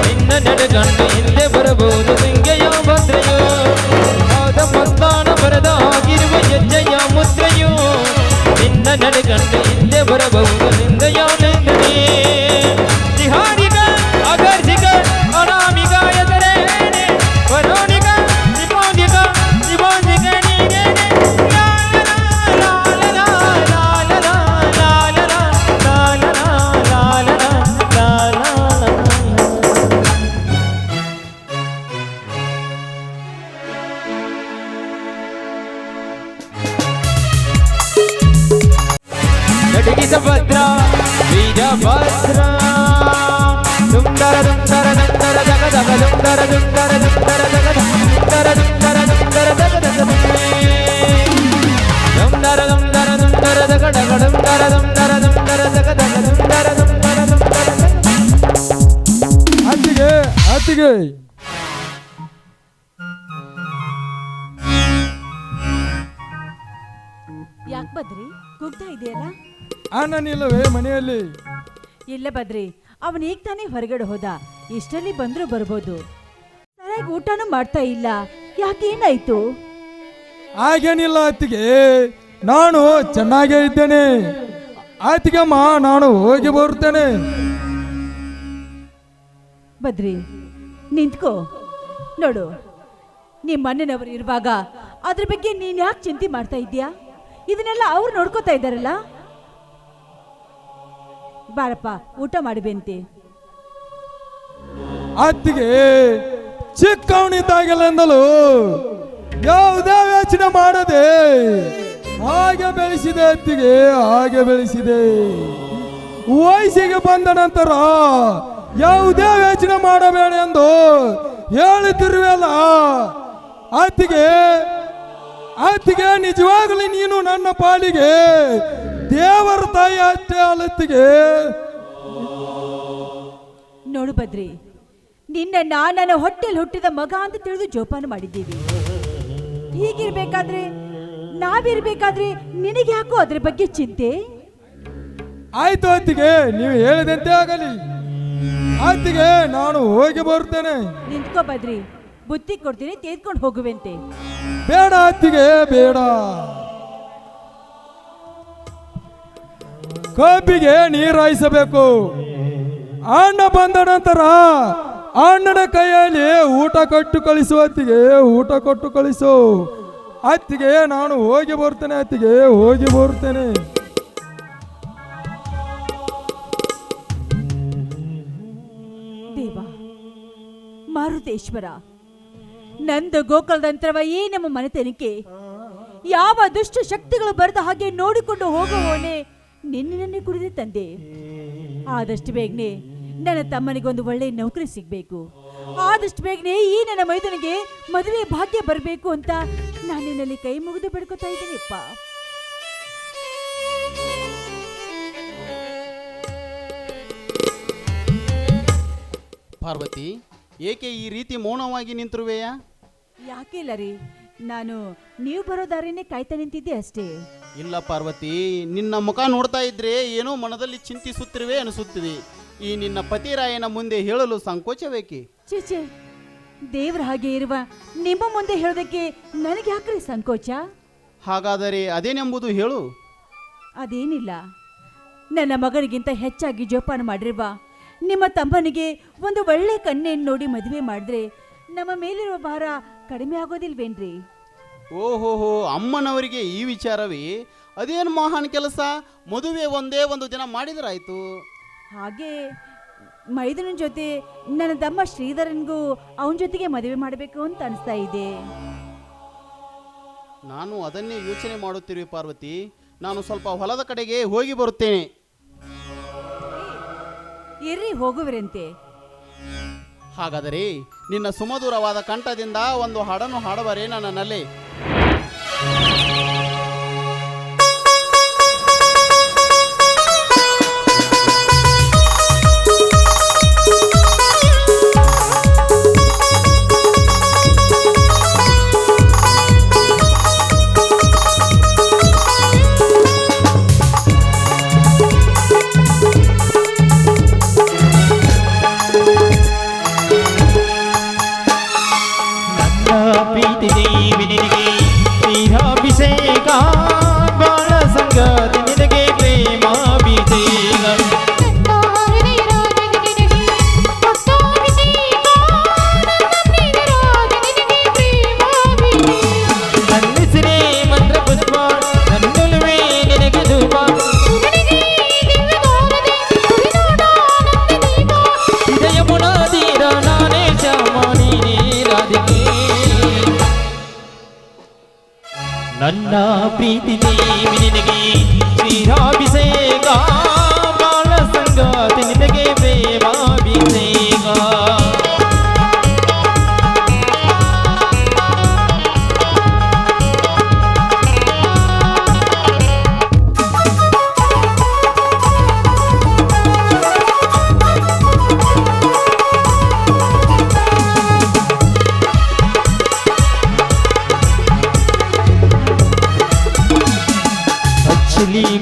ನಿನ್ನ ನಡೆಗಂಡು ಹಿಂದೆ ಬರಬಹುದು ಸಿಂಗೆಯ ಭದ್ರೆಯು ಪಾದ ಪದ್ದಾಣ ಬರದ ಹಿಂದೆ ಬರಬಹುದು ನಿಂದೆಯೊನೆಂದರೆ ನಿಹಾರಿಗ ಅಗರ್ಜಿಗ ಅನಾಮಿಗ ಎದರೇನೆ ವರೋನಿಗ ನಿಬೋಂದಿಗ ನಿಬೋಂದಿಗ ನೀನೇನೆ ನಟಗಿಸ ಭದ್ರ ವೀರಭದ್ರ ದುಂದರ ದುಂದರ ದುಂದರ ದಗ ದಗ ದುಂದರ ದುಂದರ ದುಂದರ ದಗ ದುಂದರ ದುಂದರ ದುಂದರ ದಗ ದಗ ದುಂದರ ದುಂದರ ದುಂದರ ದಗ ದಗ ದುಂದರ ದುಂದರ ದುಂದರ ದಗ ದಗ ದುಂದರ ದುಂದರ ದುಂದರ ಅತ್ತಿಗೆ ಅತ್ತಿಗೆ ಯಾಕೆ ಬದ್ರಿ ಕೂಗ್ತಾ ಇದೆಯಲ್ಲ? ಅಣ್ಣನಿಲ್ಲವೇ ಮನೆಯಲ್ಲಿ? ಇಲ್ಲ ಬದ್ರಿ, ಅವನು ಈಗ ತಾನೇ ಹೊರಗಡೆ ಹೋದ. ಇಷ್ಟರಲ್ಲಿ ಬಂದ್ರು ಬರ್ಬೋದು. ಸರಿಯಾಗಿ ಊಟನೂ ಮಾಡ್ತಾ ಇಲ್ಲ. ಯಾಕೆ ಏನಾಯ್ತು? ಹಾಗೇನಿಲ್ಲ ಅತ್ತಿಗೆ, ನಾನು ಚೆನ್ನಾಗೇ ಇದ್ದೇನೆ. ಅತ್ತಿಗೆಮ್ಮ ನಾನು ಹೋಗಿ ಬರುತ್ತೇನೆ. ಬದ್ರಿ ನಿಂತ್ಕೋ. ನೋಡು, ನಿಮ್ಮ ಅಣ್ಣನವರು ಇರುವಾಗ ಅದ್ರ ಬಗ್ಗೆ ನೀನ್ ಯಾಕೆ ಚಿಂತೆ ಮಾಡ್ತಾ ಇದ್ದೀಯಾ? ಇದನ್ನೆಲ್ಲ ಅವ್ರು ನೋಡ್ಕೋತಾ ಇದ್ದಾರಲ್ಲ. ಬಾರಪ್ಪ, ಊಟ ಮಾಡಬೇಂತೆ. ಅತ್ತಿಗೆ ಚಿಕ್ಕವನಿದ್ದಾಗಲೆಂದಲೂ ಯಾವುದೇ ಯೋಚನೆ ಮಾಡದೆ ಹಾಗೆ ಬೆಳೆಸಿದೆ ಅತ್ತಿಗೆ, ಹಾಗೆ ಬೆಳೆಸಿದೆ. ವಯಸ್ಸಿಗೆ ಬಂದ ನಂತರ ಯಾವುದೇ ಯೋಚನೆ ಮಾಡಬೇಡ ಎಂದು ಹೇಳುತ್ತಿರುವಲ್ಲ ಅತ್ತಿಗೆ. ಅತ್ತಿಗೆ ನಿಜವಾಗಲಿ ನೀನು ನನ್ನ ಪಾಲಿಗೆ ದೇವರ ತಾಯಿ ಅಷ್ಟೇ ಅಲ್ಲತ್ತಿಗೆ. ನೋಡು ಬದ್ರಿ, ನಿನ್ನ ನನ್ನ ಹೊಟ್ಟೆಲಿ ಹುಟ್ಟಿದ ಮಗ ಅಂತ ತಿಳಿದು ಜೋಪಾನ ಮಾಡಿದ್ದೀವಿ. ಹೀಗಿರ್ಬೇಕಾದ್ರೆ ನಾವಿರ್ಬೇಕಾದ್ರೆ ನಿನಗೆ ಯಾಕೋ ಅದ್ರ ಬಗ್ಗೆ ಚಿಂತೆ? ಆಯ್ತು ಅತ್ತಿಗೆ, ನೀವು ಹೇಳಿದಂತೆ ಆಗಲಿ. ಅತ್ತಿಗೆ ನಾನು ಹೋಗಿ ಬರುತ್ತೇನೆ. ನಿಂತ್ಕೋ ಬದ್ರಿ, ಬುತ್ತಿ ಕೊಡ್ತೀನಿ, ತೆಗೆದುಕೊಂಡು ಹೋಗುವಂತೆ. ಬೇಡ ಅತ್ತಿಗೆ, ಬೇಡ. ಕಬ್ಬಿಗೆ ನೀರಾಯಿಸಬೇಕು. ಅಣ್ಣ ಬಂದ ನಂತರ ಅಣ್ಣನ ಕೈಯಲ್ಲಿ ಊಟ ಕೊಟ್ಟು ಕಳಿಸು ಅತ್ತಿಗೆ, ಊಟ ಕೊಟ್ಟು ಕಳಿಸು ಅತ್ತಿಗೆ. ನಾನು ಹೋಗಿ ಬರ್ತೇನೆ ಅತ್ತಿಗೆ, ಹೋಗಿ ಬರ್ತೇನೆ. ದೇವ ಮಾರುತೇಶ್ವರ, ನಂದು ಗೋಕುಲದಂತ್ರವ ಈ ನಮ್ಮ ಮನೆತನಕ್ಕೆ ಯಾವ ದುಷ್ಟ ಶಕ್ತಿಗಳು ಬರದ ಹಾಗೆ ನೋಡಿಕೊಂಡು ಹೋಗುವವನೇ ನಿನ್ನೆ ಕುಡಿದ ತಂದೆ. ಆದಷ್ಟು ಬೇಗನೆ ನನ್ನ ತಮ್ಮನಿಗೊಂದು ಒಳ್ಳೆ ನೌಕರಿ ಸಿಗಬೇಕು. ಆದಷ್ಟು ಬೇಗನೆ ಈ ನನ್ನ ಮೈದನಿಗೆ ಮದುವೆ ಭಾಗ್ಯ ಬರಬೇಕು ಅಂತ ನಾನು ನಿನ್ನಲ್ಲಿ ಕೈ ಮುಗಿದು ಬಿಡ್ಕೊತಾ ಇದ್ದೀನಿಪ್ಪ. ಪಾರ್ವತಿ, ಏಕೆ ಈ ರೀತಿ ಮೌನವಾಗಿ ನಿಂತಿರುವೆಯಾ? ಯಾಕೆ ಇಲ್ಲ ರೀ, ನಾನು ನೀವು ಬರೋ ದಾರಿನೇ ಕಾಯ್ತಾ ನಿಂತಿದ್ದೆ ಅಷ್ಟೇ. ಇಲ್ಲ ಪಾರ್ವತಿ, ನಿನ್ನ ಮುಖ ನೋಡ್ತಾ ಇದ್ರೆ ಏನೋ ಮನದಲ್ಲಿ ಚಿಂತಿಸುತ್ತಿರುವೆ ಅನಿಸುತ್ತಿದೆ. ಈ ನಿನ್ನ ಪತಿರಾಯನ ಮುಂದೆ ಹೇಳಲು ಸಂಕೋಚವೇಕೆ? ಚೇಚೆ, ದೇವ್ರ ಹಾಗೆ ಇರುವ ನಿಮ್ಮ ಮುಂದೆ ಹೇಳೋದಕ್ಕೆ ನನಗೆ ಯಾಕ್ರಿ ಸಂಕೋಚ? ಹಾಗಾದರೆ ಅದೇನೆಂಬುದು ಹೇಳು. ಅದೇನಿಲ್ಲ, ನನ್ನ ಮಗನಿಗಿಂತ ಹೆಚ್ಚಾಗಿ ಜೋಪಾನ ಮಾಡಿರುವ ನಿಮ್ಮ ತಮ್ಮನಿಗೆ ಒಂದು ಒಳ್ಳೆ ಕನ್ನೆಯನ್ನು ನೋಡಿ ಮದುವೆ ಮಾಡಿದ್ರೆ ನಮ್ಮ ಮೇಲಿರುವ ಭಾರ ಕಡಿಮೆ ಆಗೋದಿಲ್ವೇನ್ರಿ? ಓಹೋಹೋ, ಅಮ್ಮನವರಿಗೆ ಈ ವಿಚಾರವೇ? ಅದೇನು ಮಹಾನ್ ಕೆಲಸ. ಮದುವೆ ಒಂದೇ ಒಂದು ದಿನ ಮಾಡಿದರಾಯ್ತು. ಹಾಗೆ ಮೈದನ ಜೊತೆ ನನ್ನ ತಮ್ಮ ಶ್ರೀಧರನ್ಗೂ ಅವನ ಜೊತೆಗೆ ಮದುವೆ ಮಾಡಬೇಕು ಅಂತ ಅನಿಸ್ತಾ ಇದೆ. ನಾನು ಅದನ್ನೇ ಯೋಚನೆ ಮಾಡುತ್ತಿರುವೆ ಪಾರ್ವತಿ. ನಾನು ಸ್ವಲ್ಪ ಹೊಲದ ಕಡೆಗೆ ಹೋಗಿ ಬರುತ್ತೇನೆ. ಇರ್ರಿ, ಹೋಗುವರಂತೆ. ಹಾಗಾದರೆ ನಿನ್ನ ಸುಮಧುರವಾದ ಕಂಠದಿಂದ ಒಂದು ಹಾಡನ್ನು ಹಾಡಬರೇ ನನ್ನಲ್ಲಿ. ಪ್ರೀತಿ ದೇವಿ ನಿನಗೆ ತೀರಾ ನನ್ನ ಪ್ರೀತಿ ದೇವಿ ನಿನಗೆ ಶ್ರೀರಾಭಿಷೇಕ ಬಾಳ ಸಂಗಾತಿ ನಿನಗೆ ಪ್ರೇಮಾಭಿಷೇಕ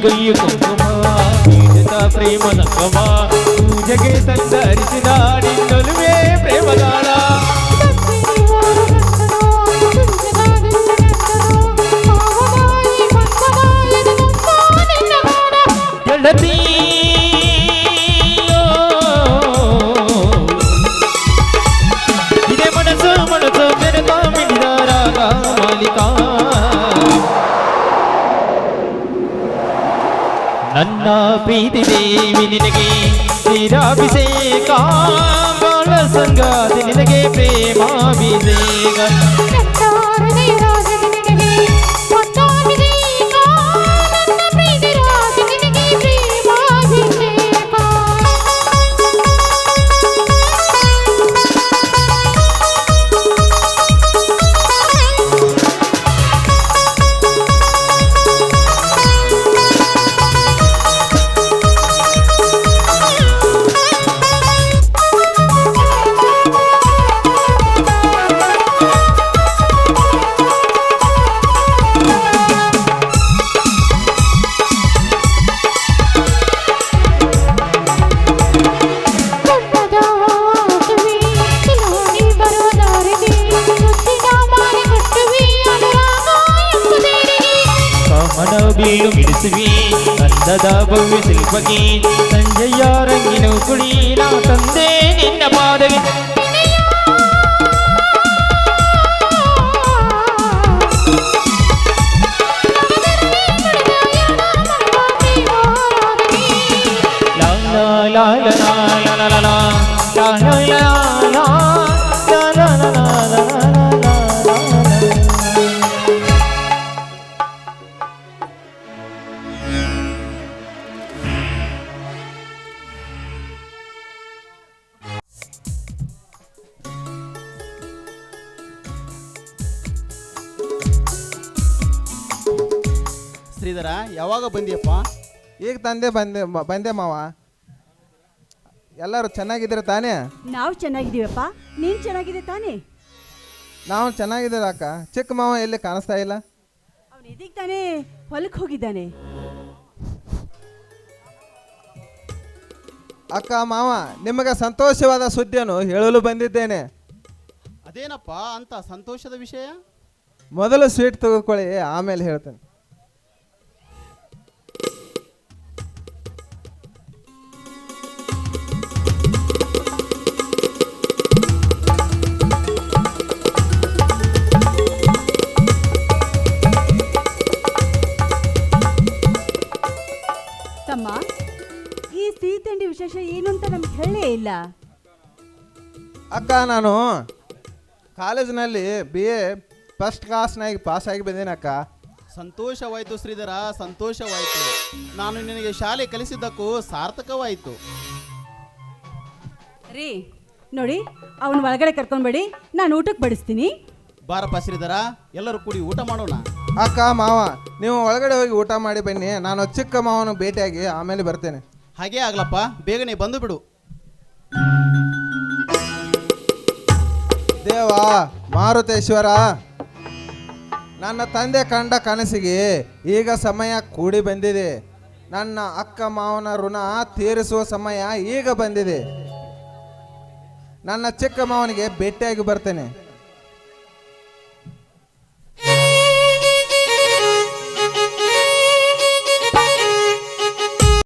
ಗೈಯ ಕುಂಕುಮ ಪೀಡಿತ ಪ್ರೇಮ ಸಂಗಮ ಪೂಜೆಗೆ ಸಂತರಿಸಿದ ನಿನ್ನೊಲುವೆ ಪ್ರೇಮಗಾಳ ಗೆಳತಿ ಇದೇ ಮನಸ್ಸು ಮನಸ್ಸು ಬೆರೆತ ಮಿಡಿದ ರಾಗ ಮಾಲಿಕಾ ನನ್ನ ಪ್ರೀತಿ ದೇವಿ ನಿನಗೆ ಶ್ರೀರಾಭಿಷೇಕ ಬಾಳ ಸಂಗಾತಿ ನಿನಗೆ ಪ್ರೇಮಾಭಿಷೇಕ ಬೀಳು ಮಿಡಿಸುವಿ ಅಂದದ ಭವ್ಯ ಶಿಲ್ಪಗಿ ಸಂಜೆಯ ರಂಗಿನ ಕುಳಿ ನಾ ತಂದೆ ನಿನ್ನ ಪಾದವಿ la la la la la la la la la la la Shridhara ಯಾವಾಗ ಬಂದಿಯಪ್ಪ? ಈಗ ಬಂದೆ ಮಾವ. ಎಲ್ಲರೂ ಚೆನ್ನಾಗಿದ್ದೀರ ತಾನೇ? ನಾವು ಚೆನ್ನಾಗಿದ್ದೀವಪ್ಪ, ನೀನು ಚೆನ್ನಾಗಿದೆ ತಾನೇ? ನಾವು ಚೆನ್ನಾಗಿದ್ದೀರ ಅಕ್ಕ. ಚಿಕ್ಕ ಮಾವ ಎಲ್ಲಿ ಕಾಣಿಸ್ತಾ ಇಲ್ಲ? ಅವನು ಇದೀಗ ತಾನೇ ಹೊಲಕ್ಕೆ ಹೋಗಿದ್ದಾನೆ. ಅಕ್ಕ ಮಾವ, ನಿಮಗೆ ಸಂತೋಷವಾದ ಸುದ್ದಿಯನ್ನು ಹೇಳಲು ಬಂದಿದ್ದೇನೆ. ಅದೇನಪ್ಪ ಅಂತ ಸಂತೋಷದ ವಿಷಯ? ಮೊದಲು ಸ್ವೀಟ್ ತೆಗೆದುಕೊಳ್ಳಿ, ಆಮೇಲೆ ಹೇಳ್ತೇನೆ. ತಮ್ಮ, ಈ ಸಿಹಿ ತಿಂಡಿ ವಿಶೇಷ ಏನು ಅಂತ ನಮ್ಗೆ ಹೇಳೇ ಇಲ್ಲ. ಅಕ್ಕ, ನಾನು ಕಾಲೇಜಿನಲ್ಲಿ BA ಫಸ್ಟ್ ಕ್ಲಾಸ್ನಾಗಿ ಪಾಸಾಗಿ ಬಂದೇನೆ ಅಕ್ಕ. ಸಂತೋಷವಾಯಿತು ಶ್ರೀಧರ, ಸಂತೋಷವಾಯಿತು. ನಾನು ನಿನಗೆ ಶಾಲೆ ಕಲಿಸಿದ್ದಕ್ಕೂ ಸಾರ್ಥಕವಾಯಿತು. ರೀ ನೋಡಿ, ಅವನ ಒಳಗಡೆ ಕರ್ಕೊಂಡ್ಬೇಡಿ, ನಾನು ಊಟಕ್ಕೆ ಬಡಿಸ್ತೀನಿ. ಬಾರಪ್ಪ ಶ್ರೀಧರ, ಎಲ್ಲರೂ ಕೂಡಿ ಊಟ ಮಾಡೋಣ. ಅಕ್ಕ ಮಾವ, ನೀವು ಒಳಗಡೆ ಹೋಗಿ ಊಟ ಮಾಡಿ ಬನ್ನಿ. ನಾನು ಚಿಕ್ಕ ಮಾವನ ಭೇಟಿಯಾಗಿ ಆಮೇಲೆ ಬರ್ತೇನೆ. ಹಾಗೇ ಆಗ್ಲಪ್ಪ, ಬೇಗನೆ ಬಂದು ಬಿಡು. ದೇವ ಮಾರುತೇಶ್ವರ, ನನ್ನ ತಂದೆ ಕಂಡ ಕನಸಿಗೆ ಈಗ ಸಮಯ ಕೂಡಿ ಬಂದಿದೆ. ನನ್ನ ಅಕ್ಕ ಮಾವನ ಋಣ ತೀರಿಸುವ ಸಮಯ ಈಗ ಬಂದಿದೆ. ನನ್ನ ಚಿಕ್ಕ ಮಾವನಿಗೆ ಭೇಟಿಯಾಗಿ ಬರ್ತೇನೆ.